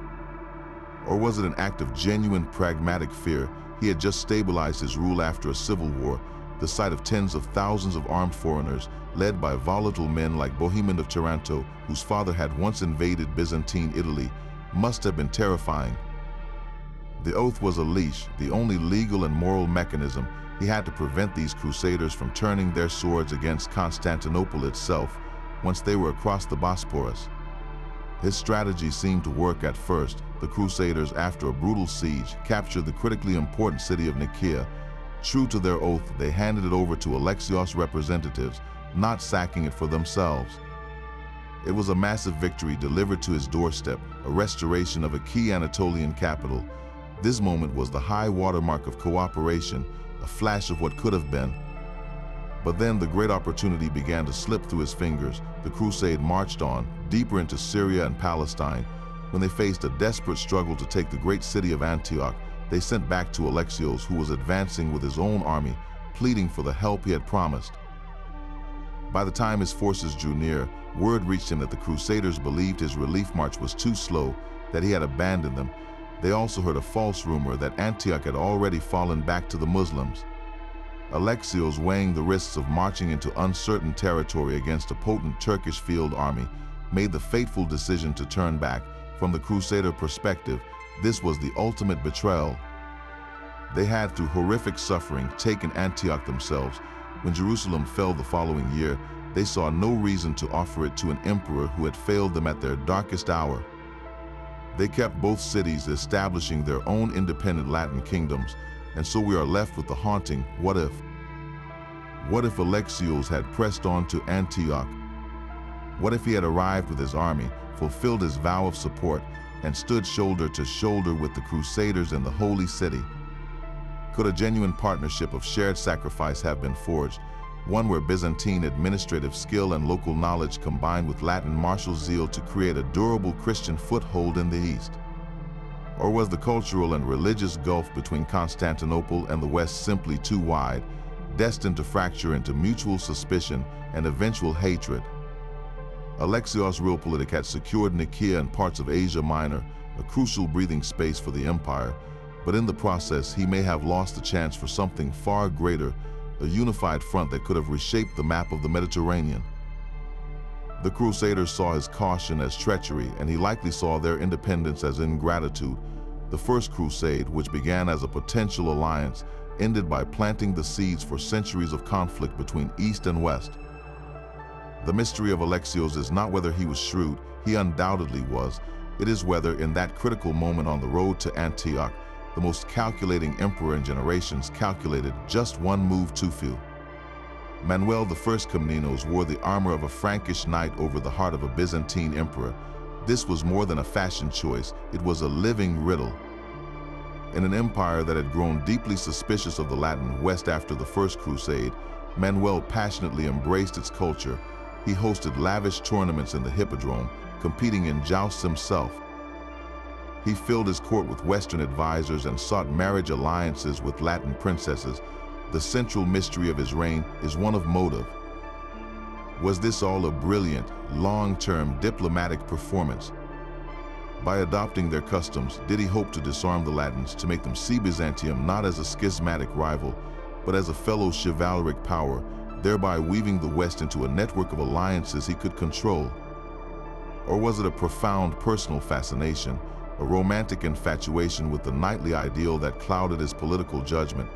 Or was it an act of genuine, pragmatic fear? He had just stabilized his rule after a civil war. The sight of tens of thousands of armed foreigners, led by volatile men like Bohemond of Taranto, whose father had once invaded Byzantine Italy, must have been terrifying. The oath was a leash, the only legal and moral mechanism. He had to prevent these crusaders from turning their swords against Constantinople itself once they were across the Bosporus. His strategy seemed to work at first. The crusaders, after a brutal siege, captured the critically important city of Nicaea. True to their oath, they handed it over to Alexios' representatives, not sacking it for themselves. It was a massive victory delivered to his doorstep, a restoration of a key Anatolian capital. This moment was the high watermark of cooperation, a flash of what could have been. But then the great opportunity began to slip through his fingers. The crusade marched on, deeper into Syria and Palestine. When they faced a desperate struggle to take the great city of Antioch, they sent back to Alexios, who was advancing with his own army, pleading for the help he had promised. By the time his forces drew near, word reached him that the Crusaders believed his relief march was too slow, that he had abandoned them. They also heard a false rumor that Antioch had already fallen back to the Muslims. Alexios, weighing the risks of marching into uncertain territory against a potent Turkish field army, made the fateful decision to turn back. From the Crusader perspective, this was the ultimate betrayal. They had, through horrific suffering, taken Antioch themselves. When Jerusalem fell the following year, they saw no reason to offer it to an emperor who had failed them at their darkest hour. They kept both cities, establishing their own independent Latin kingdoms, and so we are left with the haunting what if. What if Alexios had pressed on to Antioch? What if he had arrived with his army, fulfilled his vow of support, and stood shoulder to shoulder with the Crusaders in the Holy City? Could a genuine partnership of shared sacrifice have been forged, one where Byzantine administrative skill and local knowledge combined with Latin martial zeal to create a durable Christian foothold in the East? Or was the cultural and religious gulf between Constantinople and the West simply too wide, destined to fracture into mutual suspicion and eventual hatred? Alexios' realpolitik had secured Nicaea and parts of Asia Minor, a crucial breathing space for the empire, but in the process he may have lost the chance for something far greater, a unified front that could have reshaped the map of the Mediterranean. The Crusaders saw his caution as treachery, and he likely saw their independence as ingratitude. The First Crusade, which began as a potential alliance, ended by planting the seeds for centuries of conflict between East and West. The mystery of Alexios is not whether he was shrewd, he undoubtedly was. It is whether, in that critical moment on the road to Antioch, the most calculating emperor in generations calculated just one move too few. Manuel I Komnenos wore the armor of a Frankish knight over the heart of a Byzantine emperor. This was more than a fashion choice, it was a living riddle. In an empire that had grown deeply suspicious of the Latin West after the First Crusade, Manuel passionately embraced its culture. He hosted lavish tournaments in the Hippodrome, competing in jousts himself. He filled his court with Western advisors and sought marriage alliances with Latin princesses. The central mystery of his reign is one of motive. Was this all a brilliant, long-term diplomatic performance? By adopting their customs, did he hope to disarm the Latins, to make them see Byzantium not as a schismatic rival, but as a fellow chivalric power, thereby weaving the West into a network of alliances he could control? Or was it a profound personal fascination, a romantic infatuation with the knightly ideal that clouded his political judgment?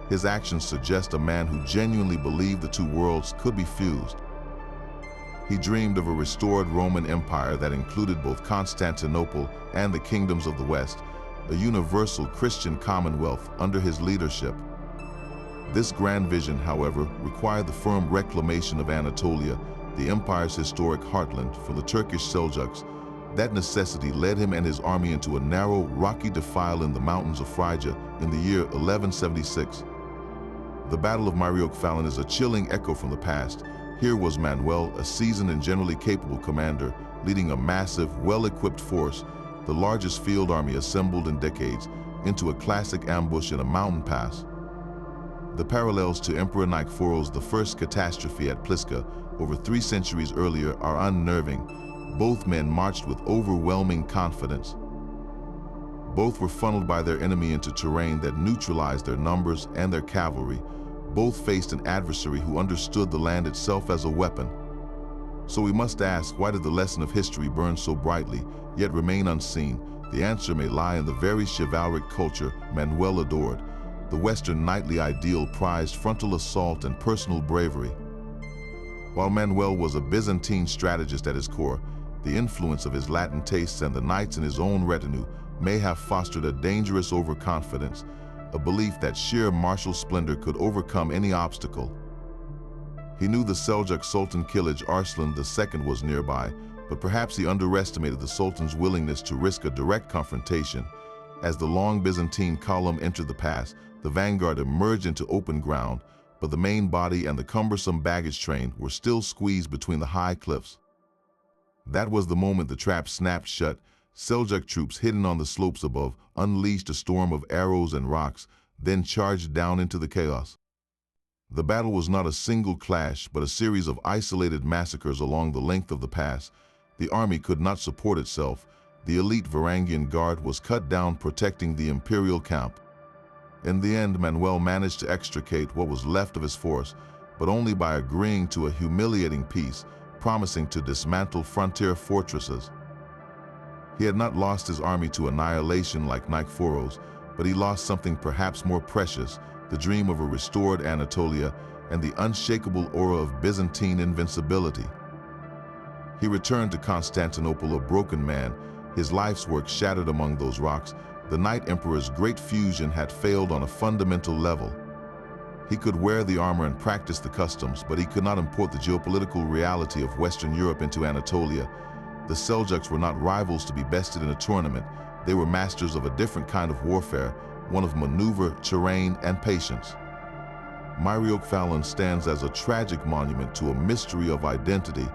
His actions suggest a man who genuinely believed the two worlds could be fused. He dreamed of a restored Roman Empire that included both Constantinople and the kingdoms of the West, a universal Christian commonwealth under his leadership. This grand vision, however, required the firm reclamation of Anatolia, the empire's historic heartland, from the Turkish Seljuks. That necessity led him and his army into a narrow, rocky defile in the mountains of Phrygia in the year 1176. The Battle of Myriokephalon is a chilling echo from the past. Here was Manuel, a seasoned and generally capable commander, leading a massive, well-equipped force, the largest field army assembled in decades, into a classic ambush in a mountain pass. The parallels to Emperor Nikephoros I's catastrophe at Pliska over 3 centuries earlier are unnerving. Both men marched with overwhelming confidence. Both were funneled by their enemy into terrain that neutralized their numbers and their cavalry. Both faced an adversary who understood the land itself as a weapon. So we must ask, why did the lesson of history burn so brightly, yet remain unseen? The answer may lie in the very chivalric culture Manuel adored. The Western knightly ideal prized frontal assault and personal bravery. While Manuel was a Byzantine strategist at his core, the influence of his Latin tastes and the knights in his own retinue may have fostered a dangerous overconfidence, a belief that sheer martial splendor could overcome any obstacle. He knew the Seljuk Sultan Kilij Arslan II was nearby, but perhaps he underestimated the Sultan's willingness to risk a direct confrontation. As the long Byzantine column entered the pass, the vanguard emerged into open ground, but the main body and the cumbersome baggage train were still squeezed between the high cliffs. That was the moment the trap snapped shut. Seljuk troops hidden on the slopes above unleashed a storm of arrows and rocks, then charged down into the chaos. The battle was not a single clash, but a series of isolated massacres along the length of the pass. The army could not support itself. The elite Varangian guard was cut down protecting the imperial camp. In the end, Manuel managed to extricate what was left of his force, but only by agreeing to a humiliating peace, promising to dismantle frontier fortresses. He had not lost his army to annihilation like Nikephoros, but he lost something perhaps more precious, the dream of a restored Anatolia and the unshakable aura of Byzantine invincibility. He returned to Constantinople a broken man, his life's work shattered among those rocks. The Knight Emperor's great fusion had failed on a fundamental level. He could wear the armor and practice the customs, but he could not import the geopolitical reality of Western Europe into Anatolia. The Seljuks were not rivals to be bested in a tournament. They were masters of a different kind of warfare, one of maneuver, terrain, and patience. Myriokephalon stands as a tragic monument to a mystery of identity.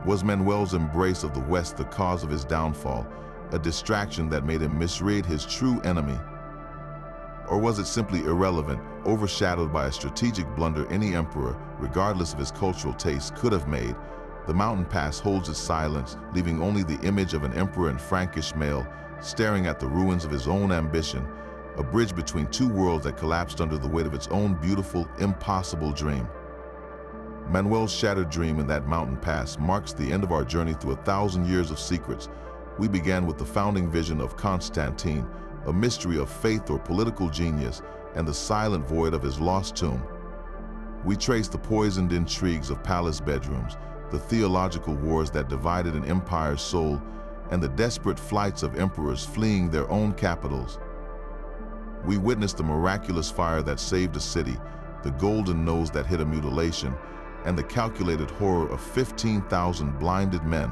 Was Manuel's embrace of the West the cause of his downfall, a distraction that made him misread his true enemy? Or was it simply irrelevant, overshadowed by a strategic blunder any emperor, regardless of his cultural tastes, could have made? The mountain pass holds its silence, leaving only the image of an emperor in Frankish mail, staring at the ruins of his own ambition, a bridge between two worlds that collapsed under the weight of its own beautiful, impossible dream. Manuel's shattered dream in that mountain pass marks the end of our journey through 1,000 years of secrets. We began with the founding vision of Constantine, a mystery of faith or political genius, and the silent void of his lost tomb. We traced the poisoned intrigues of palace bedrooms, the theological wars that divided an empire's soul, and the desperate flights of emperors fleeing their own capitals. We witnessed the miraculous fire that saved a city, the golden nose that hid a mutilation, and the calculated horror of 15,000 blinded men.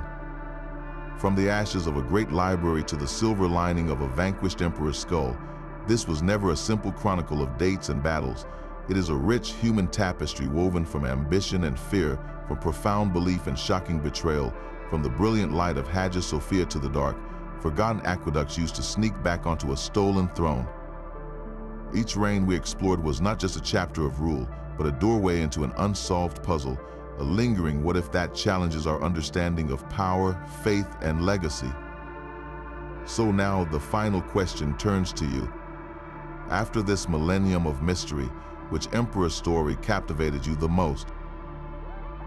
From the ashes of a great library to the silver lining of a vanquished emperor's skull, this was never a simple chronicle of dates and battles. It is a rich human tapestry woven from ambition and fear, from profound belief and shocking betrayal, from the brilliant light of Hagia Sophia to the dark, forgotten aqueducts used to sneak back onto a stolen throne. Each reign we explored was not just a chapter of rule, but a doorway into an unsolved puzzle, a lingering what if that challenges our understanding of power, faith, and legacy. So now the final question turns to you. After this millennium of mystery, which emperor's story captivated you the most?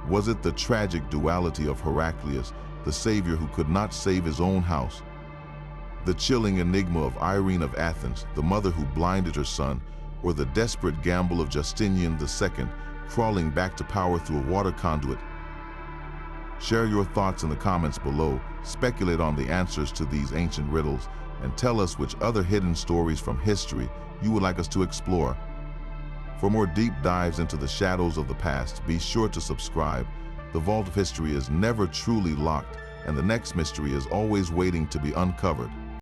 Was it the tragic duality of Heraclius, the savior who could not save his own house? The chilling enigma of Irene of Athens, the mother who blinded her son, or the desperate gamble of Justinian II, crawling back to power through a water conduit? Share your thoughts in the comments below, speculate on the answers to these ancient riddles, and tell us which other hidden stories from history you would like us to explore. For more deep dives into the shadows of the past, be sure to subscribe. The Vault of History is never truly locked, and the next mystery is always waiting to be uncovered.